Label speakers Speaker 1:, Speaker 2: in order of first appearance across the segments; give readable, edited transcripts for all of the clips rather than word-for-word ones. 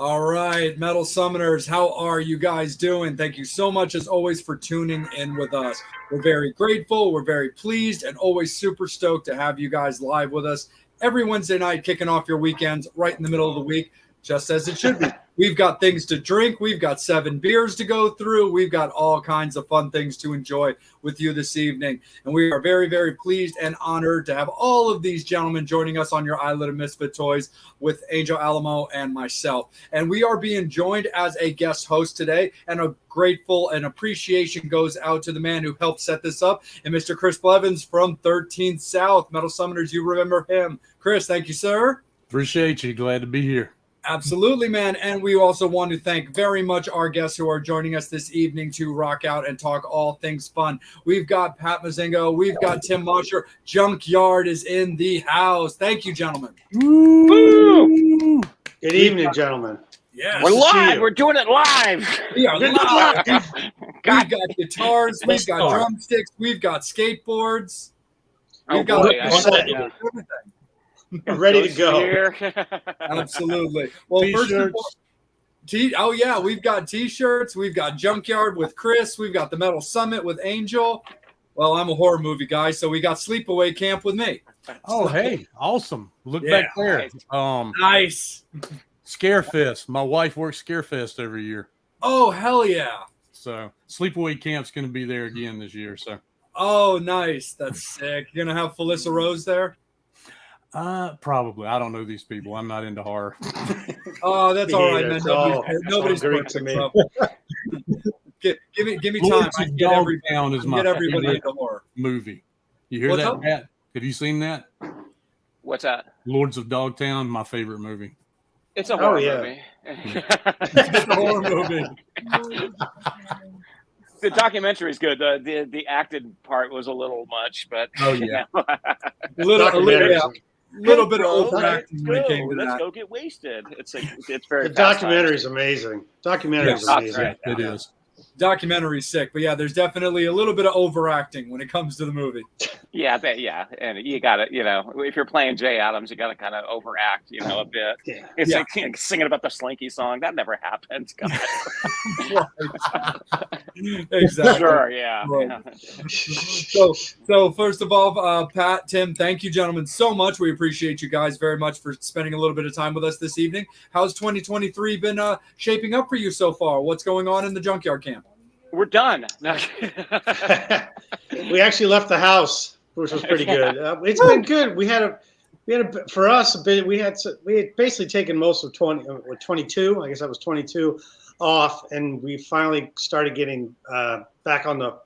Speaker 1: All right, Metal Summoners, how are you guys doing? Thank you so much, as always, for tuning in with us. We're very grateful, we're very pleased, and always super stoked to have you guys live with us every Wednesday night, kicking off your weekends right in the middle of the week, just as it should be. We've got things to drink. We've got 7 beers to go through. We've got all kinds of fun things to enjoy with you this evening. And we are very, very pleased and honored to have all of these gentlemen joining us on your Islet of Misfit Toys with Angel Alamo and myself. And we are being joined as a guest host today. And a grateful and appreciation goes out to the man who helped set this up, and Mr. Chris Blevins from 13th South. Metal Summoners, you remember him. Chris, thank you, sir.
Speaker 2: Appreciate you. Glad to be here.
Speaker 1: Absolutely, man. And we also want to thank very much our guests who are joining us this evening to rock out and talk all things fun. We've got Pat Muzingo. We've got Tim Mosher. Junkyard is in the house. Thank you, gentlemen.
Speaker 3: Woo! Good evening, gentlemen.
Speaker 1: Yes.
Speaker 4: We're live. We're doing it live.
Speaker 1: We are live. We've got guitars. We've got drumsticks. We've got skateboards. We've got everything.
Speaker 3: We're ready to go.
Speaker 1: Absolutely. Well, we've got T-shirts. We've got Junkyard with Chris. We've got the Metal Summit with Angel. Well, I'm a horror movie guy, so we got Sleepaway Camp with me.
Speaker 2: Oh, hey, awesome! Look back there.
Speaker 1: Nice.
Speaker 2: Scarefest. My wife works Scarefest every year.
Speaker 1: Oh, hell yeah!
Speaker 2: So Sleepaway Camp's going to be there again this year. So.
Speaker 1: Oh, nice. That's sick. You're gonna have Felissa Rose there.
Speaker 2: Probably. I don't know these people. I'm not into horror.
Speaker 1: Oh, that's all right, man. Nobody's
Speaker 3: Greek to me.
Speaker 1: Give me time. I can get everybody into horror
Speaker 2: movie. You hear that, Pat? Have you seen that?
Speaker 4: What's that?
Speaker 2: Lords of Dogtown, my favorite movie.
Speaker 4: It's a horror movie.
Speaker 1: It's a horror movie.
Speaker 4: The documentary is good. The acted part was a little much, but
Speaker 2: oh yeah,
Speaker 1: little bit of overacting when it came to
Speaker 4: Let's
Speaker 1: that.
Speaker 4: go get wasted. It's very.
Speaker 3: The documentary is amazing. Documentary is amazing.
Speaker 2: Right. It is.
Speaker 1: Documentary's sick, but yeah, there's definitely a little bit of overacting when it comes to the movie.
Speaker 4: Yeah, and you got to, if you're playing Jay Adams, you got to kind of overact, a bit. Yeah. It's like singing about the Slinky song. That never happens.
Speaker 1: Exactly.
Speaker 4: Sure, yeah.
Speaker 1: Right. So first of all, Pat, Tim, thank you, gentlemen, so much. We appreciate you guys very much for spending a little bit of time with us this evening. How's 2023 been shaping up for you so far? What's going on in the Junkyard camp?
Speaker 4: We're done.
Speaker 3: We actually left the house, which was pretty good. It's been good. We had for us a bit. We had basically taken most of 22. I guess that was 22 off, and we finally started getting back in the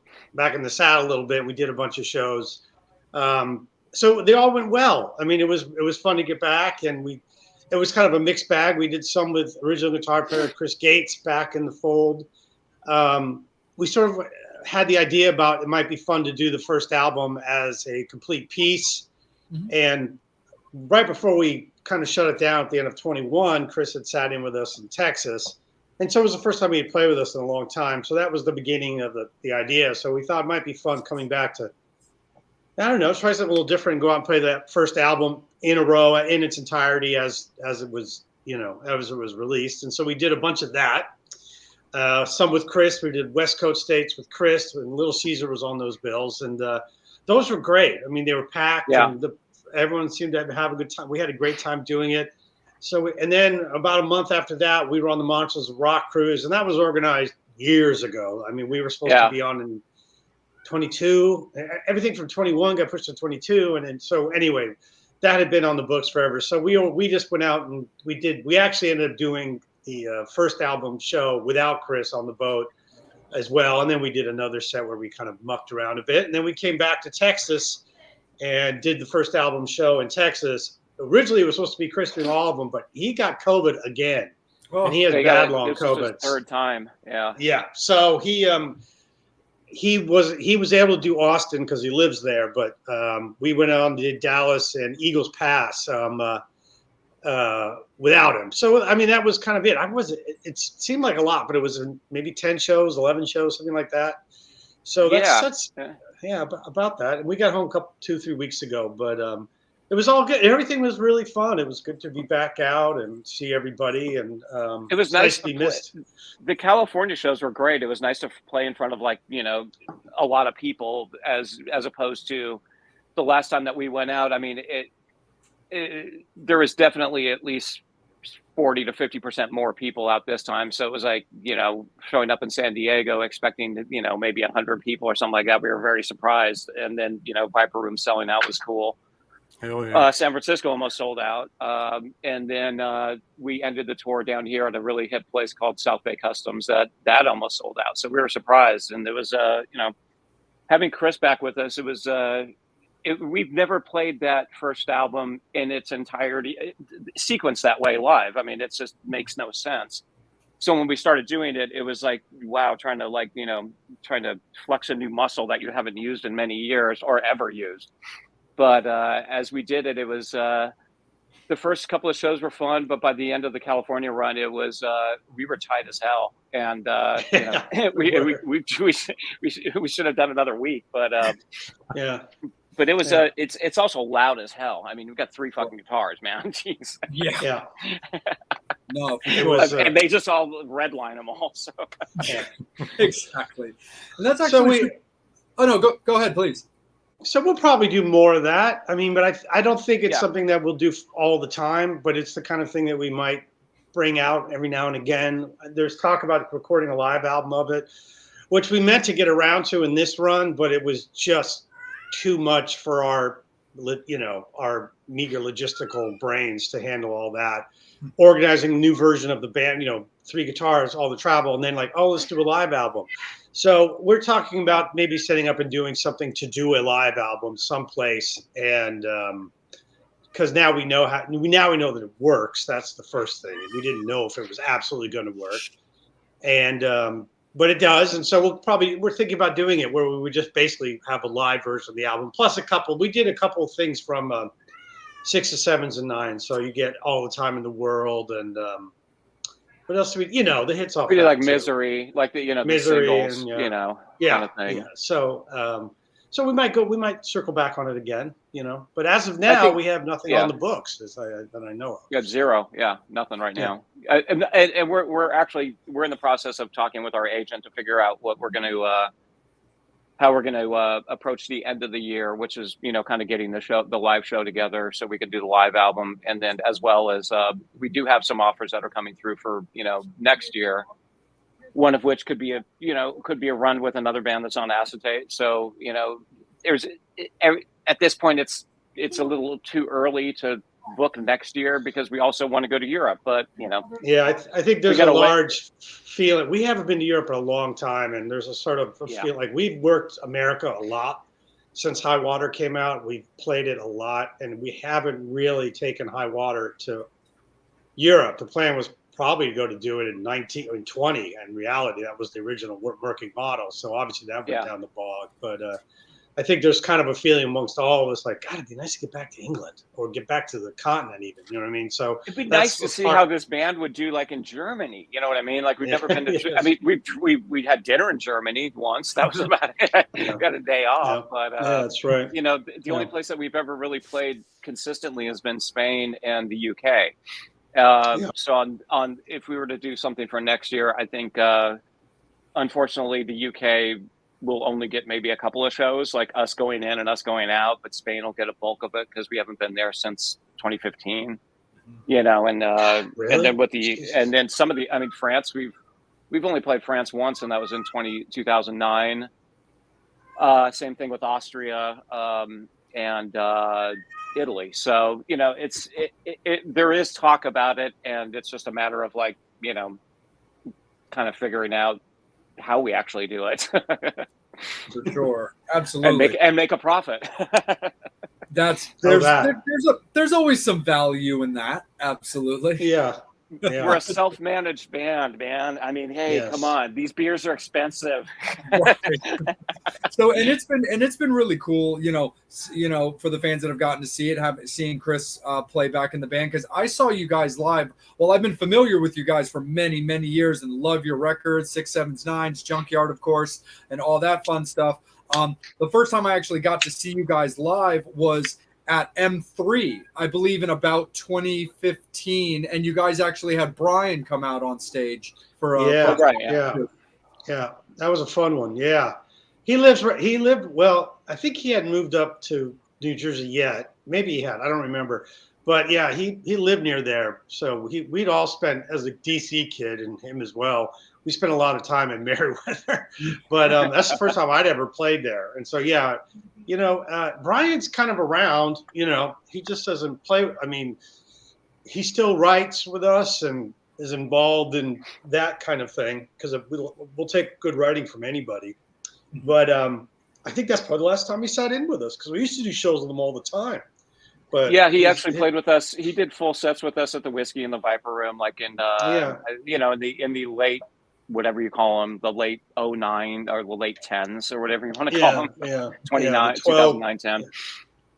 Speaker 3: saddle a little bit. We did a bunch of shows, so they all went well. I mean, it was fun to get back, and it was kind of a mixed bag. We did some with original guitar player Chris Gates back in the fold. We sort of had the idea about it might be fun to do the first album as a complete piece. Mm-hmm. And right before we kind of shut it down at the end of 21, Chris had sat in with us in Texas. And so it was the first time he had played with us in a long time. So that was the beginning of the idea. So we thought it might be fun coming back to, I don't know, try something a little different and go out and play that first album in a row in its entirety as it was, as it was released. And so we did a bunch of that. Some with Chris. We did West Coast States with Chris, and Little Caesar was on those bills, and those were great. I mean, they were packed, and everyone seemed to have a good time. We had a great time doing it. So, and then about a month after that, we were on the Monsters of Rock cruise, and that was organized years ago. I mean, we were supposed to be on in 22. Everything from 21 got pushed to 22, and then so anyway, that had been on the books forever. So we just went out and we actually ended up doing the first album show without Chris on the boat as well. And then we did another set where we kind of mucked around a bit. And then we came back to Texas and did the first album show in Texas. Originally, it was supposed to be Chris doing all of them, but he got COVID again. Well, and he has bad long COVID.
Speaker 4: Third time. Yeah.
Speaker 3: Yeah. So he was able to do Austin because he lives there. But we went on to Dallas and Eagles Pass. Without him. So, I mean, that was kind of it. It seemed like a lot, but it was maybe 10 shows, 11 shows, something like that. So that's about that. And we got home 2-3 weeks ago, but It was all good. Everything was really fun. It was good to be back out and see everybody, and
Speaker 4: it was nice
Speaker 3: to be missed.
Speaker 4: The California shows were great. It was nice to play in front of like, a lot of people as opposed to the last time that we went out. I mean, there was definitely at least 40 to 50% more people out this time. So it was like, showing up in San Diego, expecting, maybe 100 people or something like that. We were very surprised. And then, Viper Room selling out was cool.
Speaker 2: Hell yeah.
Speaker 4: San Francisco almost sold out. And then we ended the tour down here at a really hip place called South Bay Customs that almost sold out. So we were surprised. And it was, having Chris back with us, it was, we've never played that first album in its entirety sequence that way live. I mean, it just makes no sense. So when we started doing it, it was like, wow, trying to flex a new muscle that you haven't used in many years or ever used. But as we did it, it was the first couple of shows were fun, but by the end of the California run, it was we were tight as hell, and we should have done another week, but
Speaker 3: yeah.
Speaker 4: But it was it's also loud as hell. I mean, we've got 3 fucking guitars, man. Jeez.
Speaker 3: Yeah.
Speaker 1: No,
Speaker 3: it was,
Speaker 4: and they just all redline them all. So
Speaker 3: yeah.
Speaker 1: Exactly. And that's actually. Oh no, go ahead, please.
Speaker 3: So we'll probably do more of that. I mean, but I don't think it's something that we'll do all the time. But it's the kind of thing that we might bring out every now and again. There's talk about recording a live album of it, which we meant to get around to in this run, but it was just too much for our meager logistical brains to handle all that. Organizing a new version of the band, 3 guitars, all the travel, and then let's do a live album. So we're talking about maybe setting up and doing something to do a live album someplace, and because now we know that it works. That's the first thing. We didn't know if it was absolutely going to work, and but it does, and so we're thinking about doing it where we would just basically have a live version of the album plus we did a couple of things from 6s, 7s, and 9s, so you get All the Time in the World, and what else do we the hits off
Speaker 4: we did Misery, like the
Speaker 3: Misery,
Speaker 4: the singles,
Speaker 3: and,
Speaker 4: kind of thing.
Speaker 3: Yeah. So we might circle back on it again, but as of now we have nothing on the books that I know of.
Speaker 4: You got 0, nothing right now. And we're in the process of talking with our agent to figure out what we're going to how we're going to approach the end of the year, which is kind of getting the live show together so we can do the live album, and then as well as we do have some offers that are coming through for next year. One of which could be a run with another band that's on acetate. So there's at this point it's a little too early to book next year because we also want to go to Europe. But
Speaker 3: I think there's a large feeling. We haven't been to Europe in a long time, and there's a sort of feel like we've worked America a lot since High Water came out. We've played it a lot, and we haven't really taken High Water to Europe. The plan was probably to go to do it in 20. In reality, that was the original working model. So obviously that went down the bog. But I think there's kind of a feeling amongst all of us, like, God, it'd be nice to get back to England or get back to the continent even. You know what I mean? So
Speaker 4: it'd be nice to see how this band would do, like in Germany. You know what I mean? Like we've never been to. Yes. I mean, we had dinner in Germany once. That was about it. We got a day off, but
Speaker 3: that's right.
Speaker 4: The only place that we've ever really played consistently has been Spain and the UK. So on if we were to do something for next year, I think unfortunately the UK will only get maybe a couple of shows, like us going in and us going out, but Spain will get a bulk of it because we haven't been there since 2015. Really? And then some of France, we've only played France once, and that was in 2009. Same thing with Austria and Italy. So there is talk about it, and it's just a matter of kind of figuring out how we actually do it.
Speaker 1: For sure, absolutely,
Speaker 4: and make a profit.
Speaker 1: There's always some value in that. Absolutely,
Speaker 3: yeah.
Speaker 4: We're a self-managed band, man. I mean, hey, come on, these beers are expensive.
Speaker 1: Right. So, and it's been really cool, for the fans that have gotten to see it, seeing Chris play back in the band, because I saw you guys live. Well, I've been familiar with you guys for many, many years and love your records, 6, 7s, 9s, Junkyard, of course, and all that fun stuff. The first time I actually got to see you guys live was at M3, I believe in about 2015, and you guys actually had Brian come out on stage for
Speaker 3: yeah,
Speaker 4: right,
Speaker 3: yeah. That was a fun one. Yeah, he lived well. I think he hadn't moved up to New Jersey yet. Maybe he had. I don't remember. But yeah, he lived near there. So we'd all spent, as a DC kid and him as well, we spent a lot of time in Merriweather. But that's the first time I'd ever played there. And so yeah, Brian's kind of around. He just doesn't play. I mean, he still writes with us and is involved in that kind of thing because we'll take good writing from anybody. But I think that's probably the last time he sat in with us because we used to do shows with him all the time. But
Speaker 4: yeah, he actually played with us. He did full sets with us at the Whiskey in the Viper Room, like in in the late, whatever you call them, the late 09 or the late 10s or whatever you want to call them.
Speaker 3: Yeah,
Speaker 4: 2009, 10.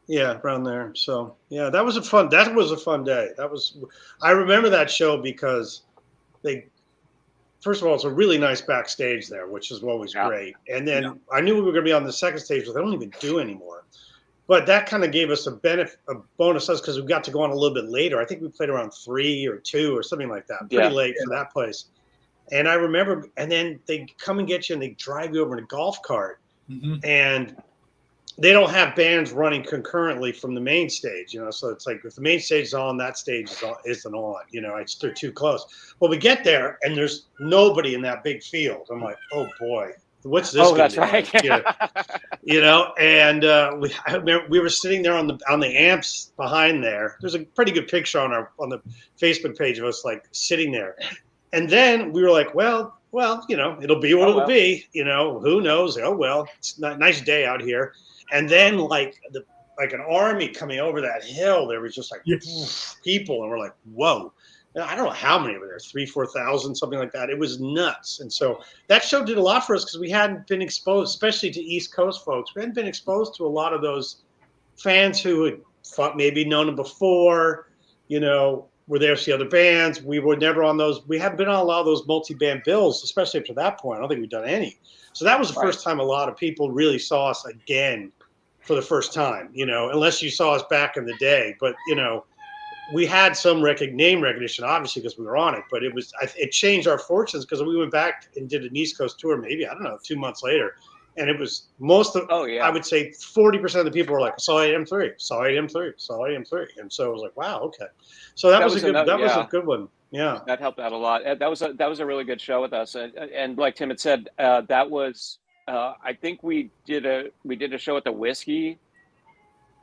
Speaker 3: Yeah, around there. So yeah, that was a fun day. I remember that show because first of all, it's a really nice backstage there, which is always great. And then I knew we were going to be on the second stage, but they don't even do anymore. But that kind of gave us a bonus because we got to go on a little bit later. I think we played around 3 or 2 or something like that. Pretty late for that place. And I remember, and then they come and get you and they drive you over in a golf cart. Mm-hmm. And they don't have bands running concurrently from the main stage, so it's like if the main stage is on, that stage isn't on, they're too close. Well, we get there and there's nobody in that big field. I'm like, oh boy, what's this?
Speaker 4: Oh, that's right.
Speaker 3: And I remember we were sitting there on the amps behind there. There's a pretty good picture on the Facebook page of us like sitting there. And then we were like, well, it'll be what it'll be, who knows? Oh, well, it's a nice day out here. And then like an army coming over that hill, there was just like people, and we're like, whoa. I don't know how many were there, 3,000, 4,000, something like that. It was nuts. And so that show did a lot for us because we hadn't been exposed, especially to East Coast folks. We hadn't been exposed to a lot of those fans who had maybe known them before, were there to see other bands. We were never on those. We haven't been on a lot of those multi-band bills, especially up to that point. I don't think we've done any. So that was the first time a lot of people really saw us again for the first time, unless you saw us back in the day. But, we had some name recognition, obviously, because we were on it. But it changed our fortunes because we went back and did an East Coast tour, maybe, I don't know, 2 months later. And it was I would say 40% of the people were like, saw AM3, saw AM3, saw AM3. And so it was like, wow, okay. So that was a good one. Yeah.
Speaker 4: That helped out a lot. That was a really good show with us. And like Tim had said, that was, I think we did a show at the Whiskey,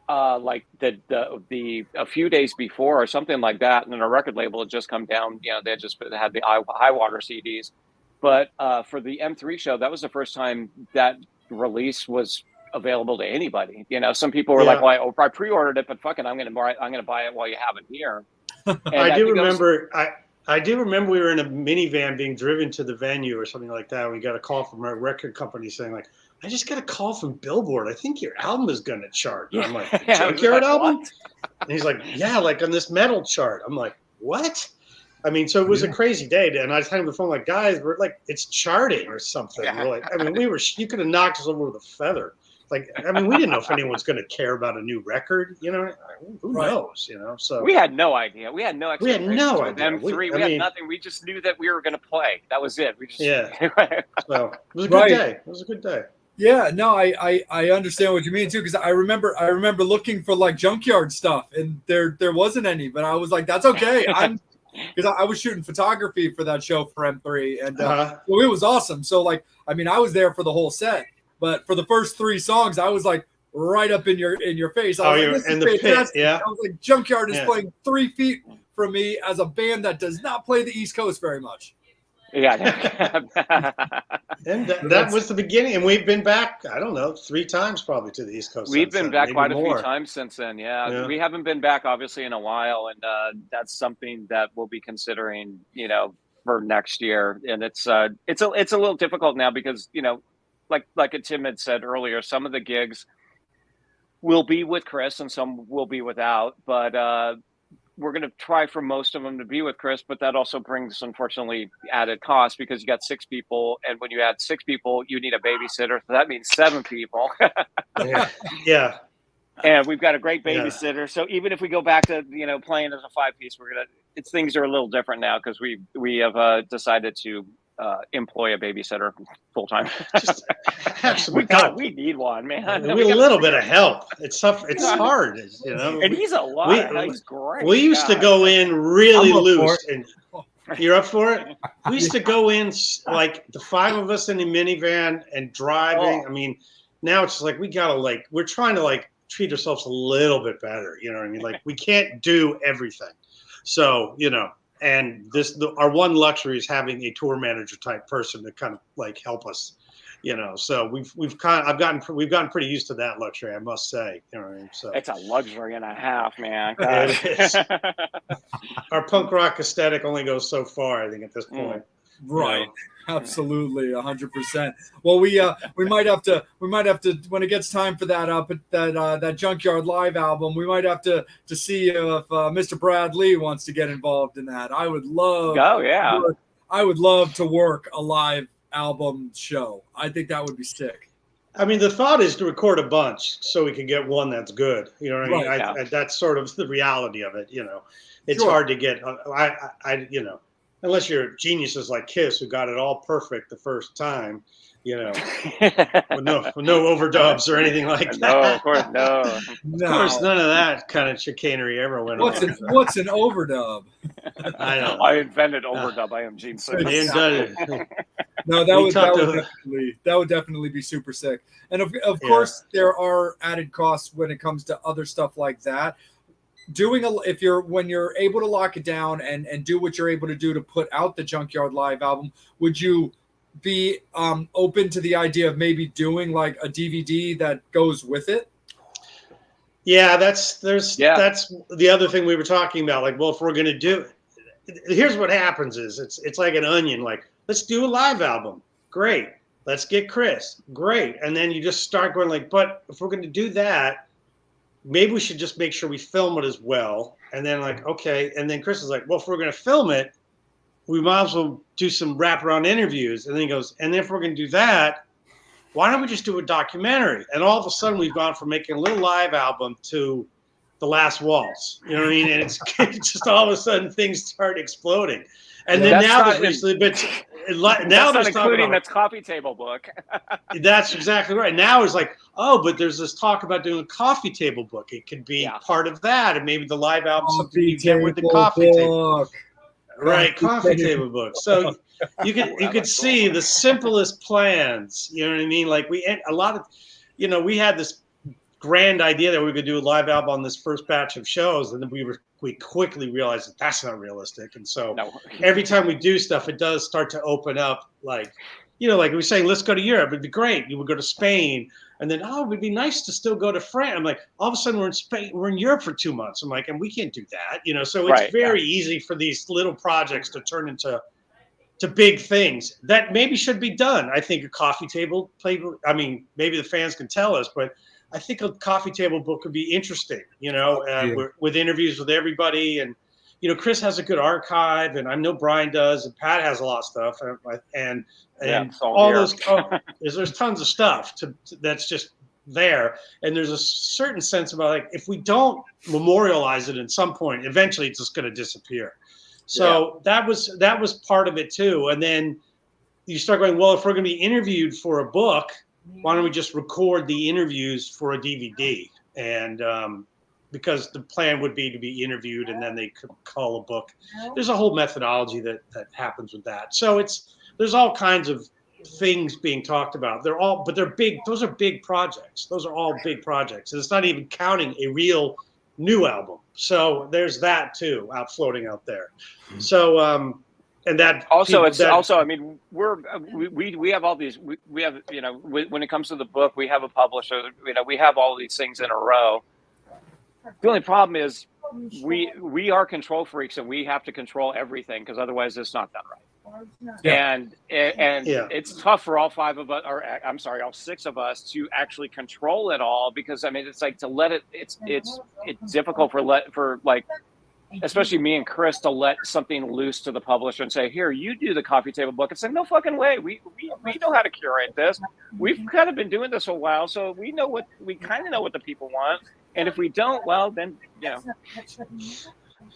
Speaker 4: like a few days before or something like that. And then our record label had just come down, they had the High Water CDs. But for the M3 show, that was the first time that release was available to anybody. Some people were like, "Well, I pre-ordered it, but fuck it, I'm going to buy it while you have it here."
Speaker 3: I do remember we were in a minivan being driven to the venue or something like that. We got a call from our record company saying like, "I just got a call from Billboard. I think your album is going to chart." And I'm like, "The Junkyard album?" And he's like, "Yeah, like on this metal chart." I'm like, "What?" I mean, so it was a crazy day, and I was talking on the phone like, guys, we're like, it's charting or something. We're like, I mean, you could have knocked us over with a feather. Like, I mean, we didn't know if anyone's going to care about a new record, who knows, So we
Speaker 4: had no idea. We had no expectations.
Speaker 3: We had no idea.
Speaker 4: M3, we had nothing. We just knew that we were going to play. That was it.
Speaker 3: So it was a good day. It was a good day.
Speaker 1: Yeah, no, I understand what you mean too, because I remember looking for like Junkyard stuff, and there wasn't any, but I was like, that's okay. Because I was shooting photography for that show for M3, and so it was awesome. So like, I mean, I was there for the whole set, but for the first 3 songs, I was like right up in your face. I was like, this is fantastic. Pit, I was like, Junkyard is playing 3 feet from me as a band that does not play the East Coast very much.
Speaker 4: Yeah,
Speaker 3: and that was the beginning, and we've been back, I don't know, 3 times probably to the East Coast.
Speaker 4: We've been back quite a few times since then. Yeah, we haven't been back obviously in a while, and that's something that we'll be considering, for next year. And it's a little difficult now because like Tim had said earlier, some of the gigs will be with Chris and some will be without, but we're going to try for most of them to be with Chris, but that also brings, unfortunately, added cost because you got 6 people. And when you add 6 people, you need a babysitter. So that means 7 people.
Speaker 3: Yeah.
Speaker 4: and we've got a great babysitter. So even if we go back to playing as a 5-piece, things are a little different now because we have decided to employ a babysitter full time.
Speaker 3: Just have some help.
Speaker 4: We need one, man.
Speaker 3: We need a little bit of help. It's tough. It's hard,
Speaker 4: And he's a lot. He's great.
Speaker 3: We used to go in really loose. And you're up for it? We used to go in like the 5 of us in the minivan and driving. I mean, now it's like we're trying to treat ourselves a little bit better. You know what I mean? Like we can't do everything. So, and our one luxury is having a tour manager type person to kind of help us, so we've gotten pretty used to that luxury, I must say. You know what I mean? So
Speaker 4: it's a luxury and a half, man.
Speaker 3: It is. Our punk rock aesthetic only goes so far, I think, at this point.
Speaker 1: Right. Absolutely, 100%. Well, we might have to when it gets time for that Junkyard Live album, we might have to see if Mr. Brad Lee wants to get involved in that. I would love.
Speaker 4: Oh yeah.
Speaker 1: I would love to work a live album show. I think that would be sick.
Speaker 3: I mean, the thought is to record a bunch so we can get one that's good. You know what I mean? That's sort of the reality of it. It's hard to get. Unless you're geniuses like Kiss who got it all perfect the first time, with no overdubs or anything like that.
Speaker 4: No, of course, no.
Speaker 3: Of course, none of that kind of chicanery ever went on.
Speaker 1: What's an overdub?
Speaker 3: I know.
Speaker 4: I invented overdub. I am Gene Simmons.
Speaker 1: No, that would definitely be super sick. And of course, there are added costs when it comes to other stuff like that. When you're able to lock it down and do what you're able to do to put out the Junkyard Live album, would you be open to the idea of maybe doing like a DVD that goes with it?
Speaker 3: Yeah, that's the other thing we were talking about. Like, well, if we're gonna do it, here's what happens: is it's like an onion. Like, let's do a live album, great. Let's get Chris, great, and then you just start going like, but if we're gonna do that, maybe we should just make sure we film it as well. And then okay. And then Chris is like, well, if we're going to film it, we might as well do some wraparound interviews. And then he goes, and then if we're going to do that, why don't we just do a documentary? And all of a sudden we've gone from making a little live album to The Last Waltz. You know what I mean? And it's just all of a sudden things start exploding. And then now there's recently been now there's
Speaker 4: including that coffee table book.
Speaker 3: That's exactly right. Now it's like, but there's this talk about doing a coffee table book. It could be part of that, and maybe the live album something you get with the coffee table. Right, coffee table book. So you could see the simplest plans. You know what I mean? Like we had this grand idea that we were going to do a live album on this first batch of shows, and then we quickly realized that that's not realistic. And so every time we do stuff, it does start to open up. Like we were saying, let's go to Europe. It'd be great. You would go to Spain, and then it would be nice to still go to France. I'm like, all of a sudden we're in Spain, we're in Europe for 2 months. I'm like, and we can't do that. So it's very easy for these little projects to turn into big things that maybe should be done. I think a coffee table play. I mean, maybe the fans can tell us, but I think a coffee table book could be interesting, with interviews with everybody. And, Chris has a good archive, and I know Brian does, and Pat has a lot of stuff. And all those, there's tons of stuff that's just there. And there's a certain sense about if we don't memorialize it at some point, eventually it's just going to disappear. So that was part of it too. And then you start going, well, if we're going to be interviewed for a book, why don't we just record the interviews for a DVD? And because the plan would be to be interviewed and then they could call a book. There's a whole methodology that happens with that. So there's all kinds of things being talked about. But they're big. Those are big projects. Those are all big projects. And it's not even counting a real new album. So there's that too, floating out there. So, and that also
Speaker 4: I mean, we have all these, we have, when it comes to the book, we have a publisher, we have all these things in a row. The only problem is we are control freaks and we have to control everything because otherwise it's not done right. And it's tough for all 5 of us, or I'm sorry, all 6 of us to actually control it all because I mean, it's like to let it, it's difficult for especially me and Chris to let something loose to the publisher and say, here, you do the coffee table book. It's like, no fucking way. We know how to curate this. We've kind of been doing this a while. So we kind of know what the people want. And if we don't, well, then,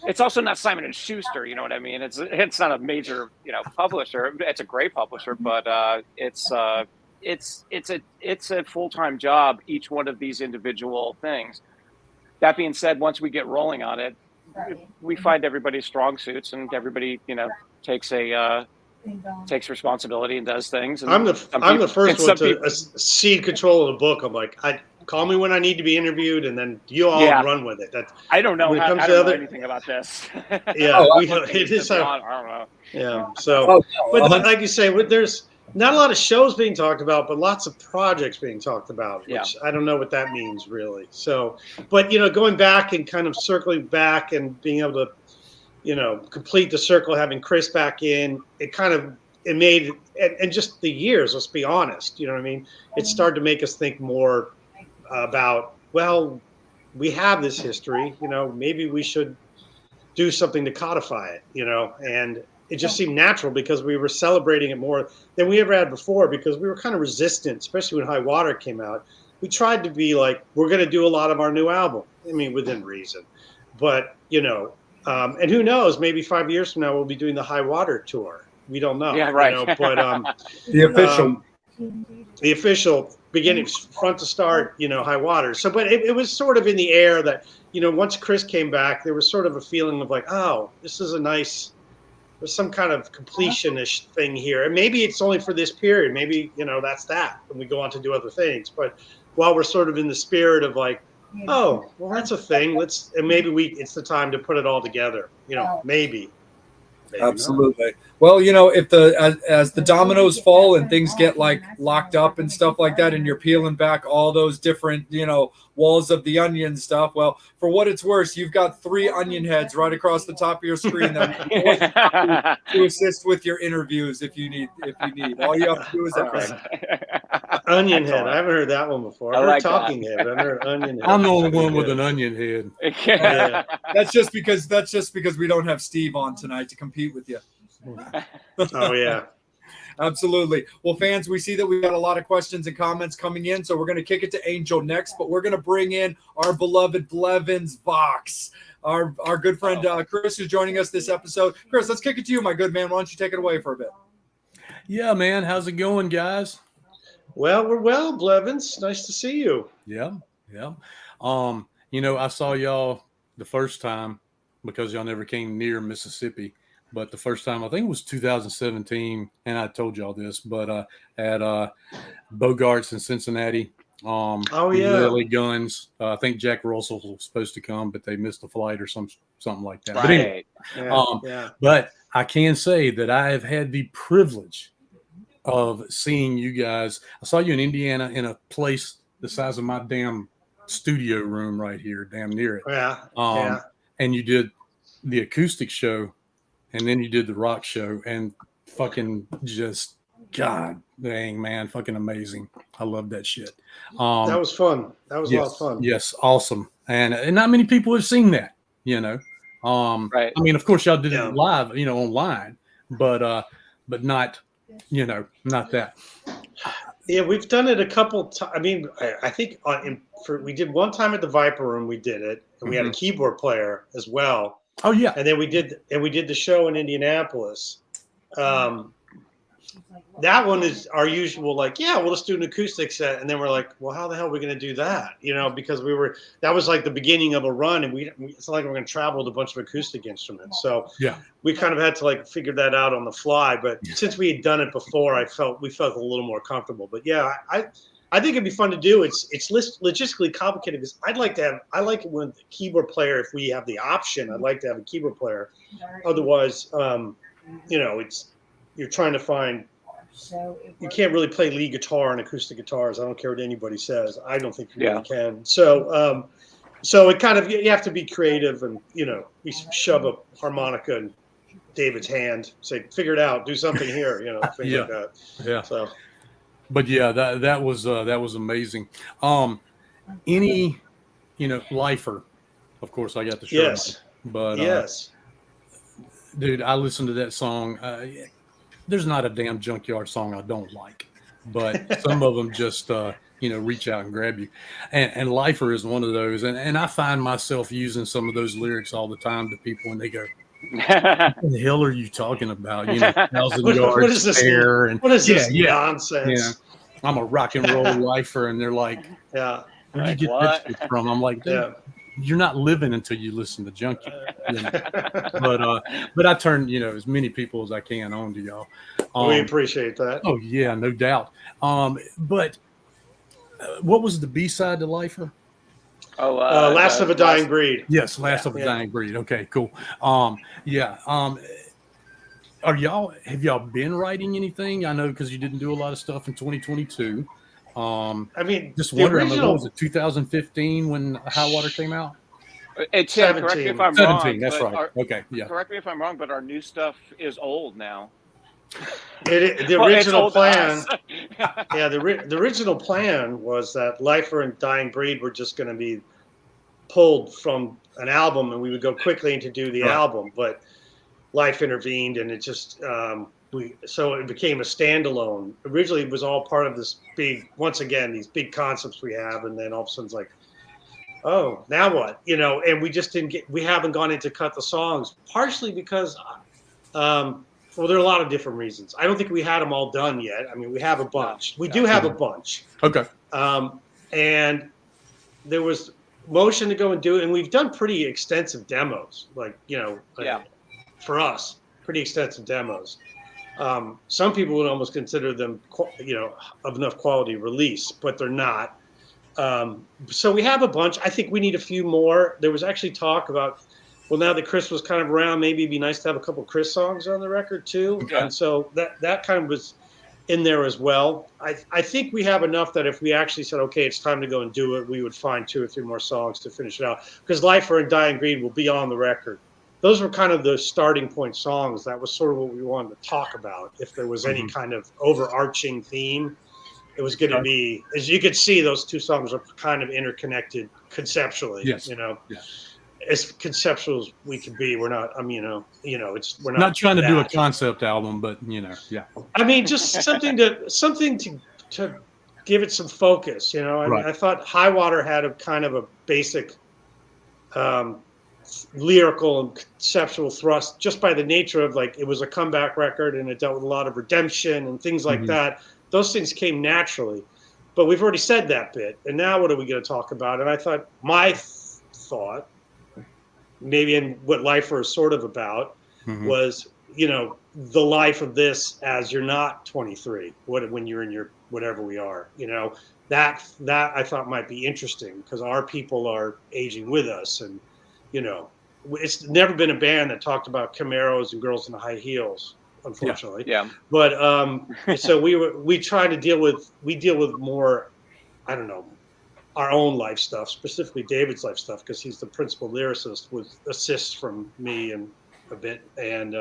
Speaker 4: it's also not Simon and Schuster. You know what I mean? It's not a major, publisher. It's a great publisher, but it's a full-time job, each one of these individual things. That being said, once we get rolling on it, we find everybody's strong suits, and everybody, takes responsibility and does things. And
Speaker 3: I'm the first one to cede control of the book. I'm like, call me when I need to be interviewed, and then you all run with it.
Speaker 4: I don't know. I don't know anything about this.
Speaker 3: Yeah, it is. I don't know. Yeah. So, but like you say, there's not a lot of shows being talked about, but lots of projects being talked about, which I don't know what that means really. So, but going back and kind of circling back and being able to, complete the circle, having Chris back in, it made, and just the years, let's be honest, you know what I mean? It started to make us think more about, well, we have this history, maybe we should do something to codify it, and it just seemed natural because we were celebrating it more than we ever had before, because we were kind of resistant, especially when High Water came out. We tried to be like, we're going to do a lot of our new album. I mean, within reason, but, and who knows, maybe 5 years from now, we'll be doing the High Water tour. We don't know.
Speaker 4: Yeah, right.
Speaker 3: But the official beginning, front to start, High Water. So, but it was sort of in the air that, once Chris came back, there was sort of a feeling of like, oh, this is there's some kind of completion-ish thing here. And maybe it's only for this period. Maybe, that's that. And we go on to do other things. But while we're sort of in the spirit of like, oh, well, that's a thing. And maybe it's the time to put it all together. Maybe.
Speaker 1: Absolutely. Well, if as the dominoes fall and things get like locked up and stuff like that, and you're peeling back all those different, walls of the onion stuff. Well, for what it's worth, you've got 3 onion heads right across the top of your screen that to assist with your interviews if you need. All you have to do is ask.
Speaker 3: Onion head. I haven't heard that one before. I heard talking head. I've heard onion head.
Speaker 2: I'm the only one with an onion head.
Speaker 1: Yeah. That's just because we don't have Steve on tonight to compete with you.
Speaker 3: Oh yeah.
Speaker 1: Absolutely. Well, fans, we see that we've got a lot of questions and comments coming in, so we're going to kick it to Angel next, but we're going to bring in our beloved Blevins Vox, our good friend Chris, who's joining us this episode. Chris, let's kick it to you, my good man. Why don't you take it away for a bit?
Speaker 2: Yeah, man. How's it going, guys?
Speaker 3: Well, we're well, Blevins. Nice to see you.
Speaker 2: Yeah. I saw y'all the first time because y'all never came near Mississippi. But the first time, I think it was 2017, and I told y'all this, but at Bogart's in Cincinnati. Lily Guns. I think Jack Russell was supposed to come, but they missed the flight or something like that.
Speaker 4: Right.
Speaker 2: But anyway, but I can say that I have had the privilege of seeing you guys. I saw you in Indiana in a place the size of my damn studio room right here, damn near it.
Speaker 3: Yeah.
Speaker 2: And you did the acoustic show. And then you did the rock show, and fucking just, God dang, man, fucking amazing. I love that shit.
Speaker 3: That was fun. That was a lot of fun.
Speaker 2: Yes, awesome. And not many people have seen that,
Speaker 4: Right.
Speaker 2: I mean, of course, y'all did it live, online, but not, not that.
Speaker 3: Yeah, we've done it a couple times. I mean, I think we did one time at the Viper Room. We did it, and we had a keyboard player as well.
Speaker 2: Oh yeah,
Speaker 3: and then we did the show in Indianapolis. That one is our usual, like, yeah, we'll just do an acoustic set, and then we're like, well, how the hell are we going to do that? Because that was like the beginning of a run, and it's not like we're going to travel with a bunch of acoustic instruments. So yeah, we kind of had to like figure that out on the fly. But since we had done it before, we felt a little more comfortable. But yeah, I think it'd be fun to do. It's logistically complicated because I like it when the keyboard player, if we have the option, I'd like to have a keyboard player. Otherwise, you're trying to find, you can't really play lead guitar and acoustic guitars. I don't care what anybody says. I don't think you really can. So it kind of, you have to be creative and, we shove a harmonica in David's hand, say, figure it out, do something here, things like that.
Speaker 2: Yeah.
Speaker 3: So.
Speaker 2: But yeah, that was amazing. Any, lifer, of course, I got the shirt.
Speaker 3: Yes.
Speaker 2: But
Speaker 3: yes,
Speaker 2: dude, I listened to that song. There's not a damn Junkyard song I don't like, but some of them just reach out and grab you. And Lifer is one of those. And I find myself using some of those lyrics all the time to people when they go, what the hell are you talking about? 1,000 yards
Speaker 3: what is this?
Speaker 2: fair, and
Speaker 3: what is this
Speaker 2: yeah,
Speaker 3: nonsense?
Speaker 2: I'm a rock and roll lifer, and they're like,
Speaker 3: yeah,
Speaker 2: where'd you
Speaker 4: Like,
Speaker 2: get
Speaker 4: what?
Speaker 2: that shit from? I'm like, dude, you're not living until you listen to Junkyard. But I turn as many people as I can on to y'all.
Speaker 3: We appreciate that.
Speaker 2: Oh yeah, no doubt. But what was the B-side to Lifer?
Speaker 3: Last of a Dying Breed.
Speaker 2: Yes, Last of a Dying Breed. Okay, cool. Have y'all been writing anything? I know because you didn't do a lot of stuff in 2022.
Speaker 3: I mean,
Speaker 2: just wondering, what was it, 2015 when High Water came out?
Speaker 4: Tim, correct me if I'm
Speaker 2: 17,
Speaker 4: wrong.
Speaker 2: that's right.
Speaker 4: Okay, yeah. Correct me if I'm wrong, but our new stuff is old now.
Speaker 3: The original plan, the original plan was that Lifer and Dying Breed were just going to be pulled from an album, and we would go quickly into do the album. But life intervened, and it just so it became a standalone. Originally, it was all part of this big, once again, these big concepts we have, and then all of a sudden it's like, oh, now what? And we just we haven't gone in to cut the songs, partially because. Well, there are a lot of different reasons. I don't think we had them all done yet. I mean, we have a bunch. We do have a bunch.
Speaker 2: Okay.
Speaker 3: And there was motion to go and do it. And we've done pretty extensive demos, for us, pretty extensive demos. Some people would almost consider them, of enough quality release, but they're not. So we have a bunch. I think we need a few more. There was actually talk about, well, now that Chris was kind of around, maybe it'd be nice to have a couple of Chris songs on the record too. Okay. And so that kind of was in there as well. I think we have enough that if we actually said, okay, it's time to go and do it, we would find 2 or 3 more songs to finish it out. Because Lifer and Dying Breed will be on the record. Those were kind of the starting point songs. That was sort of what we wanted to talk about. If there was any kind of overarching theme, it was going to be, as you could see, those 2 songs are kind of interconnected conceptually.
Speaker 2: Yes.
Speaker 3: Yeah. As conceptual as we could be, we're not. We're
Speaker 2: not trying to do a concept album, but yeah.
Speaker 3: I mean, just something to give it some focus. I thought High Water had a kind of a basic lyrical and conceptual thrust, just by the nature of it was a comeback record and it dealt with a lot of redemption and things like that. Those things came naturally, but we've already said that bit, and now what are we going to talk about? And I thought thought. Maybe in what Lifer is sort of about was, the life of this as you're not 23, when you're in your whatever we are, that I thought might be interesting because our people are aging with us, and it's never been a band that talked about Camaros and girls in the high heels, unfortunately.
Speaker 4: Yeah.
Speaker 3: But so we deal with more, I don't know, our own life stuff, specifically David's life stuff, because he's the principal lyricist with assists from me and a bit. And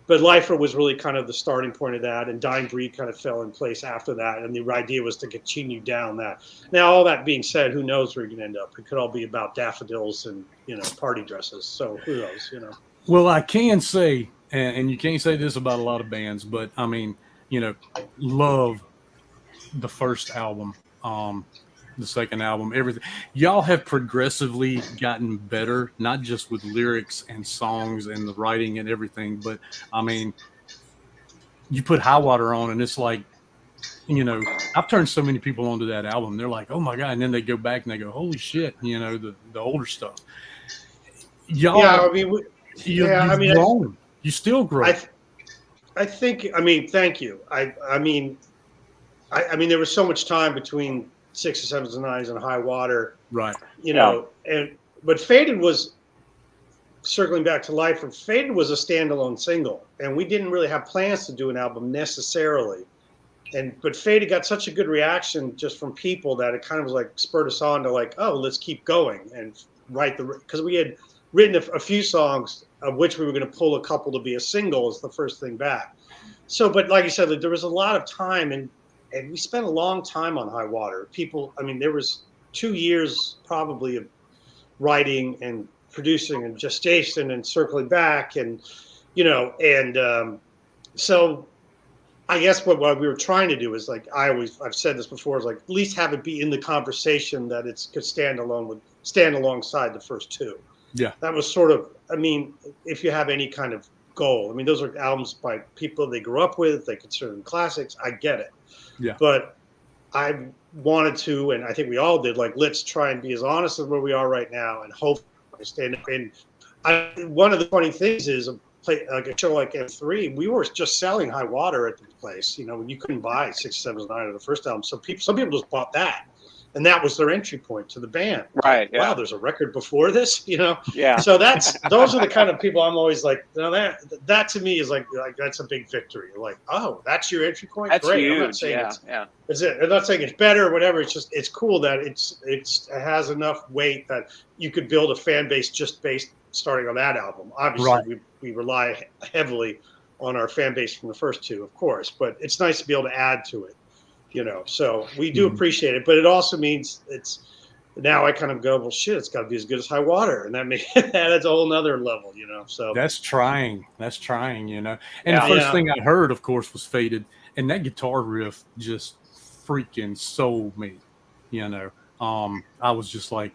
Speaker 3: but Lifer was really kind of the starting point of that, and Dying Breed kind of fell in place after that. And the idea was to continue down that. Now, all that being said, who knows where you're going to end up? It could all be about daffodils and party dresses. So who knows?
Speaker 2: Well, I can say, and you can't say this about a lot of bands, but I mean, love the first album. The second album, everything. Y'all have progressively gotten better, not just with lyrics and songs and the writing and everything, but I mean, you put High Water on and it's like, I've turned so many people onto that album. They're like, oh my God. And then they go back and they go, holy shit, the older stuff. Y'all, you've grown. You still grow.
Speaker 3: I think, thank you. I mean, there was so much time between 6s, 7s, and 9s and High Water,
Speaker 2: right?
Speaker 3: But Faded was, circling back to Lifer, Faded was a standalone single, and we didn't really have plans to do an album necessarily. But Faded got such a good reaction just from people that it kind of was spurred us on to let's keep going and write because we had written a few songs of which we were going to pull a couple to be a single as the first thing back. So, but like you said, there was a lot of time and we spent a long time on High Water. There was 2 years probably of writing and producing and gestation and circling back. And, so I guess what we were trying to do is like I've said this before, is like at least have it be in the conversation that it could stand alongside the first two.
Speaker 2: Yeah.
Speaker 3: That was sort of, I mean, if you have any kind of goal, I mean, those are albums by people they grew up with, they consider them classics. I get it.
Speaker 2: Yeah.
Speaker 3: But I wanted to, and I think we all did, like, let's try and be as honest as where we are right now and hope to stand up. And one of the funny things is, like a show like M3, we were just selling High Water at the place, you know, when you couldn't buy 6, 7, 9 of the first album. So some people just bought that, and that was their entry point to the band.
Speaker 4: Right. Yeah.
Speaker 3: Wow, there's a record before this, you know?
Speaker 4: Yeah.
Speaker 3: So those are the kind of people I'm always like, no, that to me is like that's a big victory. Like, oh, that's your entry point?
Speaker 4: That's
Speaker 3: great.
Speaker 4: huge.
Speaker 3: I'm not saying
Speaker 4: I'm
Speaker 3: not saying it's better or whatever. It's just, it's cool that it has enough weight that you could build a fan base just based starting on that album. Obviously,
Speaker 2: Right.
Speaker 3: we rely heavily on our fan base from the first two, of course, but it's nice to be able to add to it, you know. So we do appreciate it, but it also means now I kind of go, well, shit, it's got to be as good as High Water, and that's a whole nother level, you know. So
Speaker 2: That's trying, you know. And the first thing I heard, of course, was Faded, and that guitar riff just freaking sold me, you know. I was just like,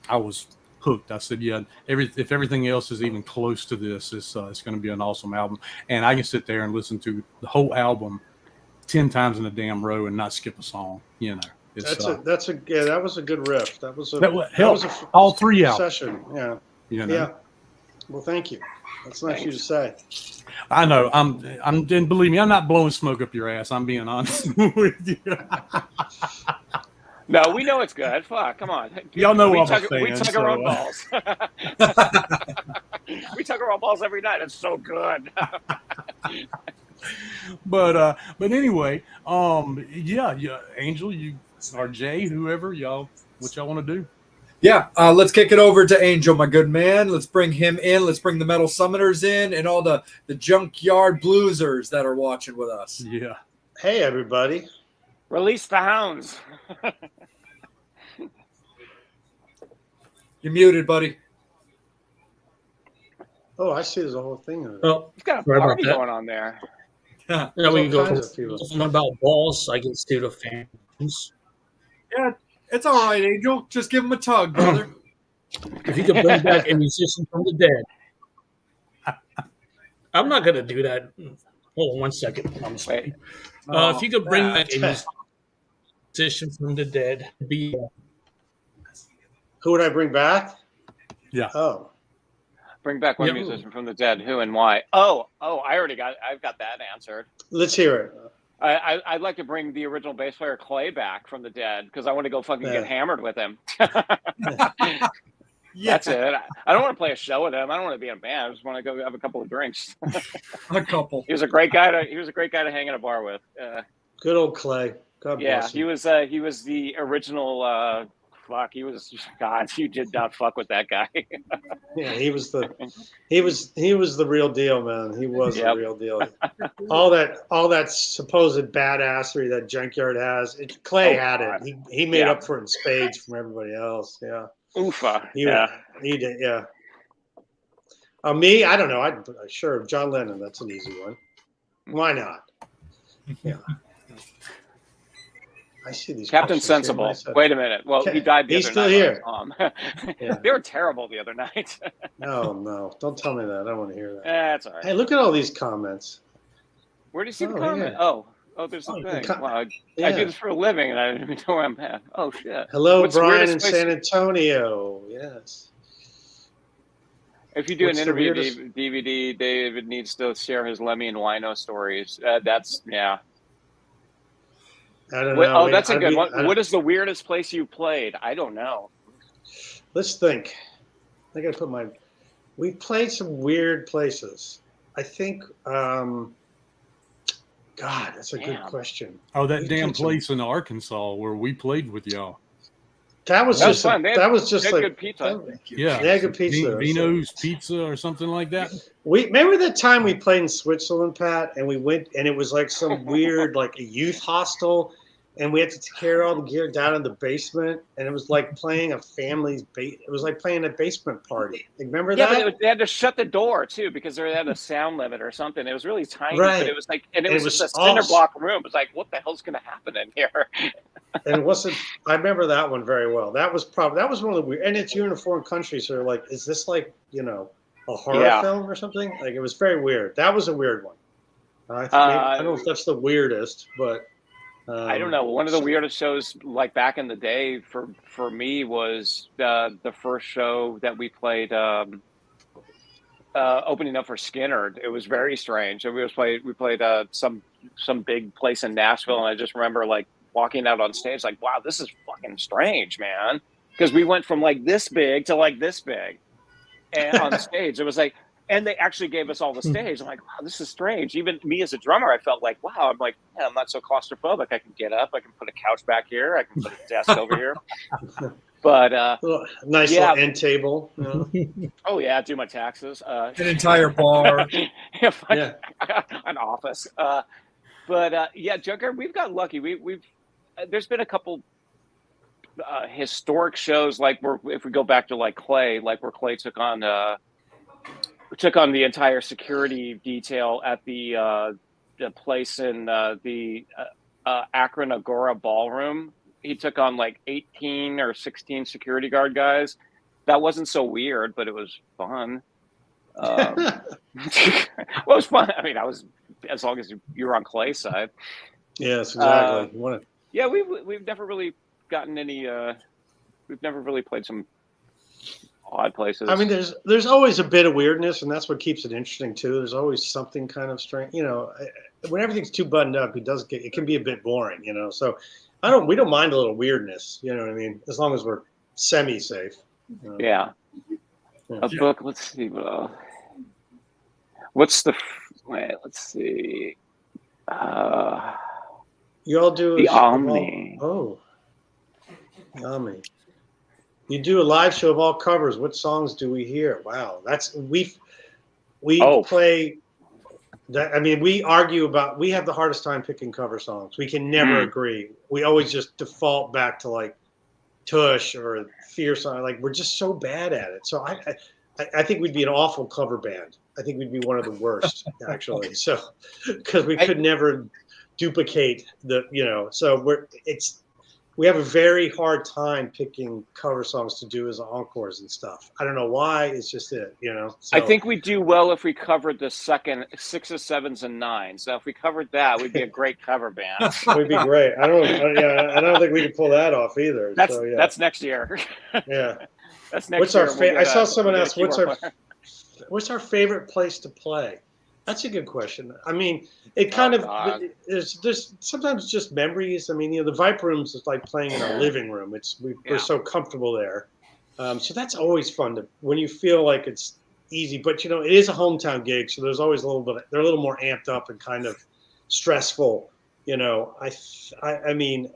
Speaker 2: I was hooked. I said, yeah, if everything else is even close to this, it's going to be an awesome album. And I can sit there and listen to the whole album 10 times in a damn row and not skip a song, you know.
Speaker 3: that was a good riff. That was
Speaker 2: all three albums
Speaker 3: session. Yeah.
Speaker 2: You know?
Speaker 3: Yeah. Well, thank you. That's nice of you to say.
Speaker 2: I know. And believe me, I'm not blowing smoke up your ass. I'm being honest with you.
Speaker 4: No, we know it's good. Fuck, come on.
Speaker 2: Y'all know
Speaker 4: we
Speaker 2: I'm a
Speaker 4: tug
Speaker 2: fan,
Speaker 4: our own balls. We tug our own balls every night. It's so good.
Speaker 2: But anyway, yeah, Angel, you or Jay, whoever, what y'all want to do?
Speaker 1: Yeah, let's kick it over to Angel, my good man. Let's bring him in. Let's bring the Metal Summoners in and all the Junkyard Bluesers that are watching with us.
Speaker 2: Yeah.
Speaker 3: Hey, everybody.
Speaker 4: Release the hounds.
Speaker 1: You're muted, buddy.
Speaker 3: Oh, I see. There's a whole thing of it.
Speaker 5: Well,
Speaker 4: You've got a
Speaker 5: sorry about
Speaker 4: party
Speaker 5: that.
Speaker 4: going on there.
Speaker 5: Now we
Speaker 3: There's
Speaker 5: can
Speaker 3: all
Speaker 5: go
Speaker 3: kinds of people.
Speaker 5: from about balls, I guess, to the fans.
Speaker 1: Yeah, it's all right, Angel. Just give him a tug, brother.
Speaker 5: If you could bring back a musician from the dead. I'm not going to do that. Hold on one second. I'm sorry. If you could bring back a musician from the dead,
Speaker 3: Who would I bring back?
Speaker 2: Yeah.
Speaker 3: Oh.
Speaker 4: Bring back one
Speaker 5: Yep.
Speaker 4: musician from the dead. Who and why? I've got that answered.
Speaker 3: Let's hear it.
Speaker 4: I'd like to bring the original bass player Clay back from the dead because I want to go fucking get hammered with him.
Speaker 1: Yeah.
Speaker 4: That's it. I don't want to play a show with him. I don't want to be in a band. I just want to go have a couple of drinks.
Speaker 1: A couple.
Speaker 4: He was a great guy to hang in a bar with.
Speaker 3: Good old Clay. God bless him.
Speaker 4: He was the original. God, you did not fuck with that guy.
Speaker 3: Yeah, he was the real deal, man. He was the real deal. all that supposed badassery that Junkyard has, Clay had it. He made up for it in spades from everybody else. Yeah.
Speaker 4: Oofa.
Speaker 3: He did. Yeah. Me, I don't know. Sure, John Lennon. That's an easy one. Why not? Yeah. I see these
Speaker 4: Captain Sensible. Wait a minute. Well, he died the
Speaker 3: He's
Speaker 4: other night.
Speaker 3: He's still here.
Speaker 4: They were terrible the other night.
Speaker 3: No. Don't tell me that. I don't want to hear that.
Speaker 4: That's all right.
Speaker 3: Hey, look at all these comments.
Speaker 4: Where do you see the
Speaker 3: Oh,
Speaker 4: comment?
Speaker 3: yeah.
Speaker 4: Oh, there's a
Speaker 3: Oh,
Speaker 4: thing.
Speaker 3: the
Speaker 4: Wow, I
Speaker 3: yeah.
Speaker 4: do this for a living, and I don't even know where I'm at. Oh, shit.
Speaker 3: Hello,
Speaker 4: What's the
Speaker 3: Brian in
Speaker 4: weirdest place-
Speaker 3: San Antonio. Yes.
Speaker 4: If you do
Speaker 3: What's
Speaker 4: an
Speaker 3: the
Speaker 4: interview
Speaker 3: weirdest-
Speaker 4: DVD, David needs to share his Lemmy and Wino stories.
Speaker 3: I don't know.
Speaker 4: That's a good one. What is the weirdest place you played? I don't know.
Speaker 3: Let's think. I got to put we played some weird places. I think, God, that's a good question.
Speaker 2: Oh, that
Speaker 3: We
Speaker 2: damn
Speaker 3: played some-
Speaker 2: place in Arkansas where we played with y'all.
Speaker 3: That was
Speaker 4: That was
Speaker 3: just,
Speaker 4: fun. They had
Speaker 3: like,
Speaker 4: good pizza.
Speaker 2: Yeah.
Speaker 3: They had good pizza.
Speaker 2: Vino's Pizza or something like that.
Speaker 3: Remember the time we played in Switzerland, Pat, and we went, and it was like some weird, like a youth hostel, and we had to carry all the gear down in the basement, and it was like playing a family's it was like playing a basement party. Remember
Speaker 4: Yeah,
Speaker 3: that?
Speaker 4: but they had to shut the door too because they had a sound limit or something. It was really tiny, but
Speaker 3: Right.
Speaker 4: it was like, and it
Speaker 3: And
Speaker 4: was just a cinder block room. It was like, what the hell's going to happen in here?
Speaker 3: And it wasn't. I remember that one very well. That was one of the weird. And it's you're in a foreign country, so you're like, is this like a horror film or something? Like it was very weird. That was a weird one. I don't know if that's the weirdest, but
Speaker 4: I don't know. One of the weirdest shows, like back in the day, for me was the first show that we played, opening up for Skinner. It was very strange. And we played some big place in Nashville, and I just remember like walking out on stage, like, wow, this is fucking strange, man. Because we went from like this big to like this big, and on stage it was like. And they actually gave us all the stage. I'm like, wow, this is strange. Even me as a drummer, I felt like, wow, I'm like, yeah, I'm not so claustrophobic. I can get up. I can put a couch back here. I can put a desk over here. But
Speaker 3: nice little end table.
Speaker 4: Oh yeah, do my taxes.
Speaker 1: An entire bar.
Speaker 4: An office. But Junkyard, we've got lucky. We've there's been a couple historic shows, like if we go back to like Clay, like where Clay took on the entire security detail at the place in the Akron Agora Ballroom. He took on like 18 or 16 security guard guys. That wasn't so weird, but it was fun. Well, it was fun. I mean, as long as you were on Clay's side.
Speaker 3: Yes, exactly.
Speaker 4: Yeah, we've never really gotten any. We've never really played some odd places.
Speaker 3: I mean, there's always a bit of weirdness, and that's what keeps it interesting too. There's always something kind of strange. When everything's too buttoned up, it can be a bit boring. So we don't mind a little weirdness. You know what I mean? As long as we're semi-safe.
Speaker 4: Yeah. A book. Let's see. What's the? Wait, let's see.
Speaker 3: You all do
Speaker 4: the Omni.
Speaker 3: The Omni. You do a live show of all covers. What songs do we hear? Wow, we play. That, I mean, we argue about. We have the hardest time picking cover songs. We can never agree. We always just default back to like Tush or Fear song. Like we're just so bad at it. So I think we'd be an awful cover band. I think we'd be one of the worst actually. So because we could never duplicate So we have a very hard time picking cover songs to do as encores and stuff. I don't know why. It's just it, So,
Speaker 4: I think we do well if we covered the second 6s, 7s, and 9s. Now, if we covered that, we'd be a great cover band.
Speaker 3: We'd be great. I don't think we could pull that off either.
Speaker 4: That's next year.
Speaker 3: Yeah.
Speaker 4: That's next year.
Speaker 3: I saw someone ask, what's our favorite place to play? That's a good question. I mean, it kind of there's sometimes just memories. I mean, the Viper Rooms is like playing in our living room. We're so comfortable there, so that's always fun when you feel like it's easy. But it is a hometown gig, so there's always a little bit. They're a little more amped up and kind of stressful. I mean,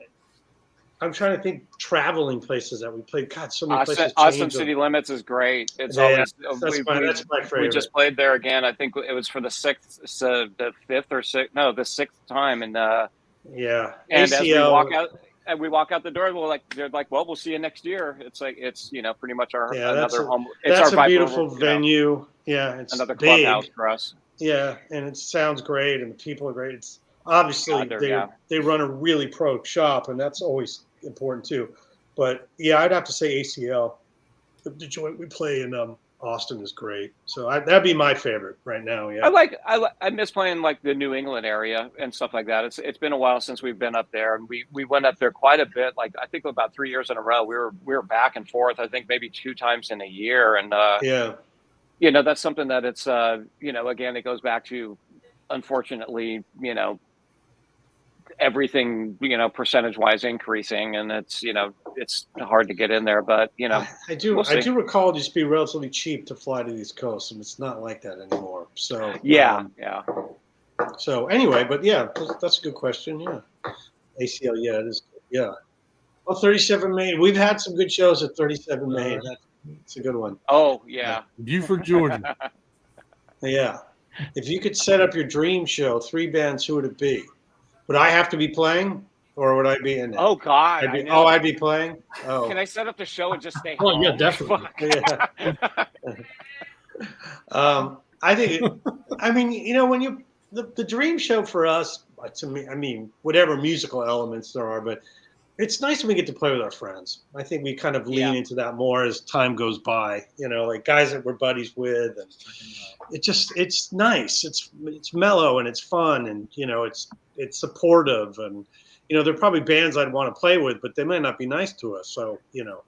Speaker 3: I'm trying to think traveling places that we played. God, so many places.
Speaker 4: Austin City Limits is great. It's always
Speaker 3: that's my favorite.
Speaker 4: We just played there again. I think it was for the 6th time. And And
Speaker 3: ACL.
Speaker 4: as we walk out the door, they're like, well, we'll see you next year. It's like pretty much our another home. It's
Speaker 3: that's
Speaker 4: our
Speaker 3: a beautiful venue. Yeah, it's
Speaker 4: another
Speaker 3: big.
Speaker 4: clubhouse for us.
Speaker 3: Yeah, and it sounds great, and the people are great. It's obviously they run a really pro shop, and that's always important too. But yeah, I'd have to say ACL. The joint we play in Austin is great. So that'd be my favorite right now. Yeah,
Speaker 4: I miss playing like the New England area and stuff like that. It's been a while since we've been up there, and we went up there quite a bit. Like I think about 3 years in a row. We were back and forth. I think maybe 2 times in a year, and that's something that it's again, it goes back to, unfortunately, everything, percentage wise increasing, and it's hard to get in there, but
Speaker 3: I do recall it used to be relatively cheap to fly to the East Coast, and it's not like that anymore. So so anyway, but yeah, that's a good question. ACL, it is. Well, 37 Main, we've had some good shows at 37 Main. That's a good one.
Speaker 4: Oh yeah,
Speaker 2: Buford, Georgia.
Speaker 3: Yeah, if you could set up your dream show, 3 bands, who would it be? Would I have to be playing? or would I be in it?
Speaker 4: Oh God, I know.
Speaker 3: I'd be playing. Oh,
Speaker 4: Can I set up the show and just stay
Speaker 5: Oh,
Speaker 4: home?
Speaker 5: yeah, definitely.
Speaker 4: Fuck.
Speaker 3: Yeah. I think. I mean, when the dream show for us, to me, I mean, whatever musical elements there are, but it's nice when we get to play with our friends. I think we kind of lean into that more as time goes by. Like guys that we're buddies with, and it's nice. It's mellow and it's fun, and it's supportive, and there are probably bands I'd want to play with, but they might not be nice to us. So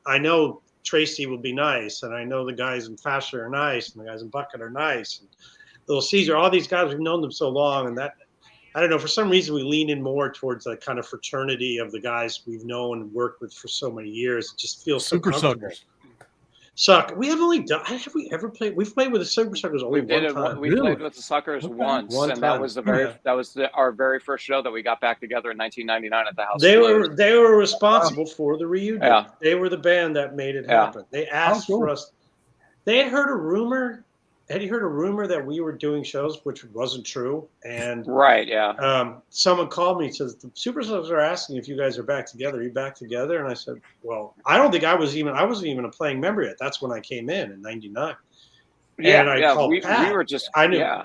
Speaker 3: I know Tracy will be nice, and I know the guys in Fasher are nice, and the guys in Bucket are nice, and Little Caesar. All these guys, we've known them so long, and that. I don't know. For some reason, we lean in more towards the kind of fraternity of the guys we've known and worked with for so many years. It just feels so comfortable. Suck. We have only done. Have we ever played? We've played with the Super Suckers only one time.
Speaker 4: We played with the Suckers once, and that was our very first show that we got back together in 1999 at the House.
Speaker 3: They were responsible for the reunion.
Speaker 4: Yeah.
Speaker 3: They were the band that made it happen. They asked for us. They had heard a rumor. Had you heard a rumor that we were doing shows, which wasn't true? And someone called me and says the Super Suckers are asking if you guys are back together. Are you back together? And I said, well, I don't think I wasn't even a playing member yet. That's when I came in 99. And I called Pat.
Speaker 4: We were just.
Speaker 3: I knew. Yeah.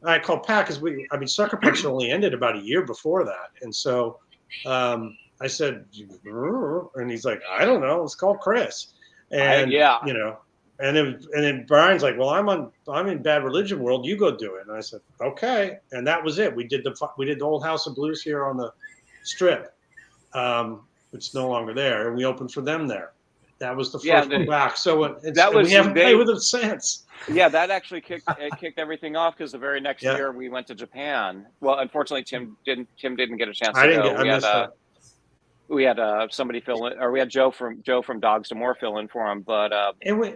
Speaker 3: I called Pat because Sucker Punch only ended about a year before that, and so I said, and he's like, I don't know. Let's call Chris. And And then Brian's like, well, I'm in Bad Religion World. You go do it. And I said, okay. And that was it. We did the old House of Blues here on the Strip. It's no longer there, and we opened for them there. That was the first one back. So we haven't played with them since.
Speaker 4: Yeah, that actually kicked everything off because the very next year we went to Japan. Well, unfortunately, Tim didn't get a chance to go. We had somebody fill in, or we had Joe from Dogs to More fill in for him. But we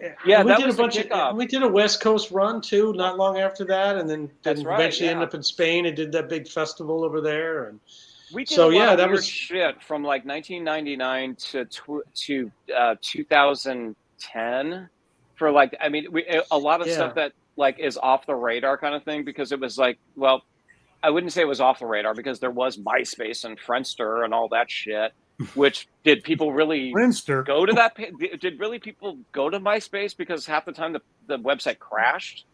Speaker 4: did a West Coast run too, not long after that, and then eventually ended up in Spain and did that big festival over there. And we did a lot of weird shit from like 1999 to 2010 for like, I mean, a lot of stuff that like is off the radar kind of thing, because it was like, well, I wouldn't say it was off the radar because there was MySpace and Friendster and all that shit. Which did people really go to that? Did really people go to MySpace because half the time the website crashed?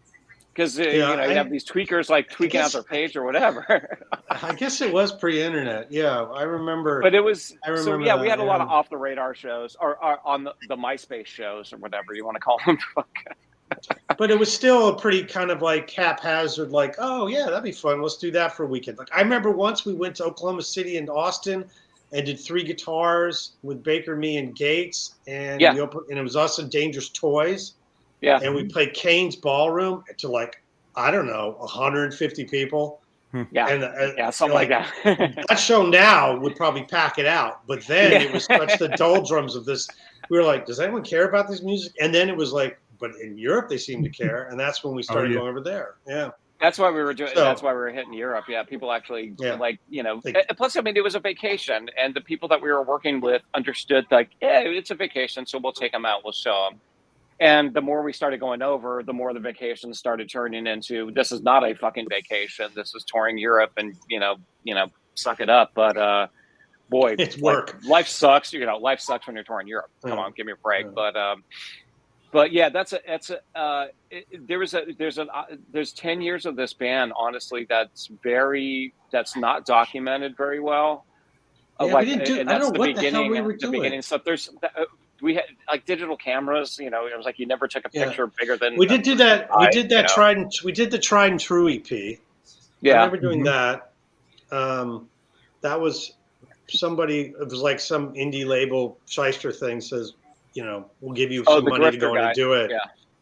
Speaker 4: Because you have these tweakers like tweaking out their page or whatever.
Speaker 3: I guess it was pre-internet. Yeah, I remember.
Speaker 4: But it was. We had a lot of off the radar shows or on the MySpace shows or whatever you want to call them.
Speaker 3: But it was still a pretty kind of like haphazard, like, oh yeah, that'd be fun. Let's do that for a weekend. Like I remember once we went to Oklahoma City and Austin and did 3 guitars with Baker, me, and Gates, and and it was us and Dangerous Toys. Yeah, and we played Kane's Ballroom to like, I don't know, 150 people.
Speaker 4: Yeah, and something like that.
Speaker 3: That show now would probably pack it out, but then it was such the doldrums of this. We were like, does anyone care about this music? And then it was like, but in Europe they seem to care, and that's when we started going over there. Yeah.
Speaker 4: That's why we were doing. That's why we were hitting Europe. Yeah, people actually like plus, I mean, it was a vacation, and the people that we were working with understood like, yeah, it's a vacation, so we'll take them out, we'll show them. And the more we started going over, the more the vacations started turning into this is not a fucking vacation. This is touring Europe, and suck it up. But boy,
Speaker 3: it's work.
Speaker 4: Life sucks. Life sucks when you're touring Europe. Come on, give me a break. But yeah, there's 10 years of this band, honestly, that's not documented very well.
Speaker 3: Yeah, we didn't do. I don't know what the hell we were doing.
Speaker 4: Beginning stuff. We had like digital cameras. It was like you never took a picture bigger than.
Speaker 3: We did do that. We did that we did the Tried and True EP. Yeah, I remember doing that. That was somebody. It was like some indie label shyster thing. Says, we'll give you some money to go in and do it.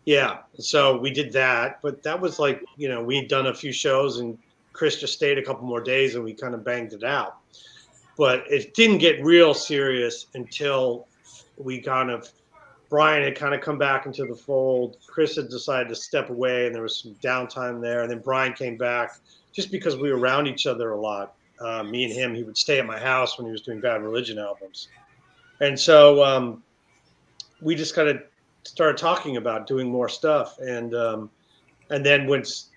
Speaker 3: Yeah. So we did that, but that was like, we'd done a few shows and Chris just stayed a couple more days and we kind of banged it out. But it didn't get real serious until Brian had kind of come back into the fold. Chris had decided to step away and there was some downtime there. And then Brian came back just because we were around each other a lot. Me and him, he would stay at my house when he was doing Bad Religion albums. And so, we just kind of started talking about doing more stuff. And then once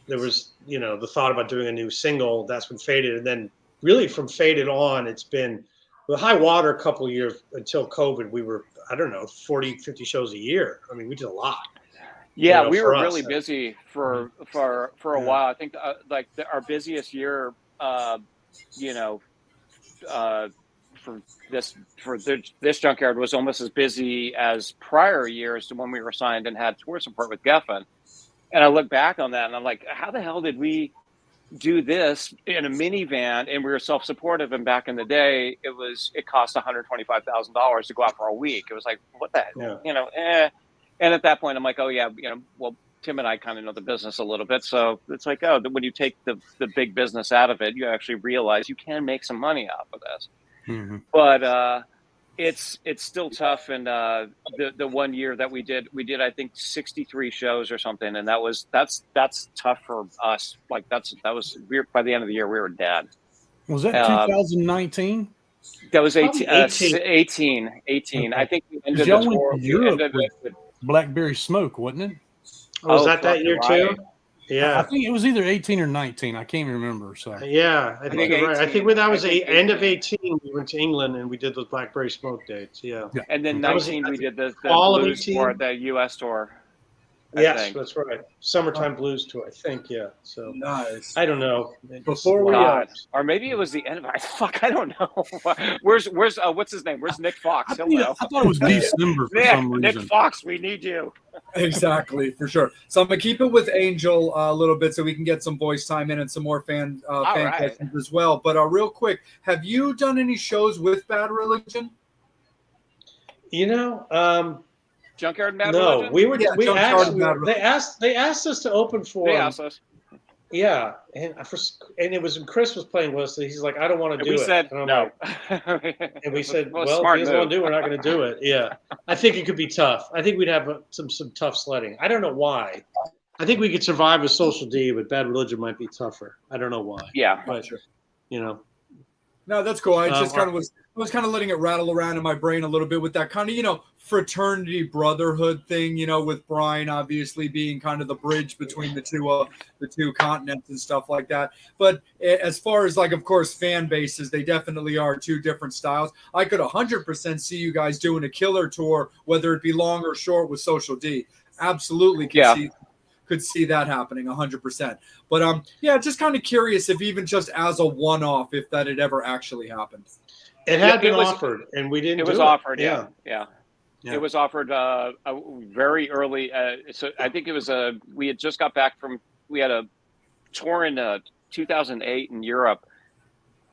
Speaker 3: there was, the thought about doing a new single, that's when Faded. And then really from Faded on, it's been the high water a couple of years until COVID. We were, I don't know, 40, 50 shows a year. I mean, we did a lot.
Speaker 4: Yeah,
Speaker 3: You know,
Speaker 4: we were
Speaker 3: for
Speaker 4: really
Speaker 3: us.
Speaker 4: busy for a
Speaker 3: Yeah.
Speaker 4: while. I think our busiest year, you know, for this junkyard was almost as busy as prior years when we were signed and had tour support with Geffen. And I look back on that and I'm like, how the hell did we do this in a minivan? And we were self-supportive. And back in the day, it cost $125,000 to go out for a week. It was like, what the hell? You know, And at that point, I'm like, oh yeah, you know, well, Tim and I kind of know the business a little bit. So it's like, oh, when you take the big business out of it, you actually realize you can make some money off of this.
Speaker 2: Mm-hmm.
Speaker 4: But it's still tough. And the 1 year that we did, I think 63 shows or something, and that's tough for us. Like that was weird. By the end of the year, we were dead.
Speaker 2: Was that 2019?
Speaker 4: That was 18.
Speaker 3: 18.
Speaker 4: Okay. I think we
Speaker 2: ended
Speaker 4: the
Speaker 2: tour.
Speaker 4: tour.
Speaker 2: Europe with Blackberry Smoke, wasn't it?
Speaker 3: Oh, was that year too? Yeah,
Speaker 2: I think it was either 18 or 19. I can't remember. So
Speaker 3: yeah, I think you're right. I think that was end of 18. We went to England and we did those Blackberry Smoke dates. Yeah.
Speaker 4: And then 19 we did the
Speaker 3: all
Speaker 4: blues tour, the U.S. tour.
Speaker 3: Yes, that's right. Summertime Blues tour, I think. Yeah. So
Speaker 1: nice.
Speaker 3: I don't know.
Speaker 1: Before we
Speaker 4: or maybe it was the end of I don't know. Where's what's his name? Where's Nick Fox?
Speaker 2: I thought it was December for some reason.
Speaker 4: Nick Fox, we need you.
Speaker 1: Exactly, for sure. So I'm gonna keep it with Angel a little bit so we can get some voice time in and some more fan questions as well. But real quick, have you done any shows with Bad Religion?
Speaker 3: You know,
Speaker 4: Junkyard and Bad
Speaker 3: Religion? We actually they asked us to open for
Speaker 4: They asked us.
Speaker 3: Yeah, and it was when Chris was playing with us. He's like, I don't want to do it.
Speaker 4: We said no.
Speaker 3: And we said, well, if he doesn't want to do it, we're not going to do it. Yeah, I think it could be tough. I think we'd have some tough sledding. I don't know why. I think we could survive with Social D, but Bad Religion might be tougher. I don't know why.
Speaker 4: Yeah,
Speaker 3: but you know.
Speaker 1: No, that's cool. I just kind of was kind of letting it rattle around in my brain a little bit with that kind of, you know, fraternity brotherhood thing, you know, with Brian obviously being kind of the bridge between the two continents and stuff like that. But as far as like, of course, fan bases, they definitely are two different styles. I could 100% see you guys doing a killer tour, whether it be long or short with Social D. Absolutely could see that happening 100%. But yeah, just kind of curious if even just as a one-off, if that had ever actually happened.
Speaker 3: It had been offered, and we didn't.
Speaker 4: It was offered, yeah. It was offered very early. So I think it was we had just got back from. We had a tour in 2008 in Europe,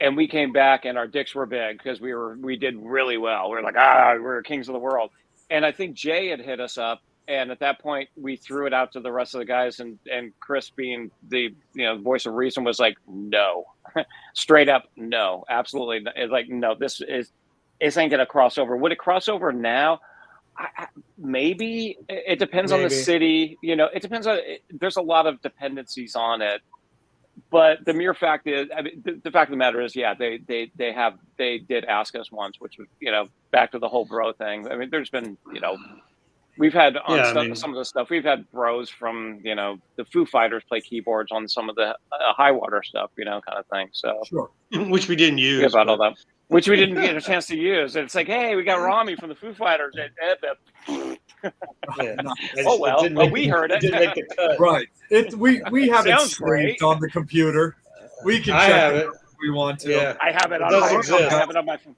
Speaker 4: and we came back, and our dicks were big because we did really well. We were like, we're kings of the world. And I think Jay had hit us up. And at that point, we threw it out to the rest of the guys, and Chris, being the voice of reason, was like, "No, straight up, no, absolutely." It's like, no, this ain't gonna cross over. Would it cross over now? Maybe. It depends on the city. You know, it depends on. There's a lot of dependencies on it, but the mere fact is, I mean, the fact of the matter is, yeah, they did ask us once, which was, back to the whole bro thing. I mean, there's been, we've had some of the stuff. We've had bros from, the Foo Fighters play keyboards on some of the high water stuff, kind of thing. So,
Speaker 3: sure. Which we didn't use.
Speaker 4: About all that, which we didn't get a chance to use. And it's like, hey, we got Rami from the Foo Fighters. Oh well, we heard it.
Speaker 3: Didn't make the cut.
Speaker 1: Right. We have it saved on the computer. We can check it if we want to.
Speaker 3: Yeah.
Speaker 4: I have it on my phone. I have it on my phone.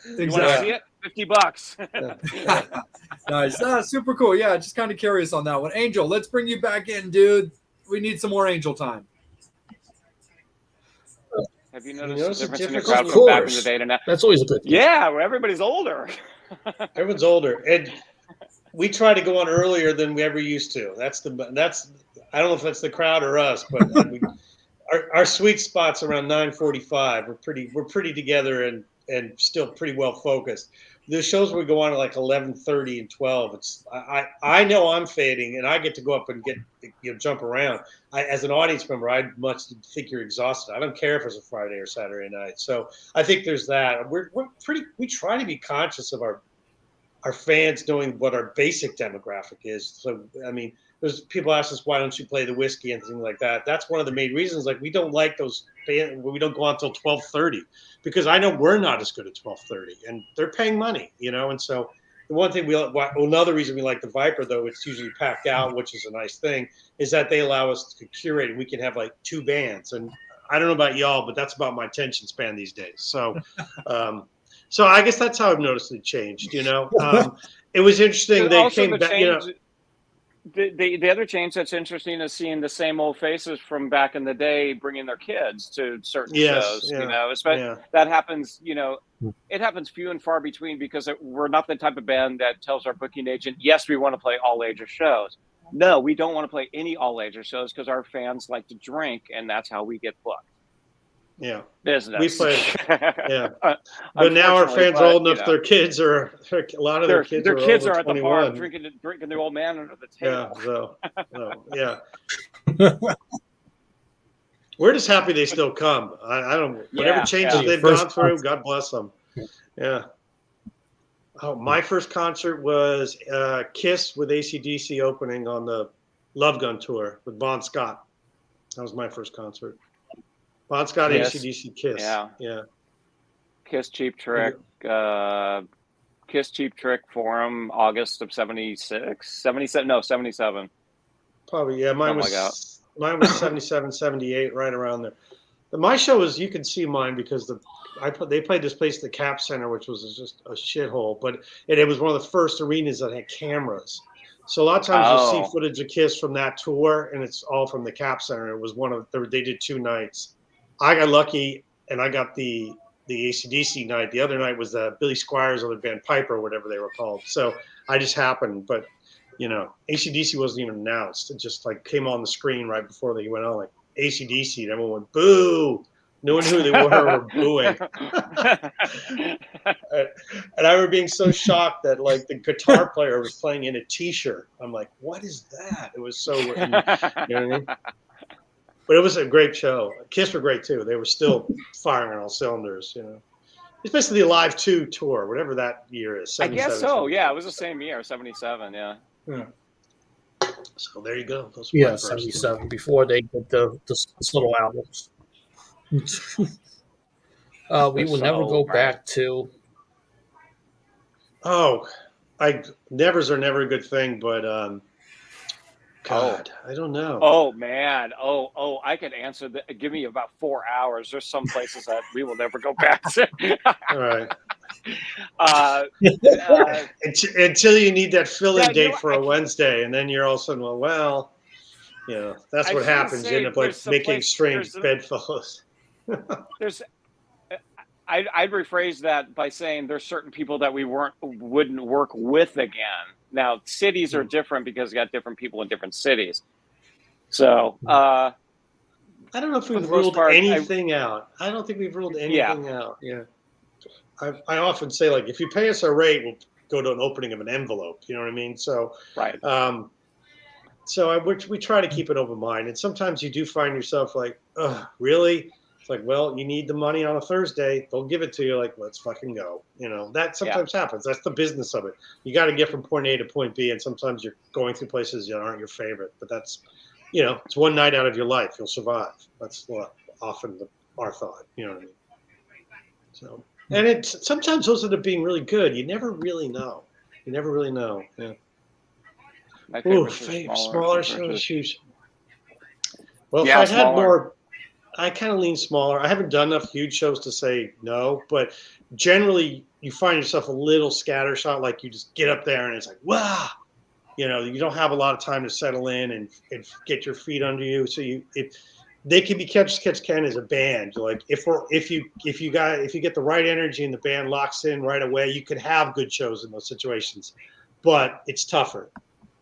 Speaker 1: Exactly.
Speaker 4: You want to see it? $50.
Speaker 1: Nice. Super cool. Yeah, just kind of curious on that one. Angel, let's bring you back in, dude. We need some more Angel time.
Speaker 4: Have you noticed the difference in the crowd from back in the day to now?
Speaker 5: That's always a good thing.
Speaker 4: Yeah, well, everybody's older.
Speaker 3: Everyone's older. And we try to go on earlier than we ever used to. That's I don't know if that's the crowd or us, but our sweet spot's around 9:45. We're pretty together and still pretty well focused. The shows we go on at like 11:30 and 12. I know I'm fading, and I get to go up and get jump around. As an audience member, I much think you're exhausted. I don't care if it's a Friday or Saturday night. So I think there's that. We try to be conscious of our fans knowing what our basic demographic is. So I mean, there's people ask us, why don't you play the whiskey and things like that? That's one of the main reasons. Like, we don't like those, we don't go on until 12:30 because I know we're not as good at 12:30 and they're paying money, and so the one thing another reason we like the Viper, though, it's usually packed out, which is a nice thing, is that they allow us to curate. We can have like 2 bands. And I don't know about y'all, but that's about my attention span these days. So, so I guess that's how I've noticed it changed, It was interesting. They came back,
Speaker 4: The other change that's interesting is seeing the same old faces from back in the day bringing their kids to certain shows. Especially that happens. It happens few and far between because we're not the type of band that tells our booking agent, yes, we want to play all ages shows. No, we don't want to play any all ages shows because our fans like to drink, and that's how we get booked.
Speaker 3: Yeah,
Speaker 4: business.
Speaker 3: We play, but now our fans are old enough. Their kids are a lot of their kids are at 21.
Speaker 4: The bar drinking the old man under the table.
Speaker 3: We're just happy they still come. I don't. Whatever changes they've gone through, God bless them. Yeah. Oh, my first concert was Kiss with AC/DC opening on the Love Gun tour with Bon Scott. That was my first concert. Bon Scott, AC/DC, Kiss. Yeah.
Speaker 4: Kiss Cheap Trick. Kiss Cheap Trick Forum, August of 76, 77. No, 77.
Speaker 3: Probably, yeah. Mine was 77, 78, right around there. But my show was, you can see mine because they played this place, the Cap Center, which was just a shithole. But it was one of the first arenas that had cameras. So a lot of times you'll see footage of Kiss from that tour, and it's all from the Cap Center. It was they did 2 nights. I got lucky, and I got the AC/DC night. The other night was the Billy Squires other band, Piper, or whatever they were called. So I just happened, but AC/DC wasn't even announced. It just like came on the screen right before they went on, like AC/DC, and everyone went boo. No one knew who they were booing. And I remember being so shocked that like the guitar player was playing in a T-shirt. I'm like, what is that? It was so, you know what I mean? But it was a great show. Kiss were great too. They were still firing on all cylinders, Especially the Live 2 tour, whatever that year is.
Speaker 4: I guess so. Yeah, it was the same year, 77. Yeah.
Speaker 3: So there you go. Those
Speaker 5: 77. Before they did the little albums. We will never go back to.
Speaker 3: Oh, nevers are never a good thing, but God, I don't know.
Speaker 4: Oh man, I could answer that. Give me about 4 hours. There's some places that we will never go back to.
Speaker 3: All right. Until you need that fill-in date for a Wednesday, and then you're all of a sudden, that's what happens. You end up like making strange bedfellows.
Speaker 4: I'd rephrase that by saying there's certain people that we wouldn't work with again. Now cities are different because you got different people in different cities. So
Speaker 3: I don't know if we've ruled anything out. I don't think we've ruled anything out. Yeah. I often say, like, if you pay us our rate, we'll go to an opening of an envelope. You know what I mean? So
Speaker 4: right.
Speaker 3: We try to keep an open mind, and sometimes you do find yourself like, oh, really? It's like, well, you need the money on a Thursday. They'll give it to you. Like, let's fucking go. That sometimes happens. That's the business of it. You got to get from point A to point B, and sometimes you're going through places that aren't your favorite. But that's, it's one night out of your life. You'll survive. That's often our thought. You know what I mean? So, and sometimes those end up being really good. You never really know. Yeah.
Speaker 4: My
Speaker 3: smaller shoes. Well, if I had more. I kind of lean smaller. I haven't done enough huge shows to say no, but generally you find yourself a little scattershot, like you just get up there and it's like, wow, you don't have a lot of time to settle in and get your feet under you. So they can be catch can as a band. Like if you get the right energy and the band locks in right away, you could have good shows in those situations, but it's tougher.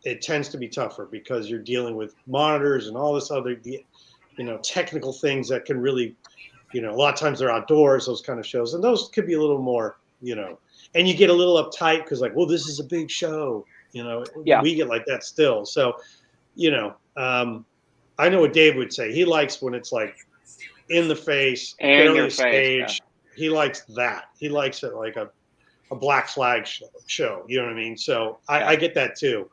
Speaker 3: It tends to be tougher because you're dealing with monitors and all this other, technical things that can really, a lot of times they're outdoors, those kind of shows. And those could be a little more, and you get a little uptight because like, well, this is a big show, we get like that still. So, I know what Dave would say. He likes when it's like in the face, early stage. Yeah. He likes that. He likes it like a Black Flag show. You know what I mean? So I get that too.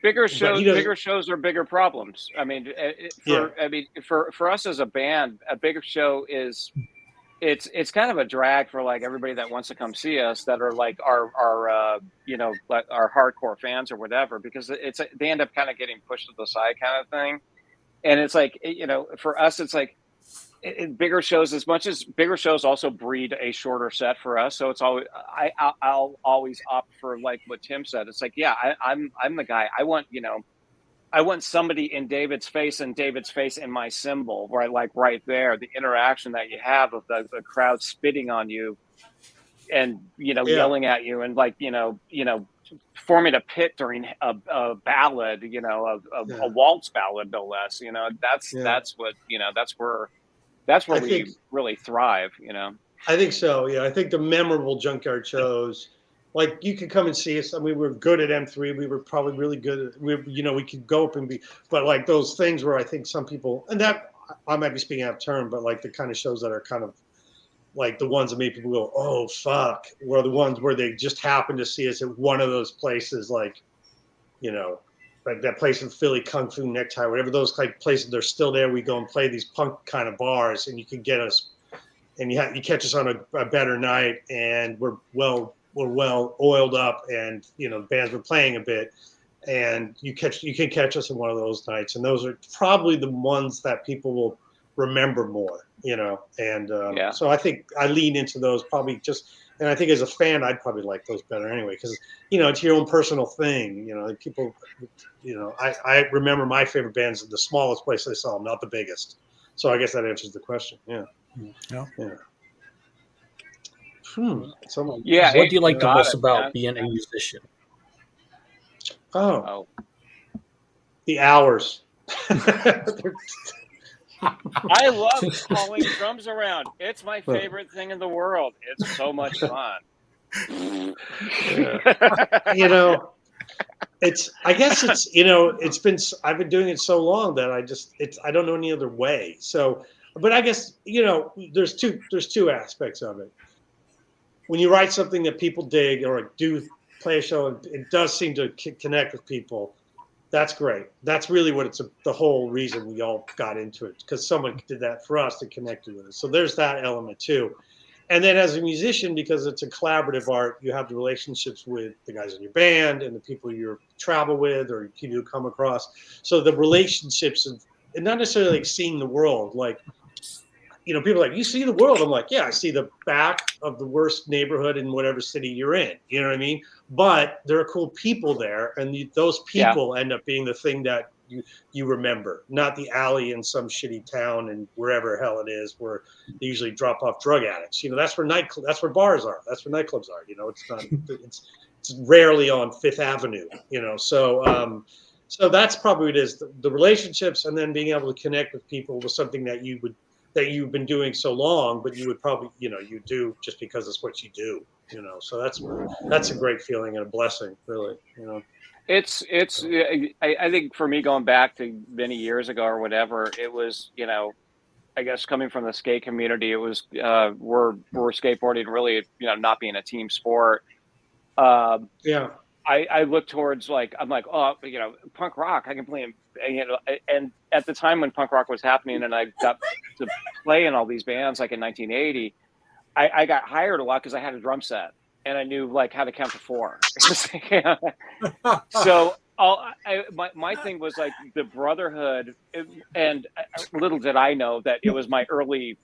Speaker 4: Bigger shows are bigger problems. I mean, for us as a band, a bigger show is it's kind of a drag for like everybody that wants to come see us that are like our like our hardcore fans or whatever, because they end up kind of getting pushed to the side kind of thing. And it's like, for us, it's like bigger shows, as much as bigger shows also breed a shorter set for us. So it's always, I'll always opt for like what Tim said. It's like, yeah, I'm the guy. I want somebody in David's face and David's face in my symbol, right? Like right there, the interaction that you have of the crowd spitting on you and, yelling at you and like, forming a pit during a ballad, a waltz ballad, no less, that's what, that's where we really thrive,
Speaker 3: I think so. Yeah. I think the memorable Junkyard shows, like you could come and see us. I mean, we were good at M3. We were probably really good. We could go up and be, but like those things where I think some people, and that I might be speaking out of turn, but like the kind of shows that are kind of like the ones that make people go, oh, fuck, were the ones where they just happened to see us at one of those places, like, like that place in Philly, Kung Fu Necktie, whatever those like places, they're still there. We go and play these punk kind of bars and you can get us and you catch us on a better night and we're well oiled up and bands were playing a bit and you can catch us in one of those nights, and those are probably the ones that people will remember more, and so I think I lean into those probably and I think as a fan I'd probably like those better anyway, because it's your own personal thing, people, I remember my favorite bands in the smallest place I saw them, not the biggest. So I guess that answers the question.
Speaker 5: So what do you like the most about being a musician?
Speaker 3: Oh. The hours.
Speaker 4: I love hauling drums around. It's my favorite thing in the world. It's so much fun. I've been doing it so long that I don't know any other way. So, but I guess, there's two aspects of it. When you write something that people dig or do play a show, and it does seem to connect with people, that's great. That's really what the whole reason we all got into it, because someone did that for us to connect with us. So there's that element too. And then as a musician, because it's a collaborative art, you have the relationships with the guys in your band and the people you travel with or people you come across. So the relationships and not necessarily like seeing the world, like, people are like, you see the world. I'm like, yeah, I see the back of the worst neighborhood in whatever city you're in. You know what I mean? But there are cool people there. And those people end up being the thing that you remember, not the alley in some shitty town and wherever hell it is where they usually drop off drug addicts. That's where bars are. That's where nightclubs are. It's not, it's rarely on Fifth Avenue, So that's probably what it is. The relationships, and then being able to connect with people was something that you've been doing so long, but you would probably, you do just because it's what you do, so that's a great feeling and a blessing, really, It's I think for me, going back to many years ago or whatever, it was, I guess coming from the skate community, it was, we're skateboarding really, not being a team sport. I look towards I'm like, oh, punk rock, I can play in, and at the time when punk rock was happening and I got to play in all these bands, like in 1980, I got hired a lot because I had a drum set and I knew how to count to 4. So my thing was like the brotherhood, and little did I know that it was my early,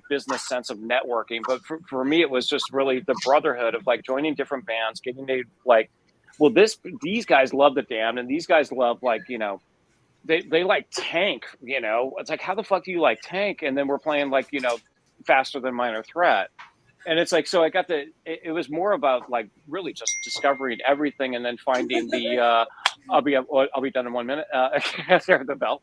Speaker 4: business sense of networking. But for me, it was just really the brotherhood of joining different bands, getting to well, these guys love the Damned, and these guys love they like Tank, It's like, how the fuck do you like Tank? And then we're playing Faster Than Minor Threat, and it's so I got it was more about really just discovering everything, and then finding the I'll be done in 1 minute. There, the bell.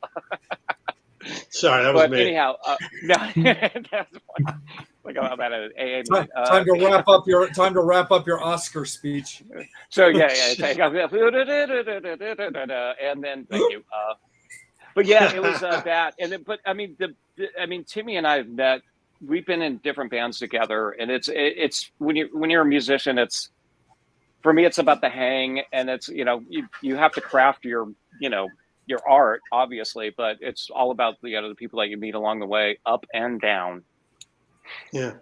Speaker 3: Sorry, that was me.
Speaker 4: Anyhow, no, that's fine. I'm at an AA meeting.
Speaker 1: Time to wrap up your Oscar speech.
Speaker 4: So and then thank you. But yeah, it was that, and then, but I mean, Timmy and I have met. We've been in different bands together, and it's when you're a musician, it's for me, it's about the hang, and it's, you have to craft your art, obviously, but it's all about the people that you meet along the way, up and down.
Speaker 3: Yeah.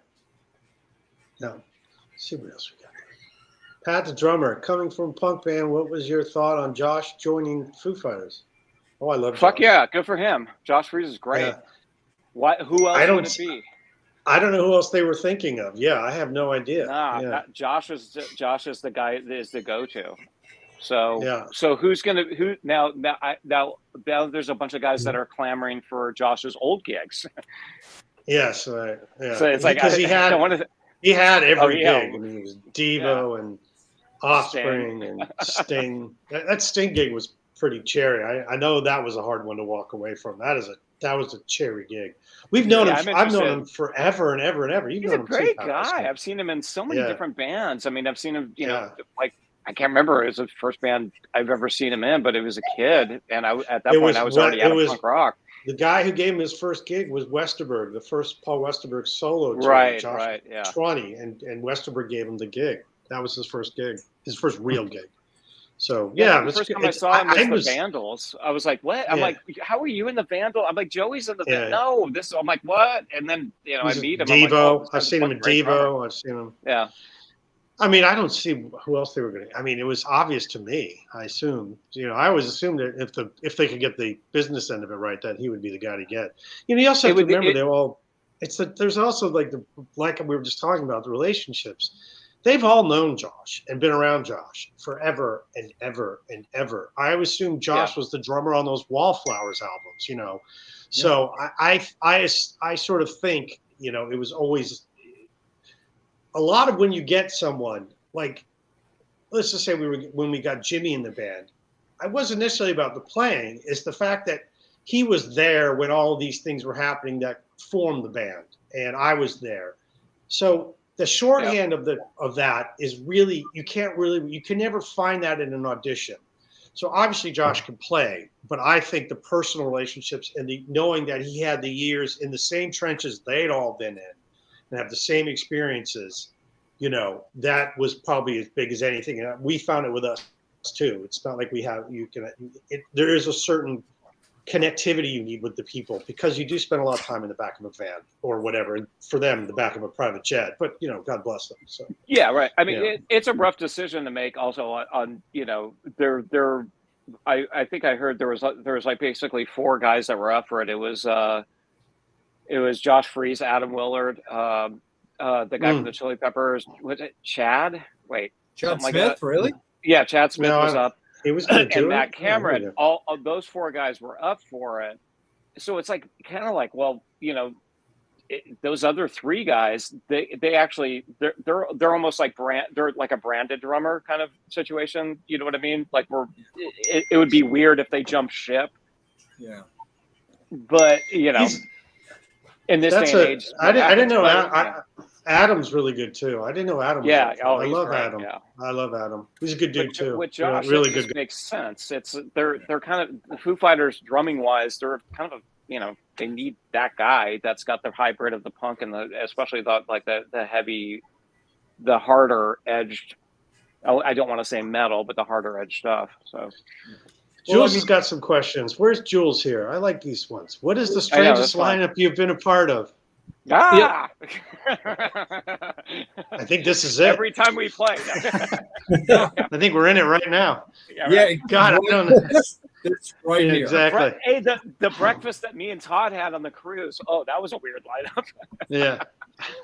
Speaker 3: No. Let's see what else we got. Pat the drummer, coming from punk band, what was your thought on Josh joining Foo Fighters? Oh, I love Josh.
Speaker 4: Fuck yeah, good for him. Josh Freese is great.
Speaker 3: Yeah.
Speaker 4: Who else would it be?
Speaker 3: I don't know who else they were thinking of. Yeah, I have no idea.
Speaker 4: Josh is the guy that is the go-to. So
Speaker 3: yeah.
Speaker 4: So now there's a bunch of guys that are clamoring for Josh's old gigs.
Speaker 3: Yes, right. Yeah.
Speaker 4: So it's like
Speaker 3: because he had every gig. I mean, it was Devo and Offspring
Speaker 4: Sting.
Speaker 3: and Sting. That Sting gig was pretty cherry. I know that was a hard one to walk away from. That was a cherry gig. We've known him. I've known him forever and ever and ever.
Speaker 4: He's a great guy. I've seen him in so many different bands. I mean, I've seen him. Like I can't remember. It was the first band I've ever seen him in, but it was a kid, and at that point I was already out of punk rock.
Speaker 3: The guy who gave him his first gig was Westerberg, the first Paul Westerberg solo tour.
Speaker 4: Right,
Speaker 3: Josh 20, and Westerberg gave him the gig. That was his first gig, his first real gig. So
Speaker 4: the first time I saw him was the Vandals. I was like, "What?" I'm like, "How are you in the Vandal?" I'm like, "Joey's in the Vandal." No, this. I'm like, "What?" And then I meet him.
Speaker 3: Devo.
Speaker 4: Like,
Speaker 3: I've seen him in Devo. I've seen him.
Speaker 4: Yeah.
Speaker 3: I mean, I don't see who else they were going to. I mean, it was obvious to me. I assumed, I always assumed that if they could get the business end of it right, that he would be the guy to get. You also have to remember they're all. There's also like we were just talking about the relationships. They've all known Josh and been around Josh forever and ever and ever. I always assumed Josh was the drummer on those Wallflowers albums. So I sort of think it was always. A lot of when you get someone like, let's just say when we got Jimmy in the band, I wasn't necessarily about the playing. It's the fact that he was there when all these things were happening that formed the band, and I was there. So the shorthand of that is really you can never find that in an audition. So obviously Josh can play, but I think the personal relationships and the knowing that he had the years in the same trenches they'd all been in. And have the same experiences, that was probably as big as anything. And we found it with us too. It's not like there is a certain connectivity you need with the people because you do spend a lot of time in the back of a van or whatever. And for them, the back of a private jet, but God bless them. So
Speaker 4: yeah, right. I mean, it's a rough decision to make also on I think I heard there was like basically 4 guys that were up for it. It was Josh Freese, Adam Willard, the guy from the Chili Peppers. Was it Chad? Wait,
Speaker 1: Chad Smith,
Speaker 4: like
Speaker 1: really?
Speaker 4: Yeah, Chad Smith was up.
Speaker 3: He was going to do
Speaker 4: and
Speaker 3: it.
Speaker 4: Matt Cameron. All of those 4 guys were up for it. So it's like kind of like, well, those other 3 guys, they actually they're almost like they're like a branded drummer kind of situation. You know what I mean? Like it would be weird if they jumped ship.
Speaker 1: Yeah.
Speaker 4: But in this day and age,
Speaker 3: I didn't know. Adam's really good too. I didn't know Adam.
Speaker 4: Yeah,
Speaker 3: I love
Speaker 4: great,
Speaker 3: Adam.
Speaker 4: Yeah.
Speaker 3: I love Adam. He's a good dude too.
Speaker 4: With Josh,
Speaker 3: really
Speaker 4: it
Speaker 3: good.
Speaker 4: Just makes sense. They're kind of the Foo Fighters drumming wise. They're kind of they need that guy that's got the hybrid of the punk and especially the heavy, the harder edged. I don't want to say metal, but the harder edged stuff. So.
Speaker 3: Jules has got some questions. Where's Jules here? I like these ones. What is the strangest lineup you've been a part of?
Speaker 4: Ah!
Speaker 3: I think this is it.
Speaker 4: Every time we play.
Speaker 3: I think we're in it right now.
Speaker 1: Yeah,
Speaker 3: God, I don't know.
Speaker 1: It's right here.
Speaker 3: Exactly.
Speaker 4: Hey, the breakfast that me and Todd had on the cruise. Oh, that was a weird lineup.
Speaker 3: Yeah.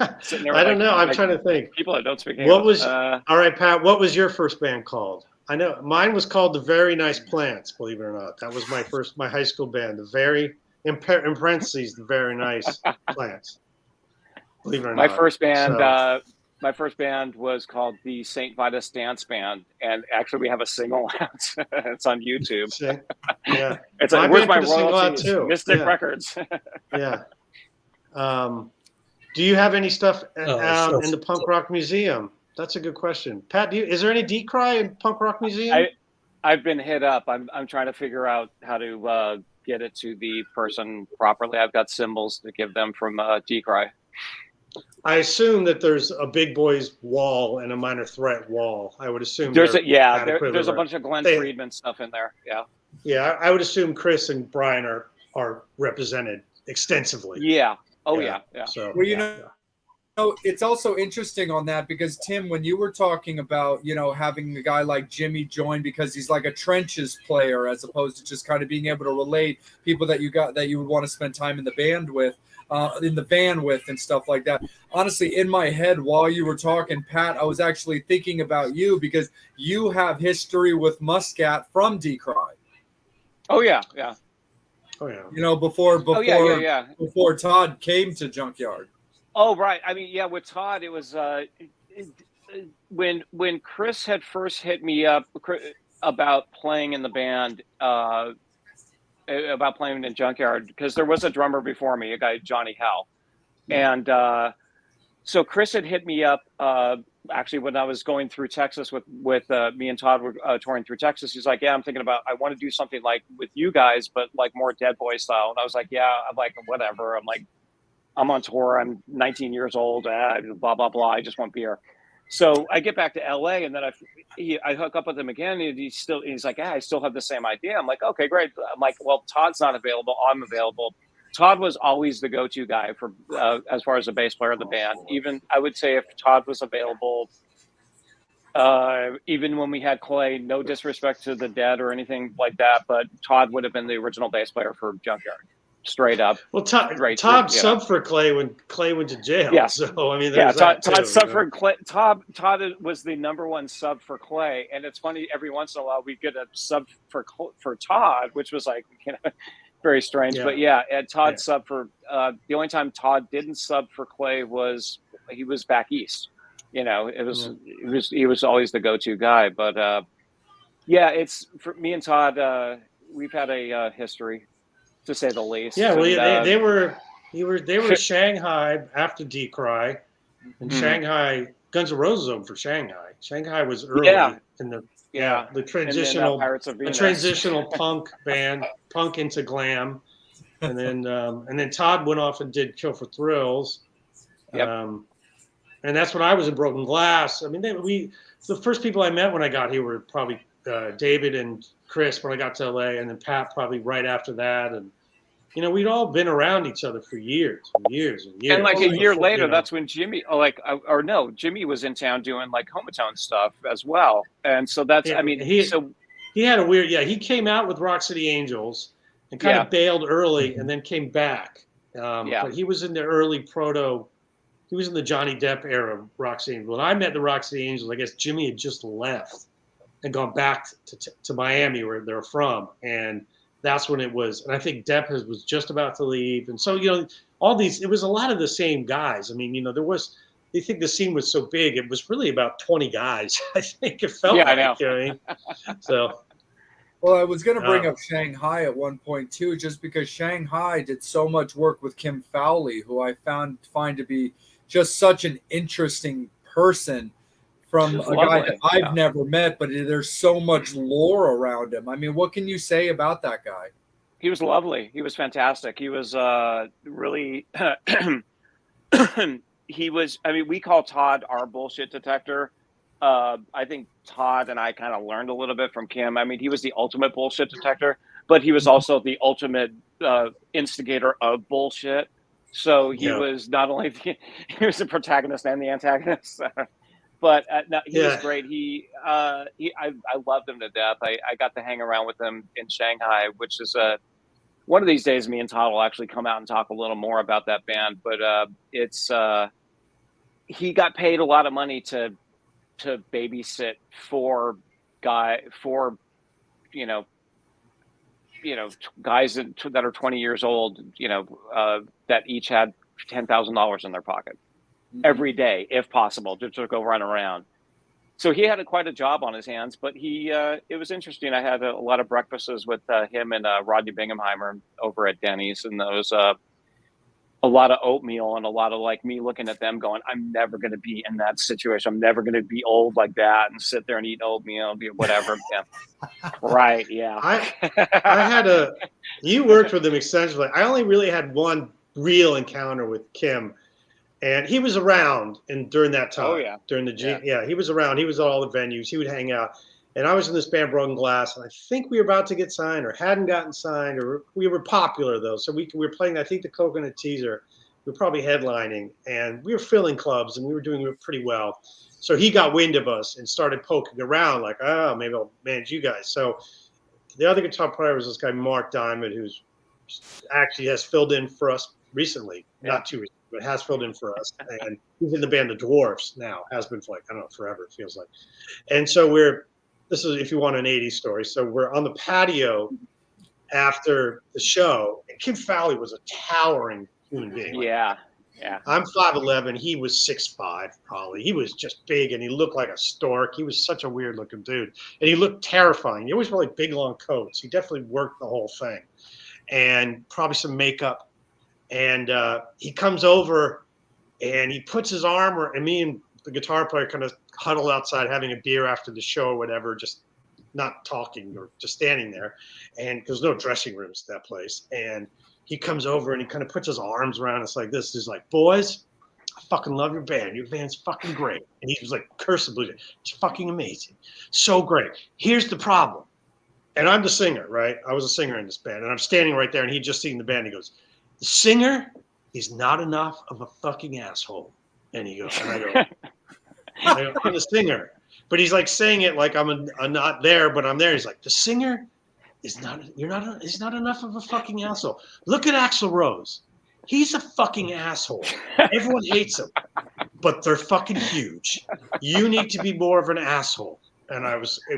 Speaker 4: I
Speaker 3: don't know. I'm trying to think.
Speaker 4: People that don't speak
Speaker 3: English.
Speaker 4: All
Speaker 3: right, Pat, what was your first band called? I know mine was called The Very Nice Plants, believe it or not. That was my high school band. In parentheses, The Very Nice Plants. Believe it or not.
Speaker 4: My first band was called the St. Vitus Dance Band, and actually we have a single out. It's on YouTube.
Speaker 3: Yeah.
Speaker 4: It's like, where's my royalties? Mystic Records.
Speaker 3: Yeah. Do you have any stuff in the Punk Rock Museum? That's a good question. Pat, is there any Decry in Punk Rock Museum?
Speaker 4: I've been hit up. I'm trying to figure out how to get it to the person properly. I've got symbols to give them from Decry.
Speaker 3: I assume that there's a big boys wall and a minor threat wall. I would assume
Speaker 4: There's
Speaker 3: they're
Speaker 4: there's a bunch of Glenn Friedman stuff in there. Yeah.
Speaker 3: Yeah, I would assume Chris and Brian are represented extensively.
Speaker 4: Yeah. Oh yeah. Yeah.
Speaker 3: So
Speaker 1: well, you know, it's also interesting on that because Tim, when you were talking about, you know, having a guy like Jimmy join because he's like a trenches player as opposed to just kind of being able to relate people that you would want to spend time in the band with, in the van with and stuff like that. Honestly, in my head while you were talking, Pat, I was actually thinking about you because you have history with Muscat from Decry.
Speaker 4: Oh yeah. Yeah.
Speaker 3: Oh yeah.
Speaker 1: You know, before Todd came to Junkyard.
Speaker 4: Oh right. I mean, yeah. With Todd, it was when Chris had first hit me up about playing in the band, about playing in Junkyard, because there was a drummer before me, a guy Johnny Howell, and so Chris had hit me up actually when I was going through Texas with me and Todd were touring through Texas. He's like, yeah, I'm thinking about, I want to do something like with you guys, but like more Dead Boy style. And I was like, yeah, I'm like, whatever. I'm like, I'm on tour. I'm 19 years old. Blah, blah, blah. I just want beer. So I get back to LA and then I hook up with him again. And he's like, yeah, I still have the same idea. I'm like, okay, great. I'm like, well, Todd's not available. I'm available. Todd was always the go-to guy for as far as the bass player of the band. Even I would say if Todd was available, even when we had Clay, no disrespect to the Dead or anything like that, but Todd would have been the original bass player for Junkyard, straight up.
Speaker 3: Well, Todd subbed for Clay when Clay went to jail.
Speaker 4: Yeah.
Speaker 3: So I mean,
Speaker 4: Todd subbed for Clay. Todd was the #1 sub for Clay, and it's funny. Every once in a while, we get a sub for Todd, which was like, you know. Very strange, but yeah, Todd sub for the only time Todd didn't sub for Clay was he was back east. You know, he was always the go-to guy. But yeah, it's for me and Todd. We've had a history, to say the least.
Speaker 3: Yeah, well, they were Shanghai after Decry, and Shanghai Guns N' Roses opened for Shanghai. Shanghai was early in the. Yeah, the transitional punk band, punk into glam, and then Todd went off and did Kill for Thrills, and that's when I was in Broken Glass. I mean, the first people I met when I got here were probably David and Chris when I got to LA, and then Pat probably right after that, and you know, we'd all been around each other for years and years and years.
Speaker 4: And like a year later, that's when Jimmy, Jimmy was in town doing like Homatone stuff as well. And so that's,
Speaker 3: he had a weird, he came out with Rock City Angels and kind of bailed early and then came back. But he was in the early he was in the Johnny Depp era of Rock City Angels. When I met the Rock City Angels, I guess Jimmy had just left and gone back to Miami where they're from. And that's when it was, and I think Depp was just about to leave, and so you know, it was a lot of the same guys. I mean, you know, they think the scene was so big, it was really about 20 guys. I think it felt like,
Speaker 4: I know.
Speaker 3: You know what I mean? So,
Speaker 1: well, I was going to bring up Shanghai at one point too, just because Shanghai did so much work with Kim Fowley, who I find to be just such an interesting person. From a guy that I've never met, but there's so much lore around him. I mean, what can you say about that guy?
Speaker 4: He was lovely. He was fantastic. He was really he was, I mean, we call Todd our bullshit detector. I think Todd and I kind of learned a little bit from Kim. I mean, he was the ultimate bullshit detector, but he was also the ultimate instigator of bullshit. So he was not only he was the protagonist and the antagonist. But no, he was great. I loved him to death. I got to hang around with him in Shanghai, which is one of these days. Me and Todd will actually come out and talk a little more about that band. But it's he got paid a lot of money to babysit four guys that are 20 years old. You know, that each had $10,000 in their pocket. Every day, if possible, just to go run around. So he had quite a job on his hands, but it was interesting. I had a lot of breakfasts with him and Rodney Bingham over at Denny's, and there was a lot of oatmeal and a lot of like me looking at them going, I'm never going to be in that situation. I'm never going to be old like that and sit there and eat oatmeal, whatever. Yeah. Right. Yeah.
Speaker 3: You worked with him extensively. I only really had one real encounter with Kim. And he was around during that time.
Speaker 4: Oh, yeah.
Speaker 3: During the he was around. He was at all the venues. He would hang out. And I was in this band, Broken Glass, and I think we were about to get signed or hadn't gotten signed, or we were popular though. So we were playing, I think, the Coconut Teaser. We were probably headlining, and we were filling clubs, and we were doing pretty well. So he got wind of us and started poking around, like, oh, maybe I'll manage you guys. So the other guitar player was this guy, Mark Diamond, who's actually has filled in for us recently, not too recently, but has filled in for us. And he's in the band The Dwarfs now, has been for like, I don't know, forever, it feels like. And so this is if you want an 80s story. So we're on the patio after the show, and Kim Fowley was a towering human being.
Speaker 4: Yeah.
Speaker 3: I'm 5'11". He was 6'5", probably. He was just big, and he looked like a stork. He was such a weird-looking dude, and he looked terrifying. He always wore like big, long coats. He definitely worked the whole thing, and probably some makeup. And he comes over, and he puts his arm, and me and the guitar player kind of huddled outside having a beer after the show or whatever, just not talking or just standing there. And there's no dressing rooms at that place. And he comes over and he kind of puts his arms around us like this. He's like, boys, I fucking love your band. Your band's fucking great. And he was like, cursively, it's fucking amazing. So great. Here's the problem. And I'm the singer, right? I was a singer in this band. And I'm standing right there, and he'd just seen the band. He goes, the singer is not enough of a fucking asshole. And he goes, and I go, I'm the singer. But he's like saying it like I'm not there, but I'm there. He's like, the singer is not enough of a fucking asshole. Look at Axl Rose. He's a fucking asshole. Everyone hates him, but they're fucking huge. You need to be more of an asshole. And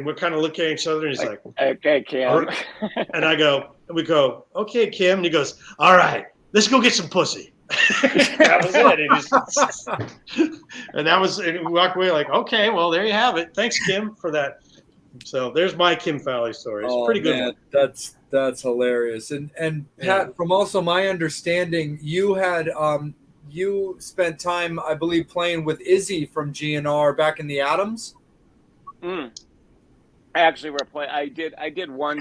Speaker 3: we're kind of looking at each other, and he's like,
Speaker 4: okay, Kim.
Speaker 3: And we go, okay, Kim. And he goes, all right, let's go get some pussy. That was it. And we walked away like, okay, well, there you have it. Thanks, Kim, for that. So there's my Kim Fowley story. It's a pretty good one.
Speaker 1: That's hilarious. And Pat, from also my understanding, you had you spent time, I believe, playing with Izzy from GNR back in the Adams.
Speaker 4: Actually, I did one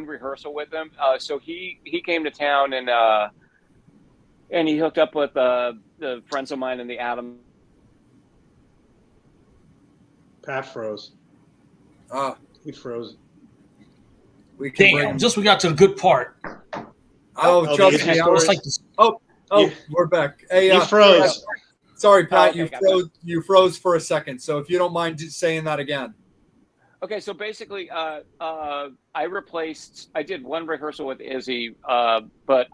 Speaker 4: rehearsal with him. So he came to town and he hooked up with the friends of mine in the Adams.
Speaker 3: Pat froze. He froze.
Speaker 5: We got to the good part.
Speaker 1: Trust me. We're back. Hey,
Speaker 3: he froze.
Speaker 1: Sorry, Pat. You froze for a second. So if you don't mind just saying that again.
Speaker 4: Okay, so basically, I did one rehearsal with Izzy, but.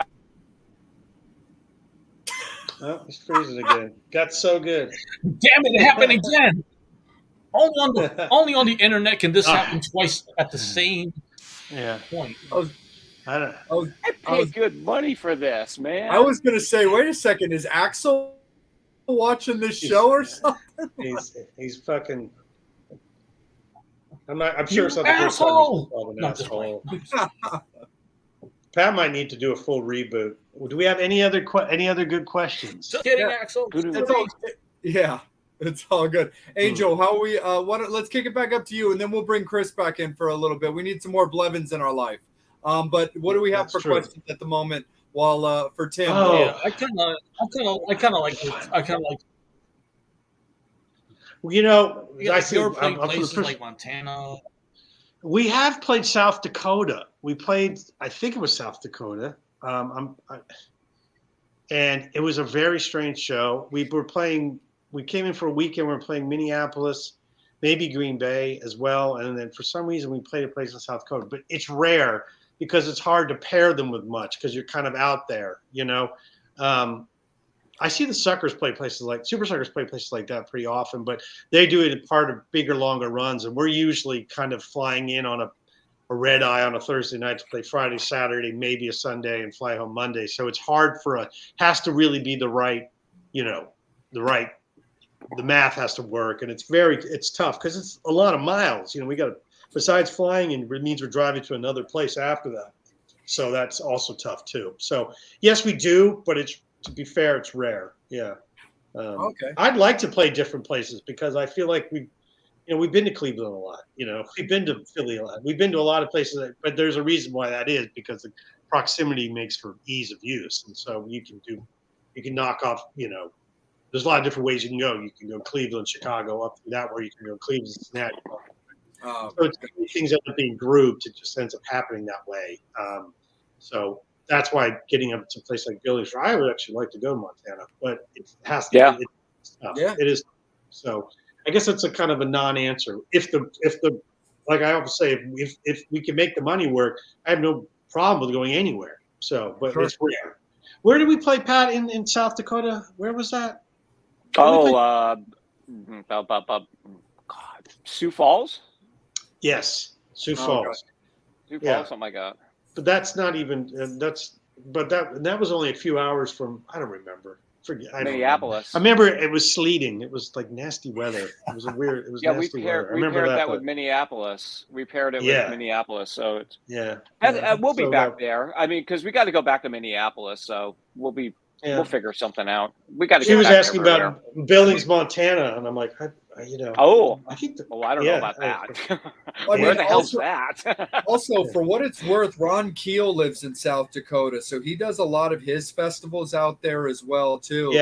Speaker 3: Oh, he's freezing again. Got so good.
Speaker 5: Damn it happened again. Only on the internet can this happen twice at the same point.
Speaker 4: I paid good money for this, man.
Speaker 1: I was going to say, wait a second. Is Axl watching this show or something?
Speaker 3: He's fucking. I'm sure it's not the first time he's called an asshole. Pat might need to do a full reboot. Do we have any other good questions?
Speaker 5: Just kidding, Axl.
Speaker 1: It's all good. Angel, how we? Let's kick it back up to you, and then we'll bring Chris back in for a little bit. We need some more Blevins in our life. But what do we have questions at the moment? While for Tim,
Speaker 5: I kind of like.
Speaker 3: Well, I
Speaker 5: see. You're playing places like Montana.
Speaker 3: We have played South Dakota. We played, I think it was South Dakota. And it was a very strange show. We came in for a weekend. We were playing Minneapolis, maybe Green Bay as well. And then for some reason we played a place in South Dakota. But it's rare because it's hard to pair them with much because you're kind of out there, you know. I see the Super Suckers play places like that pretty often, but they do it as part of bigger, longer runs. And we're usually kind of flying in on a red eye on a Thursday night to play Friday, Saturday, maybe a Sunday, and fly home Monday. So it's hard has to really be the right, the math has to work. And it's tough because it's a lot of miles. We got to, besides flying, and it means we're driving to another place after that. So that's also tough too. So yes, we do, but to be fair, it's rare. Yeah.
Speaker 1: Okay.
Speaker 3: I'd like to play different places because I feel like we've been to Cleveland a lot. We've been to Philly a lot. We've been to a lot of places, but there's a reason why that is because the proximity makes for ease of use, and so you can knock off there's a lot of different ways you can go. You can go Cleveland, Chicago, up through that, or you can go Cleveland, Cincinnati. So things end up being grouped. It just ends up happening that way. So that's why getting up to a place like Billings, I would actually like to go to Montana, but it has to.
Speaker 4: Yeah.
Speaker 3: It's tough. It is. So I guess it's a kind of a non-answer. If the like I always say, if we can make the money work, I have no problem with going anywhere. So, but it's rare. Where did we play, Pat, in South Dakota? Where was that?
Speaker 4: God, Sioux Falls?
Speaker 3: Yes, Sioux Falls.
Speaker 4: Sioux Falls, something like that.
Speaker 3: But that's not even that was only a few hours from, I don't remember.
Speaker 4: Minneapolis.
Speaker 3: I remember it was sleeting. It was like nasty weather. It was nasty weather.
Speaker 4: We paired that with Minneapolis. We paired it with Minneapolis. So it's, we'll be back there. I mean, because we got to go back to Minneapolis. So we'll figure something out. We got to.
Speaker 3: She was asking about Billings, Montana, and I'm like, I think.
Speaker 4: I don't know about that. Where the hell's that?
Speaker 1: Also, for what it's worth, Ron Keel lives in South Dakota, so he does a lot of his festivals out there as well too.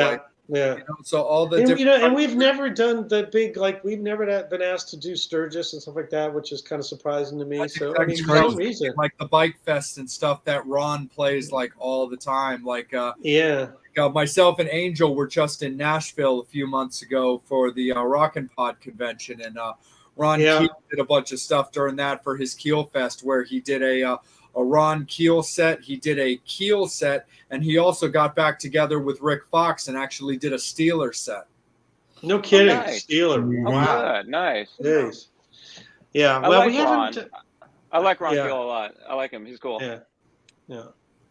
Speaker 1: So all the
Speaker 3: and we've never done the big, like, we've never been asked to do Sturgis and stuff like that, which is kind of surprising to me. So I mean, for some reason,
Speaker 1: like the bike fest and stuff that Ron plays like all the time, myself and Angel were just in Nashville a few months ago for the Rockin' Pod convention, and Ron Keel did a bunch of stuff during that for his Keel Fest, where he did a Ron Keel set, he did a Keel set, and he also got back together with Rick Fox and actually did a Steeler set.
Speaker 3: No kidding,
Speaker 4: Nice.
Speaker 3: Steeler.
Speaker 4: Wow, nice.
Speaker 3: Nice. Yeah,
Speaker 4: I like Ron Keel a lot. I like him. He's cool.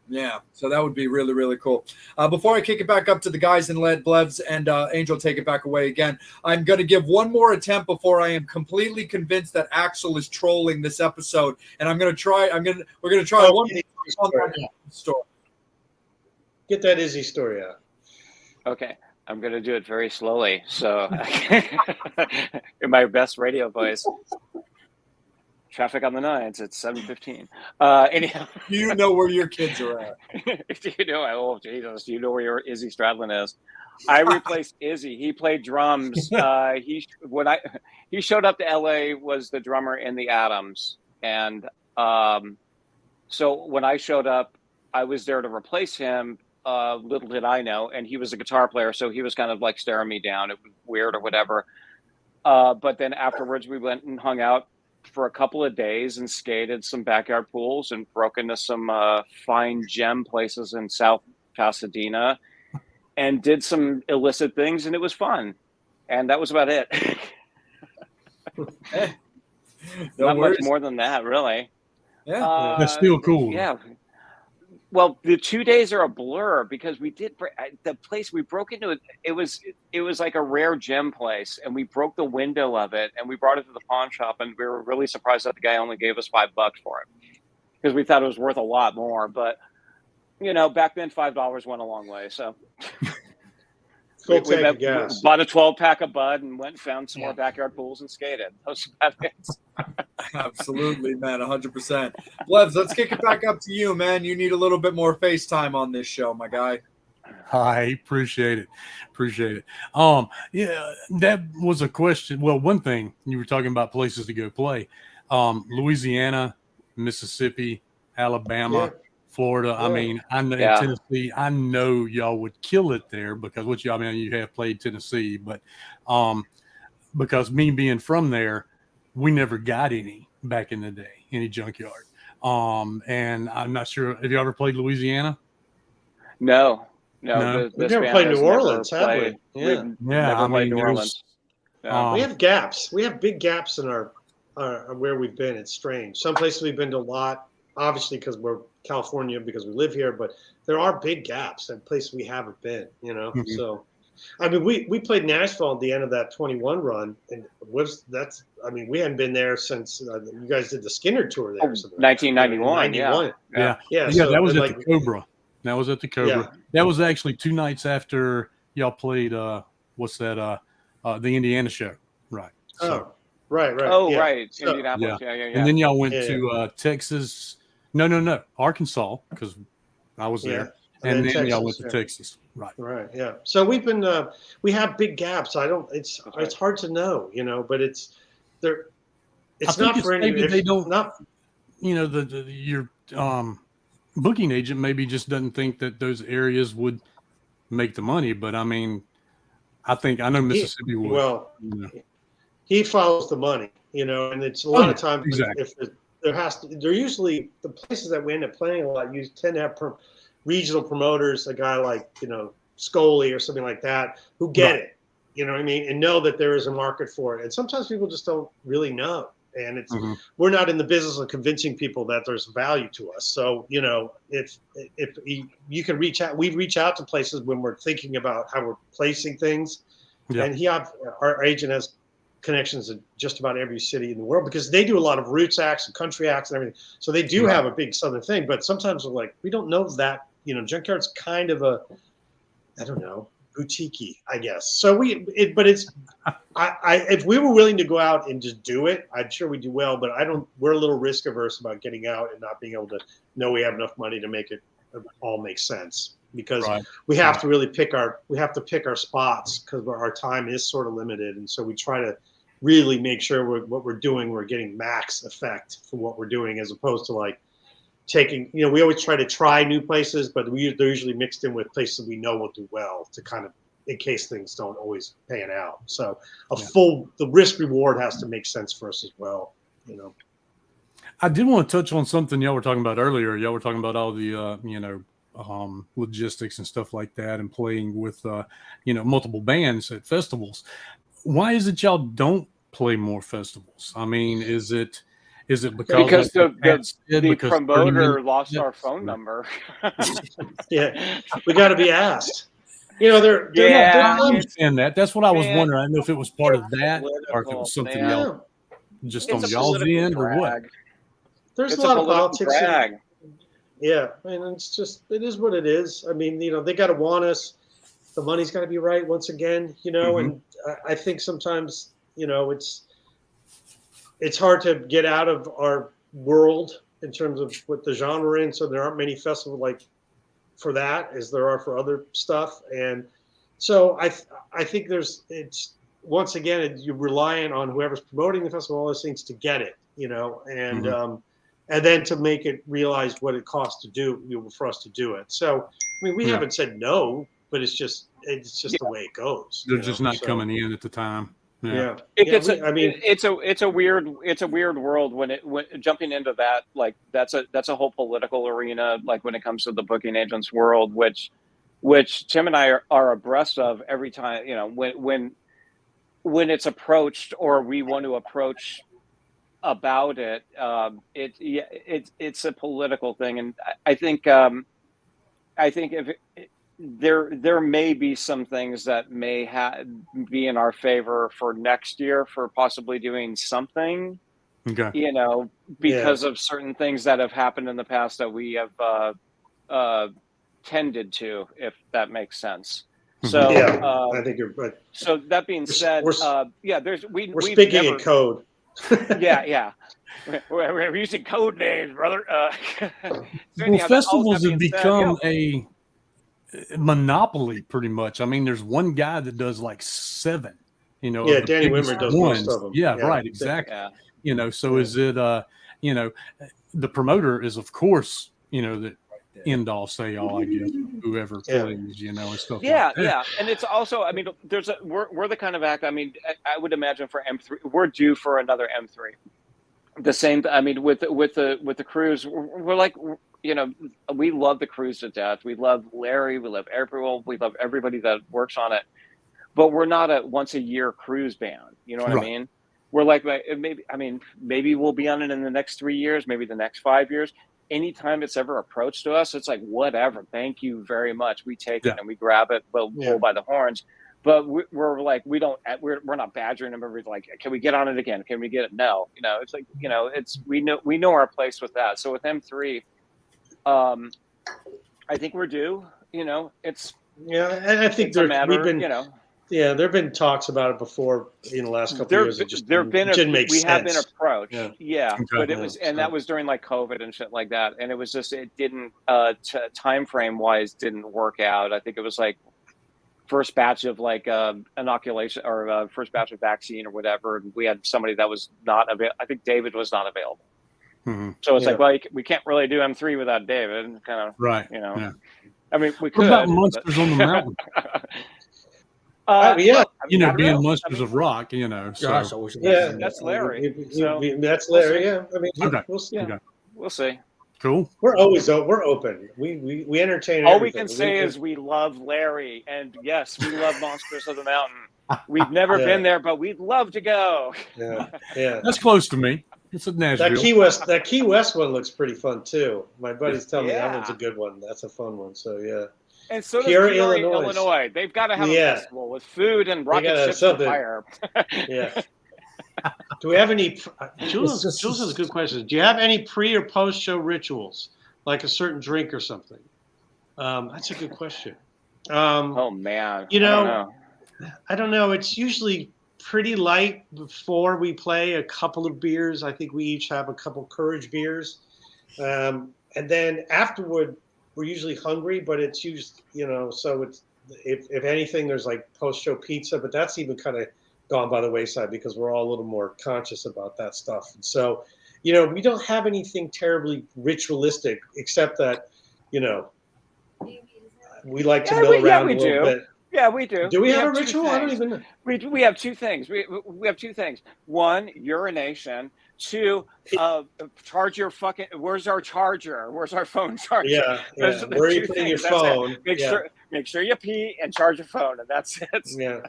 Speaker 1: Yeah, so that would be really, really cool. Before I kick it back up to the guys and let Blevs and Angel take it back away again, I'm going to give one more attempt before I am completely convinced that Axel is trolling this episode, and we're going to try one story.
Speaker 3: Get that Izzy story out.
Speaker 4: Okay, I'm going to do it very slowly, so in my best radio voice. Traffic on the 9s at 7:15. Anyhow,
Speaker 1: you know where your kids are at.
Speaker 4: Oh Jesus! Do you know where your Izzy Stradlin is? I replaced Izzy. He played drums. He showed up to LA, was the drummer in the Adams, and so when I showed up, I was there to replace him. Little did I know, and he was a guitar player, so he was kind of like staring me down. It was weird or whatever. But then afterwards, we went and hung out for a couple of days and skated some backyard pools and broke into some fine gem places in South Pasadena and did some illicit things, and it was fun. And that was about it. Not much more than that, really.
Speaker 1: Yeah,
Speaker 2: that's still cool.
Speaker 4: Yeah. Well, the 2 days are a blur because we did the place we broke into. It was like a rare gem place, and we broke the window of it, and we brought it to the pawn shop, and we were really surprised that the guy only gave us $5 for it because we thought it was worth a lot more. But back then $5 went a long way. So we bought a 12-pack of Bud and went and found some more backyard pools and skated. Those are bad hits.
Speaker 1: Absolutely, man, 100%. Blevs, let's kick it back up to you, man. You need a little bit more FaceTime on this show, my guy.
Speaker 2: I appreciate it. That was a question. Well, one thing you were talking about places to go play. Louisiana, Mississippi, Alabama, Florida. I mean, I know Tennessee. I know y'all would kill it there because you have played Tennessee, but because me being from there, we never got any back in the day, any Junkyard. And I'm not sure. Have you ever played Louisiana?
Speaker 4: No.
Speaker 3: We've never played New Orleans, have we? Yeah.
Speaker 4: Never played New Orleans.
Speaker 3: We have gaps. We have big gaps in our where we've been. It's strange. Some places we've been to a lot, obviously because we're California, because we live here, but there are big gaps in places we haven't been, Mm-hmm. So, I mean, we played Nashville at the end of that 21 run, and we hadn't been there since you guys did the Skinner tour there.
Speaker 4: 1991.
Speaker 2: Yeah.
Speaker 3: So
Speaker 2: that was at the Cobra. That was at the Cobra. Yeah. That was actually 2 nights after y'all played. What's that? The Indiana show, right?
Speaker 3: So, right.
Speaker 4: Oh, right. So, Indianapolis. Yeah.
Speaker 2: And then y'all went to Texas. No, Arkansas, because I was there. and then
Speaker 3: Texas,
Speaker 2: y'all went to Texas, right?
Speaker 3: Right. Yeah. So we've been we have big gaps. It's hard to know, but it's there. It's not for any.
Speaker 2: Maybe they don't.
Speaker 3: Not.
Speaker 2: Your booking agent maybe just doesn't think that those areas would make the money. But I mean, I know Mississippi would.
Speaker 3: Well, he follows the money, and it's a lot of times
Speaker 2: exactly.
Speaker 3: if they're usually the places that we end up playing a lot. You tend to have regional promoters, a guy like Scully or something like that, who get it. You know what I mean, and know that there is a market for it. And sometimes people just don't really know. And it's we're not in the business of convincing people that there's value to us. So if you can reach out, we reach out to places when we're thinking about how we're placing things. Yeah. And our agent has connections in just about every city in the world because they do a lot of roots acts and country acts and everything. So they do have a big Southern thing. But sometimes we're like, we don't know that. Junkyard's kind of a, I don't know, boutique-y, I guess. So if we were willing to go out and just do it, I'm sure we do well, but we're a little risk averse about getting out and not being able to know we have enough money to make it all make sense because we have to really pick our spots because our time is sort of limited. And so we try to really make sure what we're doing, we're getting max effect from what we're doing as opposed to like taking, we always try new places, but they're usually mixed in with places we know will do well to kind of, in case things don't always pan out. So the risk reward has to make sense for us as well,
Speaker 2: I did want to touch on something y'all were talking about earlier. Y'all were talking about all the, logistics and stuff like that and playing with, multiple bands at festivals. Why is it y'all don't play more festivals? I mean, is it because
Speaker 4: the promoter lost our phone number?
Speaker 3: Yeah, we got to be asked. They're
Speaker 2: I understand that. That's what I was wondering. I don't know if it was part of that or if it was something else, just on y'all's end or what.
Speaker 3: There's a lot of politics. Yeah, I mean, it is what it is. I mean, they got to want us. The money's got to be right once again, and I think sometimes, it's hard to get out of our world in terms of what the genre we're in. So there aren't many festivals like for that as there are for other stuff. And so I think it's once again, you're relying on whoever's promoting the festival, all those things to get it, and then to make it realize what it costs to do for us to do it. So, I mean, we haven't said no, but it's just the way it goes.
Speaker 2: They're just not coming in at the time.
Speaker 3: Yeah.
Speaker 4: It's a weird world when jumping into that, like that's a whole political arena, like when it comes to the booking agents world, which Tim and I are abreast of every time, when it's approached or we want to approach about it. It's a political thing. And I think if there may be some things that may be in our favor for next year for possibly doing something, because of certain things that have happened in the past that we have tended to, if that makes sense. So
Speaker 3: I think you're right.
Speaker 4: So that being said, we're
Speaker 3: speaking in code.
Speaker 4: We're using code names, brother.
Speaker 2: Festivals have become a monopoly pretty much. I mean, there's one guy that does like 7,
Speaker 3: Danny Wimmer does most of them.
Speaker 2: Right, exactly. So is it the promoter is of course the end all say all, I guess, whoever plays, and stuff like that.
Speaker 4: And it's also, I mean, we're the kind of act, I mean, I would imagine for M3 we're due for another M3. The same, I mean, with the cruise, we're like, we love the cruise to death. We love Larry. We love everyone. We love everybody that works on it. But we're not a once a year cruise band. You know what I mean? We're like, maybe we'll be on it in the next 3 years, maybe the next 5 years. Anytime it's ever approached to us, it's like, whatever. Thank you very much. We take it and we grab it, pull by the horns. But we're like, we're not badgering them. We're like, can we get on it again? Can we get it? No, it's like, we know our place with that. So with M3, I think we're due. It's
Speaker 3: and I think
Speaker 4: it's a matter,
Speaker 3: Yeah, there have been talks about it before in the last couple of years. It just didn't make
Speaker 4: we
Speaker 3: sense.
Speaker 4: have been approached,
Speaker 3: Yeah.
Speaker 2: Okay.
Speaker 4: but it was, and that was during like COVID and shit like that, and it was just it didn't time frame wise didn't work out. I think it was like first batch of like inoculation or first batch of vaccine or whatever, and we had somebody that was not available. I think David was not available.
Speaker 2: Mm-hmm.
Speaker 4: So it's like, well, we can't really do M3 without David. Kind of,
Speaker 2: right.
Speaker 4: you know.
Speaker 2: Yeah.
Speaker 4: I mean, we
Speaker 2: What
Speaker 4: could.
Speaker 2: about Monsters on the Mountain?
Speaker 3: Yeah,
Speaker 2: You know, being Monsters of Rock, you know. So.
Speaker 5: Gosh, I wish it
Speaker 3: yeah,
Speaker 4: that's Larry.
Speaker 3: That's Larry. Yeah, I mean,
Speaker 2: Okay.
Speaker 3: we'll see.
Speaker 2: Okay.
Speaker 4: We'll see.
Speaker 2: Cool.
Speaker 3: We're open. We entertain.
Speaker 4: All we
Speaker 3: everything.
Speaker 4: can say is we love Larry, and yes, we love Monsters of the Mountain. We've never been there, but we'd love to go.
Speaker 3: Yeah.
Speaker 2: That's close to me. It's at Nashville.
Speaker 3: That Key West one looks pretty fun too. My buddies tell me that one's a good one. That's a fun one. So yeah.
Speaker 4: And so does
Speaker 3: Peoria,
Speaker 4: Peoria,
Speaker 3: Illinois.
Speaker 4: Illinois. They've got to have a festival with food and rocket ships for fire.
Speaker 3: Yeah. Do we have any? Jules has a good question. Do you have any pre or post show rituals, like a certain drink or something? That's a good question.
Speaker 4: Oh man,
Speaker 3: I don't know. It's usually pretty light before we play. A couple of beers. I think we each have a couple Courage beers, and then afterward, we're usually hungry. But it's usually, so it's if anything, there's like post show pizza, but that's even kind of gone by the wayside because we're all a little more conscious about that stuff. And so, we don't have anything terribly ritualistic except that, we like to mill around a little bit.
Speaker 4: Yeah, we do.
Speaker 3: Do we have a ritual? I don't even know.
Speaker 4: We have two things. We have two things. One, urination. Two, charge your fucking. Where's our charger? Where's our phone charger?
Speaker 3: Yeah. Where are you putting your phone?
Speaker 4: Make sure you pee and charge your phone, and that's it.
Speaker 3: Yeah.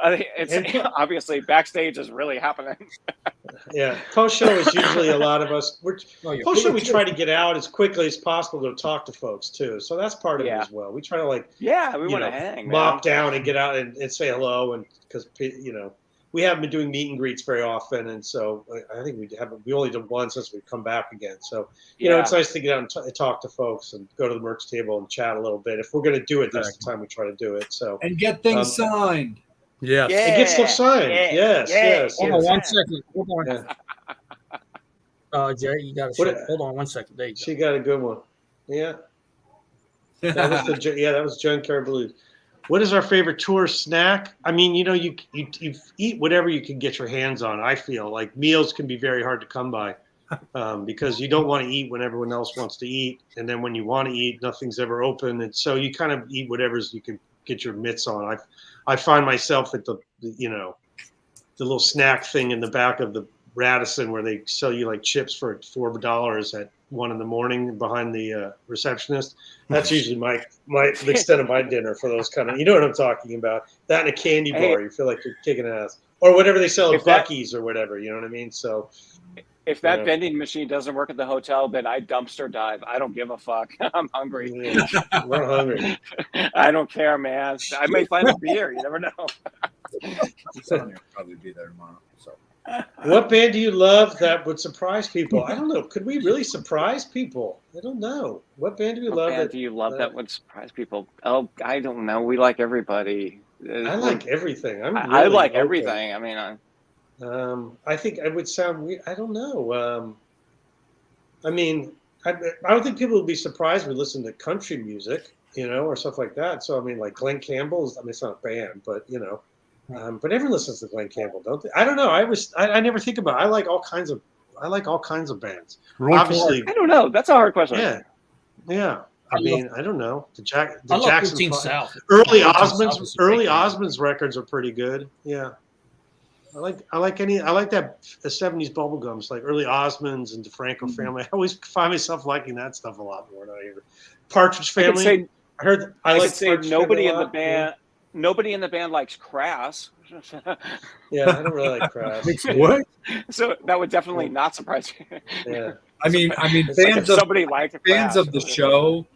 Speaker 4: I think it's obviously backstage is really happening.
Speaker 3: Yeah. Post show is usually a lot of us. Post show we try to get out as quickly as possible to talk to folks too. So that's part of it as well. We try to
Speaker 4: we want to hang,
Speaker 3: mop down and get out and say hello, and because we haven't been doing meet and greets very often, and so I think we only did one since we've come back again. So it's nice to get out and talk to folks and go to the merch table and chat a little bit. If we're going to do it, this is the time we try to do it. So
Speaker 1: and get things signed.
Speaker 2: Yeah,
Speaker 3: and get stuff signed. Yes.
Speaker 5: Hold on 1 second. Hold on. Jerry, you got to shut. Hold on 1 second. There you go.
Speaker 3: She got a good one. Yeah. That was Junkyard Blues. What is our favorite tour snack? I mean, you eat whatever you can get your hands on. I feel like meals can be very hard to come by because you don't want to eat when everyone else wants to eat. And then when you want to eat, nothing's ever open. And so you kind of eat whatever's you can get your mitts on. I find myself at the little snack thing in the back of the Radisson where they sell you like chips for $4 at 1 a.m. behind the receptionist. That's usually the extent of my dinner for those kind of, you know what I'm talking about. That and a candy bar, you feel like you're kicking ass. Or whatever they sell at Buc-ee's or whatever, you know what I mean? So
Speaker 4: if that vending machine doesn't work at the hotel, then I dumpster dive. I don't give a fuck. I'm hungry.
Speaker 3: Yeah, we're hungry.
Speaker 4: I don't care, man. I may find a beer. You never know.
Speaker 1: I'll probably be there tomorrow. So.
Speaker 3: What band do you love that would surprise people? I don't know. Could we really surprise people? I don't know. What band do you love?
Speaker 4: Band do you love that would surprise people? Oh, I don't know. We like everybody.
Speaker 3: I like everything.
Speaker 4: I like everything. I mean,
Speaker 3: I think I would sound weird. I don't know. I mean, I don't think people would be surprised we listen to country music, or stuff like that. So I mean, like Glenn Campbell's. I mean, it's not a band, but but everyone listens to Glenn Campbell, don't they? I don't know. I never think about it. I like all kinds of bands. Obviously,
Speaker 4: I don't know. That's a hard question.
Speaker 3: Yeah. I mean, I don't know. The
Speaker 5: I love
Speaker 3: Jackson
Speaker 5: 15 South.
Speaker 3: Early Osmonds records are pretty good. Yeah. I like that 70s bubblegums, like early Osmonds and DeFranco Family. I always find myself liking that stuff a lot more than I hear. Partridge Family. I could say
Speaker 4: nobody in the band. Nobody in the band likes Crass.
Speaker 3: Yeah, I don't really like Crass.
Speaker 2: What?
Speaker 4: So that would definitely not surprise you.
Speaker 3: Yeah.
Speaker 1: I mean, fans of the show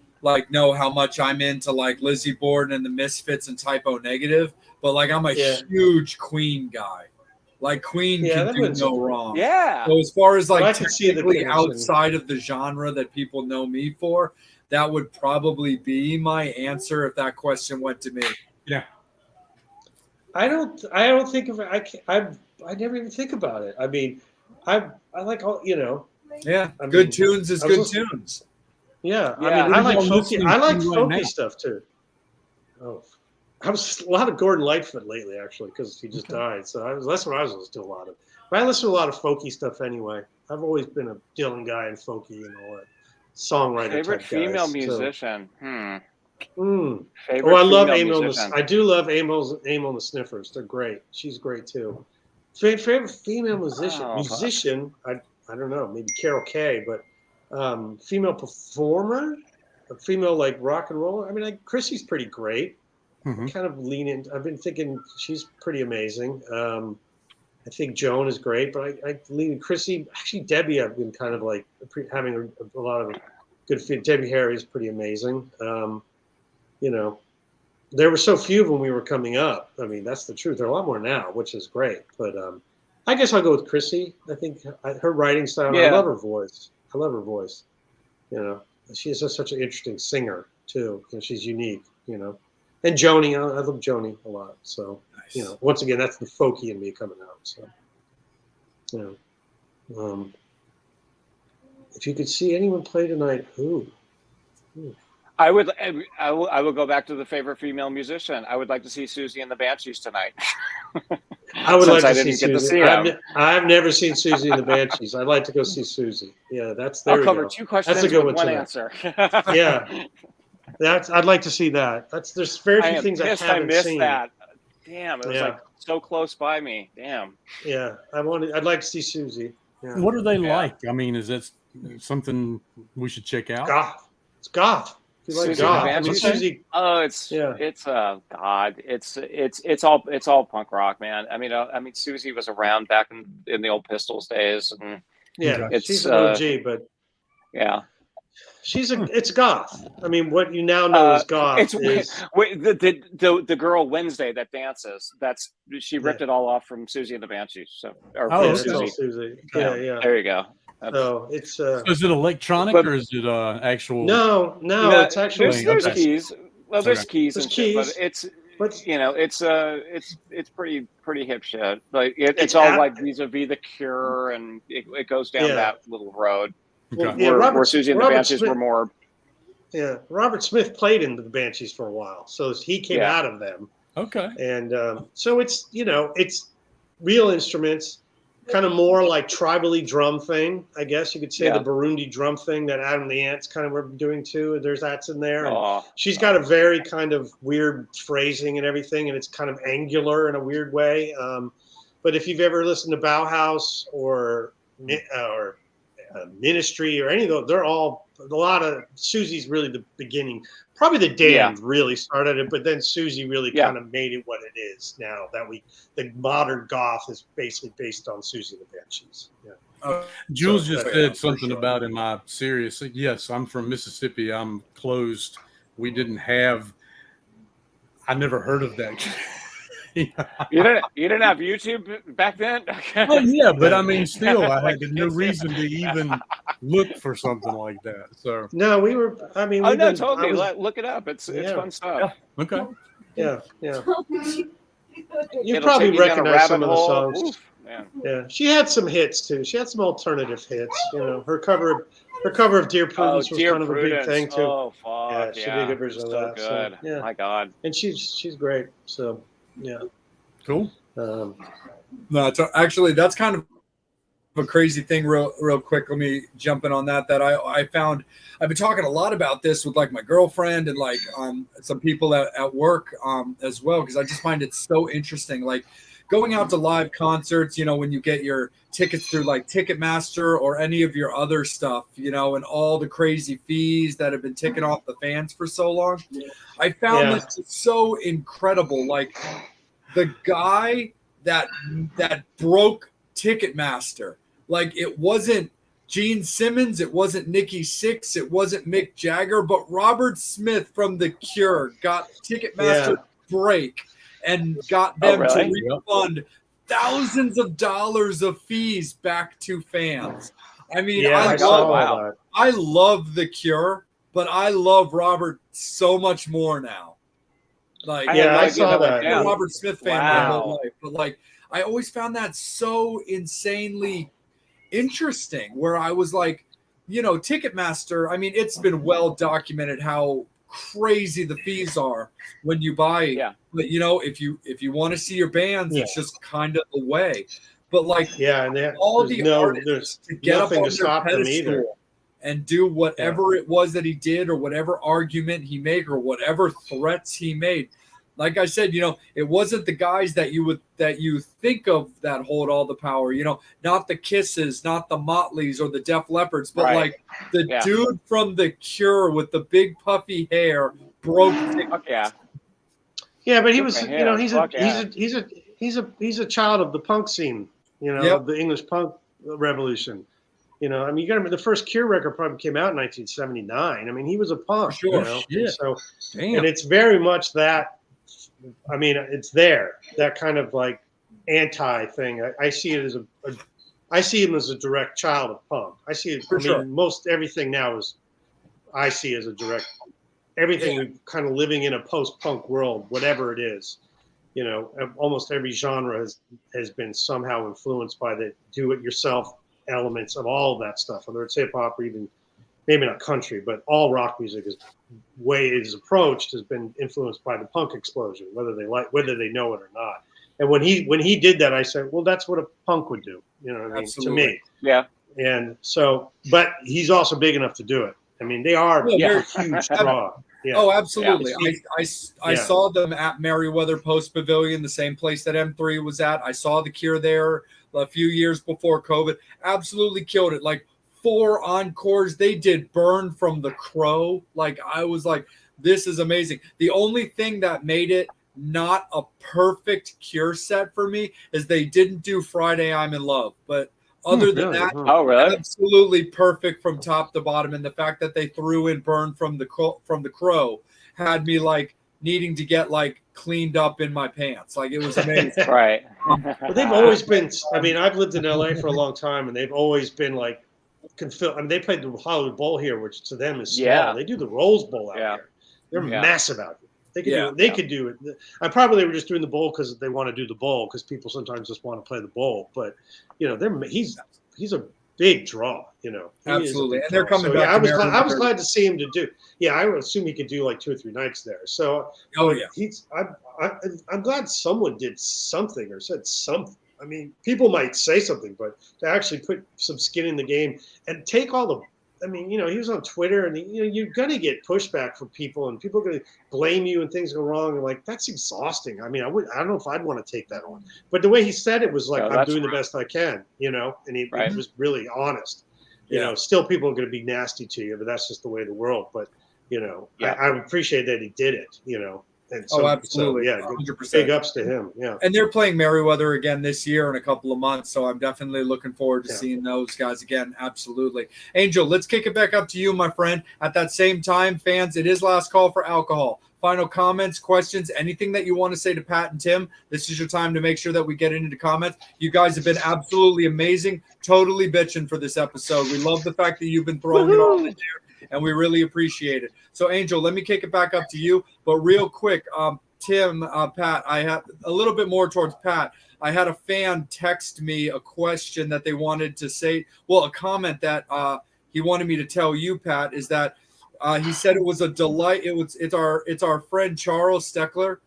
Speaker 1: know how much I'm into like Lizzie Borden and the Misfits and Typo Negative, but like I'm a huge Queen guy. Like Queen can do no wrong.
Speaker 4: Yeah.
Speaker 1: So as far as like
Speaker 3: I can see
Speaker 1: technically outside of the genre that people know me for, that would probably be my answer if that question went to me.
Speaker 2: Yeah.
Speaker 3: I don't think of it. I never even think about it. I mean, I like all,
Speaker 1: Yeah,
Speaker 3: I
Speaker 1: good
Speaker 3: mean,
Speaker 1: tunes is
Speaker 3: I was
Speaker 1: good
Speaker 3: listening-
Speaker 1: tunes.
Speaker 3: Yeah,
Speaker 4: Yeah.
Speaker 3: I mean,
Speaker 2: What
Speaker 3: I
Speaker 2: are
Speaker 3: like
Speaker 2: y'all
Speaker 3: folky.
Speaker 2: listening
Speaker 3: I like
Speaker 2: to right
Speaker 3: folky
Speaker 2: now?
Speaker 3: stuff too. Oh, I was a lot of Gordon Lightfoot lately, actually, because he just died. So that's what I was listening to a lot of. But I listen to a lot of folky stuff anyway. I've always been a Dylan guy and folky and all that songwriter
Speaker 4: Favorite
Speaker 3: type
Speaker 4: female
Speaker 3: guys.
Speaker 4: musician.
Speaker 3: Oh,
Speaker 4: Favorite
Speaker 3: I love
Speaker 4: female
Speaker 3: Emil.
Speaker 4: musician.
Speaker 3: I do love Emil and the Sniffers. They're great. She's great too. Favorite female musician?
Speaker 4: Oh.
Speaker 3: Musician? I don't know. Maybe Carol Kay, but female performer, a female like rock and roll. I mean, Chrissy's pretty great.
Speaker 2: Mhm.
Speaker 3: Kind of lean in. I've been thinking she's pretty amazing. I think Joan is great, but I lean in Chrissy. Actually, Debbie, I've been kind of like having a lot of good fit. Debbie Harry is pretty amazing. There were so few when we were coming up. I mean, that's the truth. There are a lot more now, which is great. But I guess I'll go with Chrissy. I think her writing style.
Speaker 4: Yeah.
Speaker 3: I love her voice. She is such an interesting singer too. She's unique. And Joni. I love Joni a lot. So once again, that's the folky in me coming out. So if you could see anyone play tonight, who?
Speaker 4: I will go back to the favorite female musician. I would like to see Susie and the Banshees tonight.
Speaker 3: I would
Speaker 4: Since
Speaker 3: like
Speaker 4: I
Speaker 3: to
Speaker 4: didn't
Speaker 3: see
Speaker 4: get to
Speaker 3: Susie.
Speaker 4: see them.
Speaker 3: I've never seen Susie and the Banshees. I'd like to go see Susie. Yeah, there
Speaker 4: I'll
Speaker 3: we
Speaker 4: cover
Speaker 3: go.
Speaker 4: two questions
Speaker 3: That's a good
Speaker 4: with
Speaker 3: one
Speaker 4: one
Speaker 3: tonight.
Speaker 4: answer.
Speaker 3: Yeah, I'd like to see that. There's very
Speaker 4: I
Speaker 3: few
Speaker 4: am
Speaker 3: things I
Speaker 4: pissed I
Speaker 3: haven't
Speaker 4: missed
Speaker 3: seen.
Speaker 4: that. Damn, it was
Speaker 3: Yeah.
Speaker 4: like so close by me. Damn.
Speaker 3: Yeah, I'd like to see Susie. Yeah.
Speaker 2: What are they
Speaker 4: Yeah.
Speaker 2: like? I mean, is that something we should check out?
Speaker 3: Goth. It's goth. If you like
Speaker 4: Susie and the
Speaker 3: goth. I mean,
Speaker 4: Banshees?
Speaker 3: Susie.
Speaker 4: Oh,
Speaker 3: Yeah.
Speaker 4: God, it's all punk rock, man. I mean, Susie was around back in the old Pistols days, and
Speaker 3: Yeah,
Speaker 2: Okay.
Speaker 3: she's an OG, but
Speaker 4: yeah,
Speaker 3: it's goth. I mean, what you now know as goth
Speaker 4: it's
Speaker 3: is
Speaker 4: wait, the girl Wednesday that dances. She ripped
Speaker 3: Yeah.
Speaker 4: it all off from Susie and the Banshees. So or
Speaker 2: Oh,
Speaker 4: from
Speaker 3: yeah, it's all
Speaker 4: Susie.
Speaker 3: Susie. Yeah.
Speaker 4: There you go.
Speaker 3: So it's
Speaker 2: So is it electronic
Speaker 4: But-
Speaker 2: or is it actual?
Speaker 3: no,
Speaker 4: No,
Speaker 3: it's actually
Speaker 4: there's
Speaker 2: okay.
Speaker 4: keys. Well, there's
Speaker 2: Okay.
Speaker 4: keys
Speaker 3: There's
Speaker 4: and shit,
Speaker 3: keys.
Speaker 4: but
Speaker 3: But
Speaker 4: it's pretty hip shit. Like it's
Speaker 3: It's
Speaker 4: all
Speaker 3: at-
Speaker 4: like vis-a-vis the Cure, and it goes down
Speaker 3: Yeah.
Speaker 4: that little road.
Speaker 2: Okay.
Speaker 3: Yeah,
Speaker 4: Where Susie and the
Speaker 3: Robert
Speaker 4: Banshees
Speaker 3: Smith-
Speaker 4: were more.
Speaker 3: Yeah, Robert Smith played in the Banshees for a while, so he came
Speaker 4: Yeah.
Speaker 3: out of them,
Speaker 2: Okay.
Speaker 3: and so it's it's real instruments, kind of more like tribally drum thing, I guess you could say.
Speaker 4: Yeah.
Speaker 3: The Burundi drum thing that Adam the Ants kind of were doing too. There's that's in there. And
Speaker 4: Oh,
Speaker 3: she's got a very kind of weird phrasing and everything, and it's kind of angular in a weird way. But if you've ever listened to Bauhaus or Ministry or any of those, they're all a lot of Susie's really the beginning. Probably the Damned really started it, but then Susie really kind of made it what it is now. The modern goth is basically based on Susie and the Banshees. Yeah.
Speaker 2: Jules
Speaker 3: So,
Speaker 2: just
Speaker 3: yeah,
Speaker 2: said
Speaker 3: for
Speaker 2: something
Speaker 3: sure.
Speaker 2: about am I serious? Yes, I'm from Mississippi. I'm closed. We didn't have. I never heard of that.
Speaker 4: you didn't have YouTube back then?
Speaker 2: Oh yeah, but I mean, still, I
Speaker 4: Like
Speaker 2: had no
Speaker 4: kids.
Speaker 2: reason to even look for something like that. So
Speaker 3: No, we were. I mean,
Speaker 4: Oh
Speaker 3: we've
Speaker 4: no,
Speaker 3: been-
Speaker 4: totally.
Speaker 3: I was-
Speaker 4: Look it up. It's
Speaker 3: Yeah.
Speaker 4: fun stuff.
Speaker 2: okay,
Speaker 3: yeah. You
Speaker 4: It'll
Speaker 3: probably
Speaker 4: take you down a
Speaker 3: recognize some of
Speaker 4: rabbit
Speaker 3: the
Speaker 4: hole.
Speaker 3: songs.
Speaker 4: Oof, man.
Speaker 3: Yeah, she had some hits too. She had some alternative hits. Her cover of Dear Prudence was
Speaker 4: Dear
Speaker 3: kind of a big
Speaker 4: Prudence.
Speaker 3: thing too.
Speaker 4: Oh fuck,
Speaker 3: Yeah, she did a good version
Speaker 4: It's
Speaker 3: of
Speaker 4: so
Speaker 3: that, so,
Speaker 4: good.
Speaker 3: yeah.
Speaker 4: My God.
Speaker 3: And she's great. So yeah.
Speaker 2: cool.
Speaker 1: No, actually, that's kind of a crazy thing. Real quick, let me jump in on that. I found I've been talking a lot about this with like my girlfriend and like some people at work as well, because I just find it so interesting. Like going out to live concerts, when you get your tickets through like Ticketmaster or any of your other stuff, and all the crazy fees that have been ticking off the fans for so long. I found this so incredible. Like the guy that broke Ticketmaster, like it wasn't Gene Simmons, it wasn't Nikki Sixx, it wasn't Mick Jagger, but Robert Smith from The Cure got Ticketmaster to break and got them to refund thousands of dollars of fees back to fans. I mean, I love The Cure, but I love Robert so much more now. Like,
Speaker 3: Yeah, I saw that.
Speaker 1: I'm a Robert Smith fan my
Speaker 4: Wow.
Speaker 1: whole life, but like, I always found that so insanely interesting. Where I was like, Ticketmaster. I mean, it's been well documented how crazy the fees are when you buy.
Speaker 4: Yeah.
Speaker 1: But if you want to see your bands, it's just kind of the way. But like,
Speaker 3: and
Speaker 1: all
Speaker 3: there's
Speaker 1: the artists
Speaker 3: there's
Speaker 1: to get up
Speaker 3: nothing
Speaker 1: on
Speaker 3: to
Speaker 1: their
Speaker 3: stop them either.
Speaker 1: pedestal and do whatever it was that he did, or whatever argument he made, or whatever threats he made. Like I said, it wasn't the guys that you think of that hold all the power. Not the Kisses, not the Motleys or the Def Leppards, but like the dude from The Cure with the big puffy hair broke.
Speaker 4: Yeah.
Speaker 3: Yeah, but he was, he's a child of the punk scene, the English punk revolution. I mean, you got to remember the first Cure record probably came out in 1979. I mean, he was a punk,
Speaker 1: Sure.
Speaker 3: And so, and it's very much that. I mean, it's there, that kind of like anti thing. I see it as I see him as a direct child of punk. I see it. Most everything now I see as a direct. Everything we're kind of living in a post-punk world, whatever it is, almost every genre has been somehow influenced by the do-it-yourself elements of all of that stuff, whether it's hip-hop or even maybe not country, but all rock music way it is approached has been influenced by the punk explosion, whether they know it or not. And when he did that, I said, well, that's what a punk would do, to me.
Speaker 4: Yeah.
Speaker 3: And so, but he's also big enough to do it. I mean, they are a huge draw. Yeah.
Speaker 1: Oh, absolutely. Yeah. I saw them at Merriweather Post Pavilion, the same place that M3 was at. I saw The Cure there a few years before COVID. Absolutely killed it. Like 4 encores. They did Burn from the Crow. Like, I was like, this is amazing. The only thing that made it not a perfect Cure set for me is they didn't do Friday I'm in Love. But other than that, absolutely perfect from top to bottom. And the fact that they threw in Burn from the Crow had me like needing to get like cleaned up in my pants. Like, it was amazing.
Speaker 4: Right.
Speaker 3: But they've always been. I mean, I've lived in LA for a long time, and they've always been like. I mean, they played the Hollywood Bowl here, which to them is small.
Speaker 4: Yeah.
Speaker 3: They do the Rose Bowl out here. They're massive out here. They could do it. They could do it. I probably were just doing the bowl because they want to do the bowl because people sometimes just want to play the bowl. But he's a big draw.
Speaker 1: Absolutely, and they're coming back.
Speaker 3: I was glad to see him to do. Yeah, I would assume he could do like 2 or 3 nights there. So I'm glad someone did something or said something. I mean, people might say something, but to actually put some skin in the game and take all the. I mean, he was on Twitter, and you're gonna get pushback from people, and people are gonna blame you, and things go wrong, and like that's exhausting. I mean, I don't know if I'd want to take that on. But the way he said it was like, I'm doing the best I can, and he was really honest. Still people are gonna be nasty to you, but that's just the way of the world. But I appreciate that he did it. And so,
Speaker 1: absolutely.
Speaker 3: 100%. Big ups to him. Yeah.
Speaker 1: And they're playing Merriweather again this year in a couple of months. So I'm definitely looking forward to seeing those guys again. Absolutely. Angel, let's kick it back up to you, my friend. At that same time, fans, it is last call for alcohol. Final comments, questions, anything that you want to say to Pat and Tim. This is your time to make sure that we get into comments. You guys have been absolutely amazing. Totally bitching for this episode. We love the fact that you've been throwing it all in there, and we really appreciate it. So, Angel, let me kick it back up to you. But real quick, Tim, Pat, I have a little bit more towards Pat. I had a fan text me a question that they wanted to say. Well, a comment that he wanted me to tell you, Pat, is that he said it was a delight. It's our friend Charles Steckler,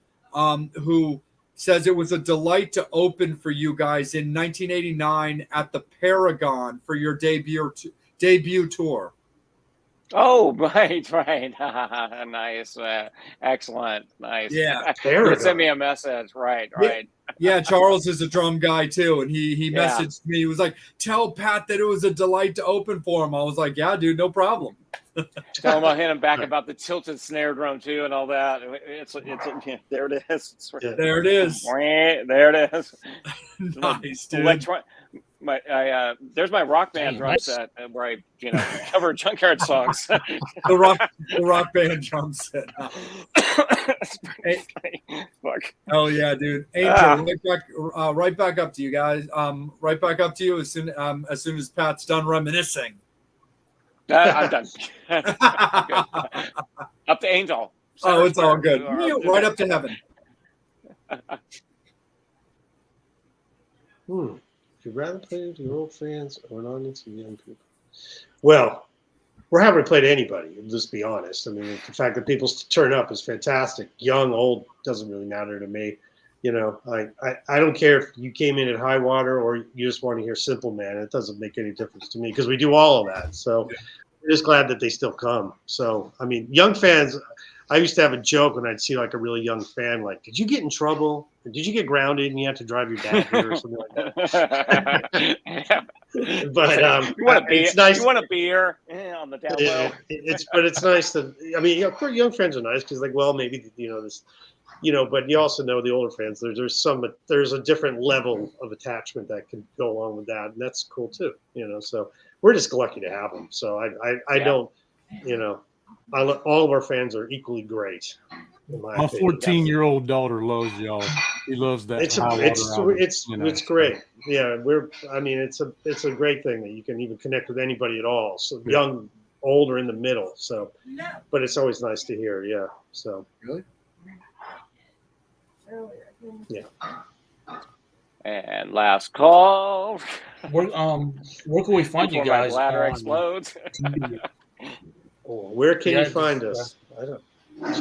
Speaker 1: who says it was a delight to open for you guys in 1989 at the Paragon for your debut tour.
Speaker 4: Oh, right. Nice. Excellent. Nice.
Speaker 1: Yeah.
Speaker 4: You sent me a message. Right.
Speaker 1: Yeah, Charles is a drum guy too. And he messaged me. He was like, tell Pat that it was a delight to open for him. I was like, yeah, dude, no problem.
Speaker 4: Tell him I'll hit him back about the tilted snare drum too and all that. It's there it is.
Speaker 1: There it is.
Speaker 4: There it is.
Speaker 1: Nice, dude.
Speaker 4: There's my Rock Band drum set where I cover Junkyard songs.
Speaker 1: the rock band drum set.
Speaker 4: Fuck.
Speaker 1: Oh yeah, dude. Angel, right back up to you guys. Right back up to you as soon as Pat's done reminiscing.
Speaker 4: I'm done. Up to Angel.
Speaker 1: Oh, it's all good.
Speaker 4: Or-
Speaker 1: Right up to heaven.
Speaker 3: Would you rather play to your old fans or an audience of young people? Well, we're happy to play to anybody. Let's be honest. I mean, the fact that people turn up is fantastic. Young, old, doesn't really matter to me. You know, I don't care if you came in at high water or you just want to hear Simple Man. It doesn't make any difference to me because we do all of that. So we're just glad that they still come. So, I mean, young fans, I used to have a joke when I'd see like a really young fan, like, did you get in trouble? Did you get grounded and you had to drive your dad here or something like that? But
Speaker 4: you want a beer?
Speaker 3: it's nice.
Speaker 4: You want a beer on the down low?
Speaker 3: It's nice to. I mean, of course, young fans are nice because, like, well, maybe this, but you also know the older fans. There's a different level of attachment that can go along with that, and that's cool too. So we're just lucky to have them. So I don't, all of our fans are equally great.
Speaker 2: My 14-year-old daughter loves y'all. She loves that.
Speaker 3: It's great. Yeah, it's a great thing that you can even connect with anybody at all. So young, old, or in the middle. So, but it's always nice to hear. Yeah. So
Speaker 1: really.
Speaker 3: Yeah.
Speaker 4: And last call.
Speaker 5: Where can we find you
Speaker 4: Before my
Speaker 5: guys?
Speaker 4: bladder explodes.
Speaker 3: Where can you find us? I don't.
Speaker 4: Where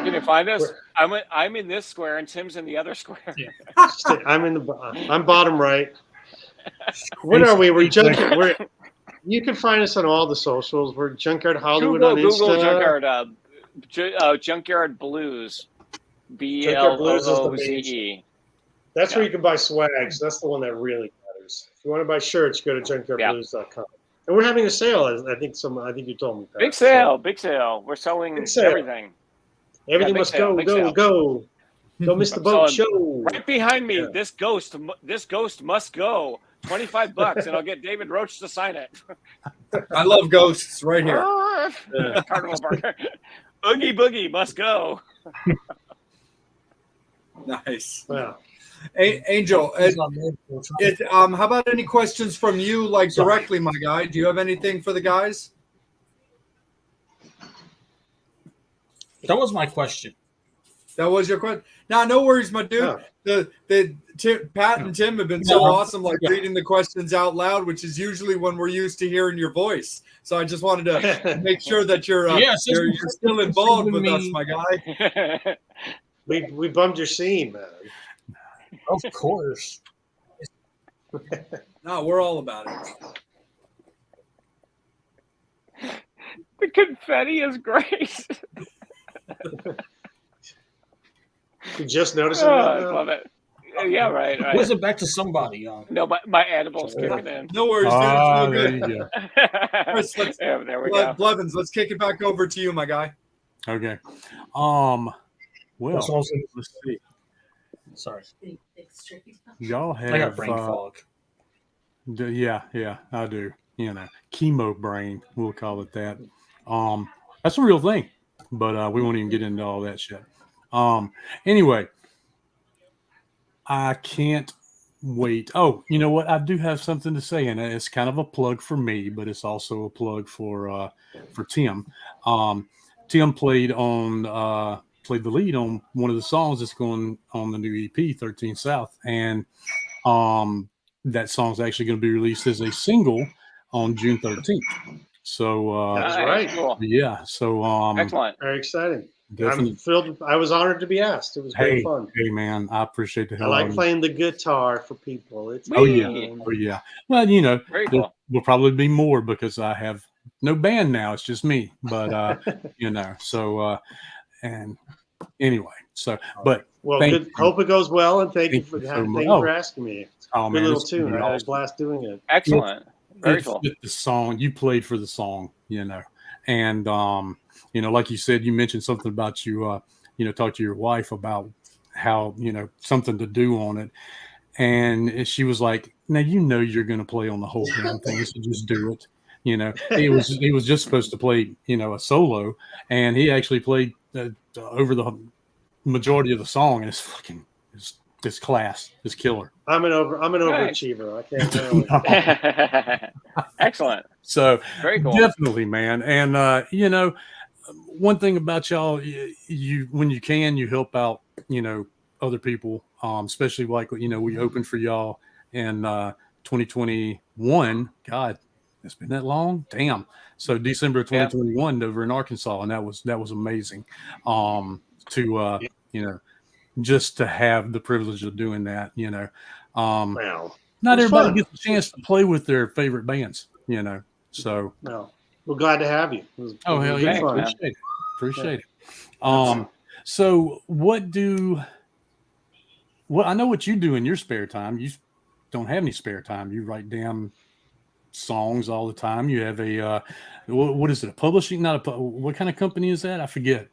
Speaker 4: can you find us? I'm in this square, and Tim's in the other square.
Speaker 5: Yeah.
Speaker 3: I'm bottom right. What are we? We're Junkyard. You can find us on all the socials. We're Junkyard Hollywood on
Speaker 4: Google
Speaker 3: Insta.
Speaker 4: Junkyard, Junkyard Blues, BLOOZE.
Speaker 3: That's where you can buy swag. So that's the one that really matters. If you want to buy shirts, go to junkyardblues.com. And we're having a sale. I think you told me.
Speaker 4: Big sale. We're selling everything.
Speaker 3: Everything must go. Don't miss the boat show.
Speaker 4: Right behind me, this ghost must go. $25, and I'll get David Roach to sign it.
Speaker 1: I love ghosts right here.
Speaker 4: Carnival Barker. Oogie Boogie must go.
Speaker 1: Nice.
Speaker 3: Wow.
Speaker 1: Angel, how about any questions from you, like directly, my guy? Do you have anything for the guys?
Speaker 5: That was my question.
Speaker 1: That was your question? No worries, my dude. Pat and Tim have been so awesome, like reading the questions out loud, which is usually when we're used to hearing your voice. So I just wanted to make sure that you're still involved with us, my guy.
Speaker 3: We bummed your scene, man.
Speaker 5: Of course.
Speaker 1: No, we're all about it.
Speaker 4: The confetti is great.
Speaker 3: You just noticed it?
Speaker 4: I love it. Yeah, right.
Speaker 5: Where's it back to somebody?
Speaker 4: No, my edibles kicking in.
Speaker 1: No worries, dude. It's
Speaker 2: There
Speaker 1: good.
Speaker 2: you go.
Speaker 1: Chris,
Speaker 4: there we go.
Speaker 1: Blevins, let's kick it back over to you, my guy.
Speaker 2: Okay. Well, let's see.
Speaker 5: Sorry.
Speaker 2: Y'all have
Speaker 5: I got brain fog.
Speaker 2: Yeah, I do. Chemo brain, we'll call it that. That's a real thing, but we won't even get into all that shit. Anyway, I can't wait. Oh, you know what? I do have something to say, and it's kind of a plug for me, but it's also a plug for Tim. Tim played the lead on one of the songs that's going on the new EP, 13 South, and that song's actually going to be released as a single on June 13th. So
Speaker 3: that's right.
Speaker 4: Cool.
Speaker 2: Yeah. So
Speaker 4: excellent.
Speaker 3: Very exciting.
Speaker 2: Definitely.
Speaker 3: I'm thrilled. I was honored to be asked. It was great fun.
Speaker 2: Hey, man, I appreciate the
Speaker 3: I
Speaker 2: hell.
Speaker 3: like playing the guitar for people.
Speaker 2: Oh yeah. Well,
Speaker 4: Very cool.
Speaker 2: Will probably be more because I have no band now. It's just me. But So and anyway. So, but
Speaker 3: good. Hope it goes well, and thank you for asking me.
Speaker 2: Oh,
Speaker 3: Good
Speaker 2: man,
Speaker 3: little tune. I had a blast doing it.
Speaker 4: Excellent. Very cool.
Speaker 2: The song you played for the song, and like you said, you mentioned something about you talk to your wife about how something to do on it, and she was like, "Now you're going to play on the whole damn thing, so just do it." He was just supposed to play a solo, and he actually played over the majority of the song, and it's fucking this class is killer.
Speaker 3: I'm an overachiever. I can't.
Speaker 4: Excellent.
Speaker 2: So
Speaker 4: very cool.
Speaker 2: Definitely, man. And one thing about y'all, you when you can, you help out, other people, especially like, we opened for y'all in 2021. God, it's been that long. Damn. So December of 2021 over in Arkansas, and that was amazing. Just to have the privilege of doing that,
Speaker 3: Well,
Speaker 2: not
Speaker 3: it was
Speaker 2: everybody
Speaker 3: fun.
Speaker 2: gets a chance to play with their favorite bands, So,
Speaker 3: Well, we're glad to have you. It was
Speaker 2: hell
Speaker 3: good
Speaker 2: yeah,
Speaker 3: fun.
Speaker 2: appreciate it. So what I know what you do in your spare time. You don't have any spare time. You write down songs all the time. You have a what is it? A publishing? What kind of company is that? I forget.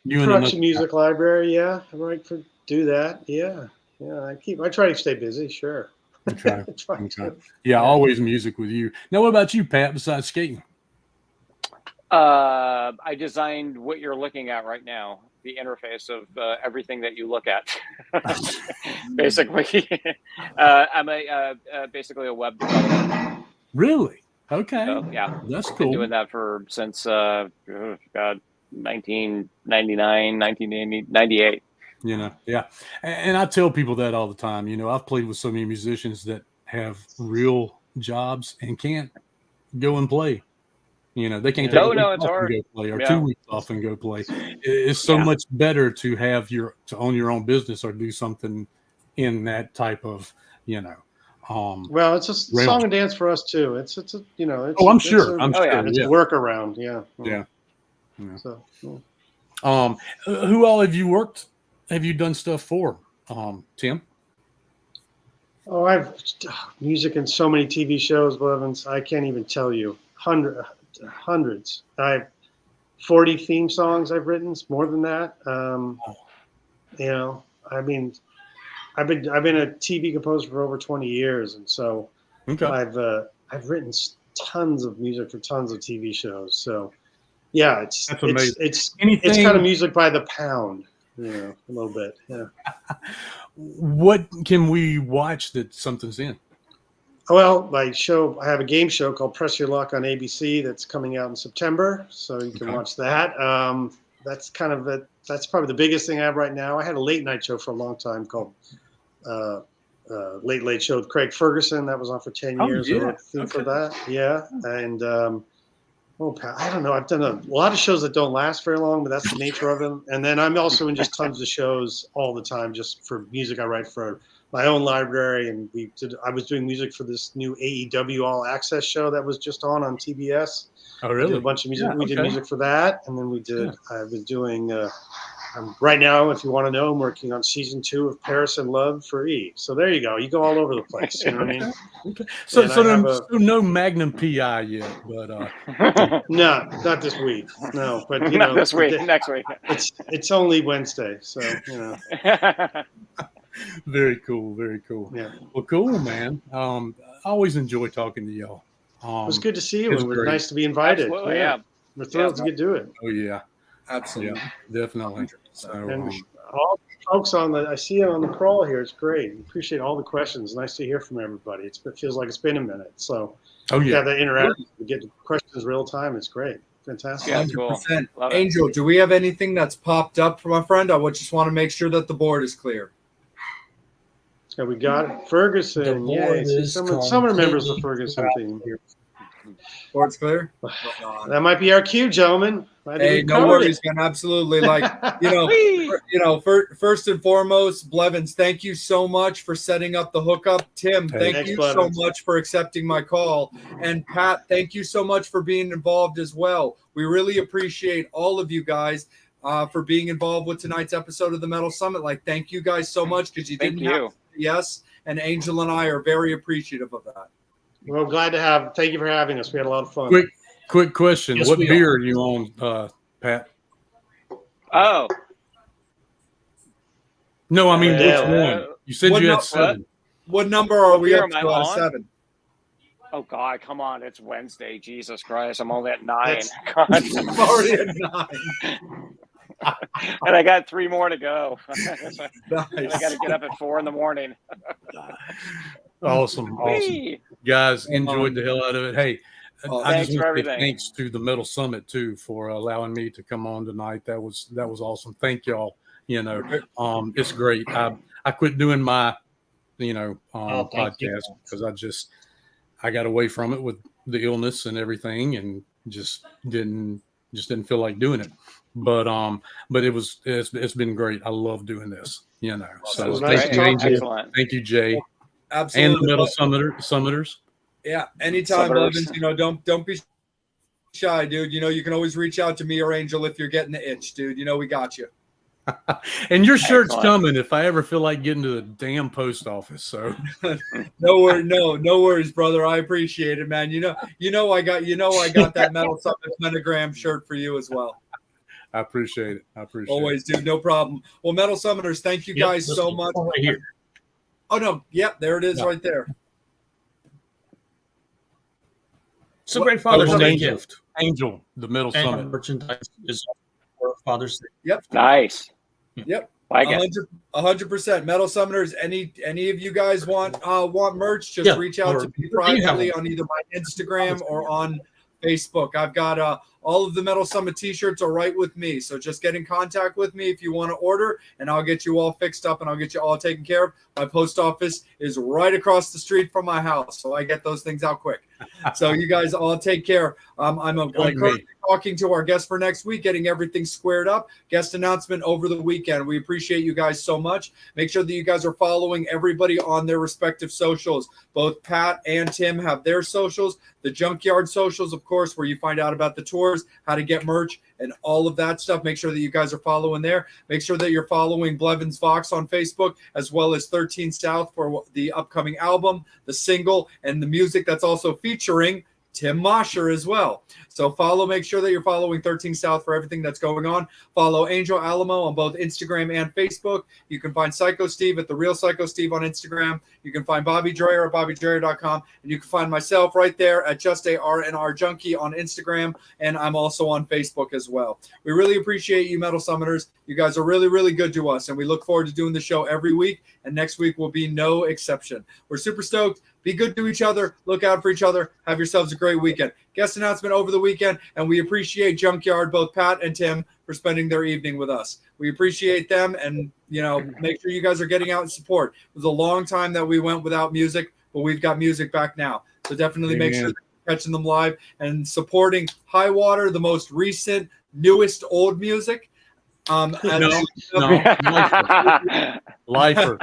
Speaker 2: You
Speaker 3: Production Music Library, yeah. I do that, yeah. I try to stay busy, sure.
Speaker 2: Okay. Yeah, always music with you. Now, what about you, Pat? Besides skating,
Speaker 4: I designed what you're looking at right now, the interface of everything that you look at. Basically, I'm basically a web developer.
Speaker 2: Really? Okay.
Speaker 4: So, yeah,
Speaker 2: that's cool.
Speaker 4: Been doing that since 1999, 1998.
Speaker 2: Yeah. And I tell people that all the time. I've played with so many musicians that have real jobs and can't go and play. They can't take a week off and go play, or 2 weeks off and go play. It's so much better to have to own your own business or do something in that type of,
Speaker 3: well, it's a song and dance for us too. It's
Speaker 2: I'm sure.
Speaker 3: It's a workaround. Yeah.
Speaker 2: So, who all have you done stuff for, Tim?
Speaker 3: Oh, I've music in so many TV shows, Blevins. I can't even tell you. Hundreds. I have 40 theme songs I've written. It's more than that. I've been a TV composer for over 20 years, and so I've written tons of music for tons of TV shows. So yeah, it's kind of music by the pound, a little bit. Yeah.
Speaker 2: What can we watch that something's in?
Speaker 3: Well, I have a game show called Press Your Luck on ABC that's coming out in September, so you can watch that. That's that's probably the biggest thing I have right now. I had a late night show for a long time called Late Late Show with Craig Ferguson. That was on for 10 years. I wrote the theme for that. Yeah, and I don't know. I've done a lot of shows that don't last very long, but that's the nature of them. And then I'm also in just tons of shows all the time, just for music I write for my own library. And I was doing music for this new AEW All Access show that was just on TBS.
Speaker 2: Oh, really?
Speaker 3: We did a bunch of music. We did music for that, and then I was doing. Right now, if you want to know, I'm working on season 2 of Paris in Love for E. So there you go. You go all over the place. You know what I mean?
Speaker 2: Okay. So no Magnum PI yet, but
Speaker 3: no, not this week. No, but
Speaker 4: not this week. Next week.
Speaker 3: It's only Wednesday, so
Speaker 2: Very cool. Very cool.
Speaker 3: Yeah.
Speaker 2: Well, cool, man. I always enjoy talking to y'all.
Speaker 3: It was good to see you. It was nice to be invited.
Speaker 4: Absolutely, yeah.
Speaker 3: We're thrilled to get to it.
Speaker 2: Oh yeah.
Speaker 1: Absolutely.
Speaker 2: Yeah, definitely. So,
Speaker 3: and all the folks I see it on the crawl here. It's great. Appreciate all the questions. Nice to hear from everybody. It feels like it's been a minute. So have that interaction. We get the questions real time. It's great. Fantastic.
Speaker 4: Yeah, 100%.
Speaker 1: Cool. Angel, do we have anything that's popped up from my friend? I just want to make sure that the board is clear.
Speaker 3: Yeah, we got it. Ferguson. Yeah, some members of the Ferguson team here.
Speaker 1: Board's clear.
Speaker 3: That might be our cue, gentlemen.
Speaker 1: Hey, no worries, man. Absolutely. First and foremost, Blevins, thank you so much for setting up the hookup. Tim, thank you so much for accepting my call. And Pat, thank you so much for being involved as well. We really appreciate all of you guys for being involved with tonight's episode of the Metal Summit. Thank you guys so much, because you didn't have to say yes, and Angel and I are very appreciative of that.
Speaker 3: Well, glad to have. Thank you for having us. We had a lot of fun.
Speaker 2: Quick question. Yes, what beer are you on, Pat?
Speaker 4: Oh.
Speaker 2: No, I mean, which one? You said you had 7.
Speaker 1: What number are we up to out of 7?
Speaker 4: Oh, God, come on. It's Wednesday. Jesus Christ. I'm only at 9.
Speaker 1: I'm already at 9.
Speaker 4: And I got 3 more to go.
Speaker 1: Nice.
Speaker 4: I got to get up at 4 in the morning.
Speaker 2: Awesome. Guys, enjoyed the hell out of it. Hey, I
Speaker 4: Thanks
Speaker 2: just
Speaker 4: for
Speaker 2: want to say
Speaker 4: everything.
Speaker 2: thanks to the Metal Summit too for allowing me to come on tonight. That was awesome. Thank y'all. It's great. I quit doing my
Speaker 5: thank you.
Speaker 2: podcast because I got away from it with the illness and everything, and just didn't feel like doing it. But it's been great. I love doing this. So
Speaker 3: It was nice
Speaker 2: thank
Speaker 3: to
Speaker 2: you,
Speaker 3: talk to
Speaker 2: Angel.
Speaker 3: you.
Speaker 4: Excellent.
Speaker 2: Thank you, Jay,
Speaker 1: Absolutely.
Speaker 2: and the Metal Summiters.
Speaker 1: Yeah, anytime,
Speaker 4: Suburbs.
Speaker 1: Blevins. Don't be shy, dude. You can always reach out to me or Angel if you're getting the itch, dude. We got you.
Speaker 2: And your shirt's
Speaker 4: Excellent.
Speaker 2: coming if I ever feel like getting to the damn post office. So
Speaker 1: No worries, brother. I appreciate it, man. I got that Metal Summit pentagram shirt for you as well.
Speaker 2: I appreciate it.
Speaker 1: Always, dude. No problem. Well, Metal Summoners, thank you guys so much.
Speaker 5: Right here.
Speaker 1: Oh no, yep, there it is, right there.
Speaker 5: It's a great Father's
Speaker 2: Oh,
Speaker 5: Day
Speaker 2: Angel.
Speaker 5: gift.
Speaker 2: Angel, the Metal
Speaker 5: And
Speaker 2: Summit.
Speaker 5: merchandise is for Father's Day.
Speaker 4: Nice.
Speaker 1: Yep.
Speaker 4: Like it.
Speaker 1: 100%. Metal Summoners, any of you guys want merch, just
Speaker 5: Yeah,
Speaker 1: reach out
Speaker 5: or-
Speaker 1: to me
Speaker 5: do you have
Speaker 1: privately
Speaker 5: one?
Speaker 1: on either my Instagram or on Facebook. I've got all of the Metal Summit t-shirts are right with me. So just get in contact with me if you want to order, and I'll get you all fixed up and I'll get you all taken care of. My post office is right across the street from my house, so I get those things out quick. So you guys all take care. I'm currently talking to our guest for next week, getting everything squared up. Guest announcement over the weekend. We appreciate you guys so much. Make sure that you guys are following everybody on their respective socials. Both Pat and Tim have their socials. The Junkyard socials, of course, where you find out about the tours, how to get merch, and all of that stuff. Make sure that you guys are following there. Make sure that you're following Blevins Vox on Facebook, as well as 13 South for the upcoming album, the single, and the music that's also featuring Tim Mosher as well. So make sure that you're following 13 South for everything that's going on. Follow Angel Alamo on both Instagram and Facebook. You can find Psycho Steve at The Real Psycho Steve on Instagram. You can find Bobby Dreyer at BobbyDreyer.com. And you can find myself right there at Just a R&R Junkie on Instagram. And I'm also on Facebook as well. We really appreciate you, Metal Summoners. You guys are really, really good to us. And we look forward to doing the show every week. And next week will be no exception. We're super stoked. Be good to each other. Look out for each other. Have yourselves a great weekend. Guest announcement over the weekend, and we appreciate Junkyard, both Pat and Tim, for spending their evening with us. We appreciate them, and make sure you guys are getting out and support. It was a long time that we went without music, but we've got music back now. So definitely make sure that you're catching them live and supporting High Water, the most recent, newest old music.
Speaker 2: Lifer.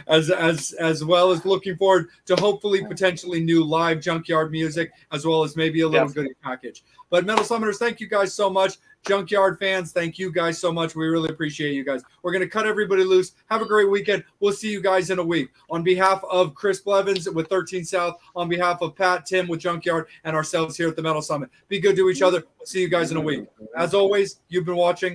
Speaker 1: As well as looking forward to hopefully potentially new live Junkyard music, as well as maybe a little goodie package. But Metal Summoners, thank you guys so much. Junkyard fans, thank you guys so much. We really appreciate you guys. We're going to cut everybody loose. Have a great weekend. We'll see you guys in a week. On behalf of Chris Blevins with 13 South, on behalf of Pat, Tim with Junkyard, and ourselves here at the Metal Summit, be good to each other. We'll see you guys in a week. As always, you've been watching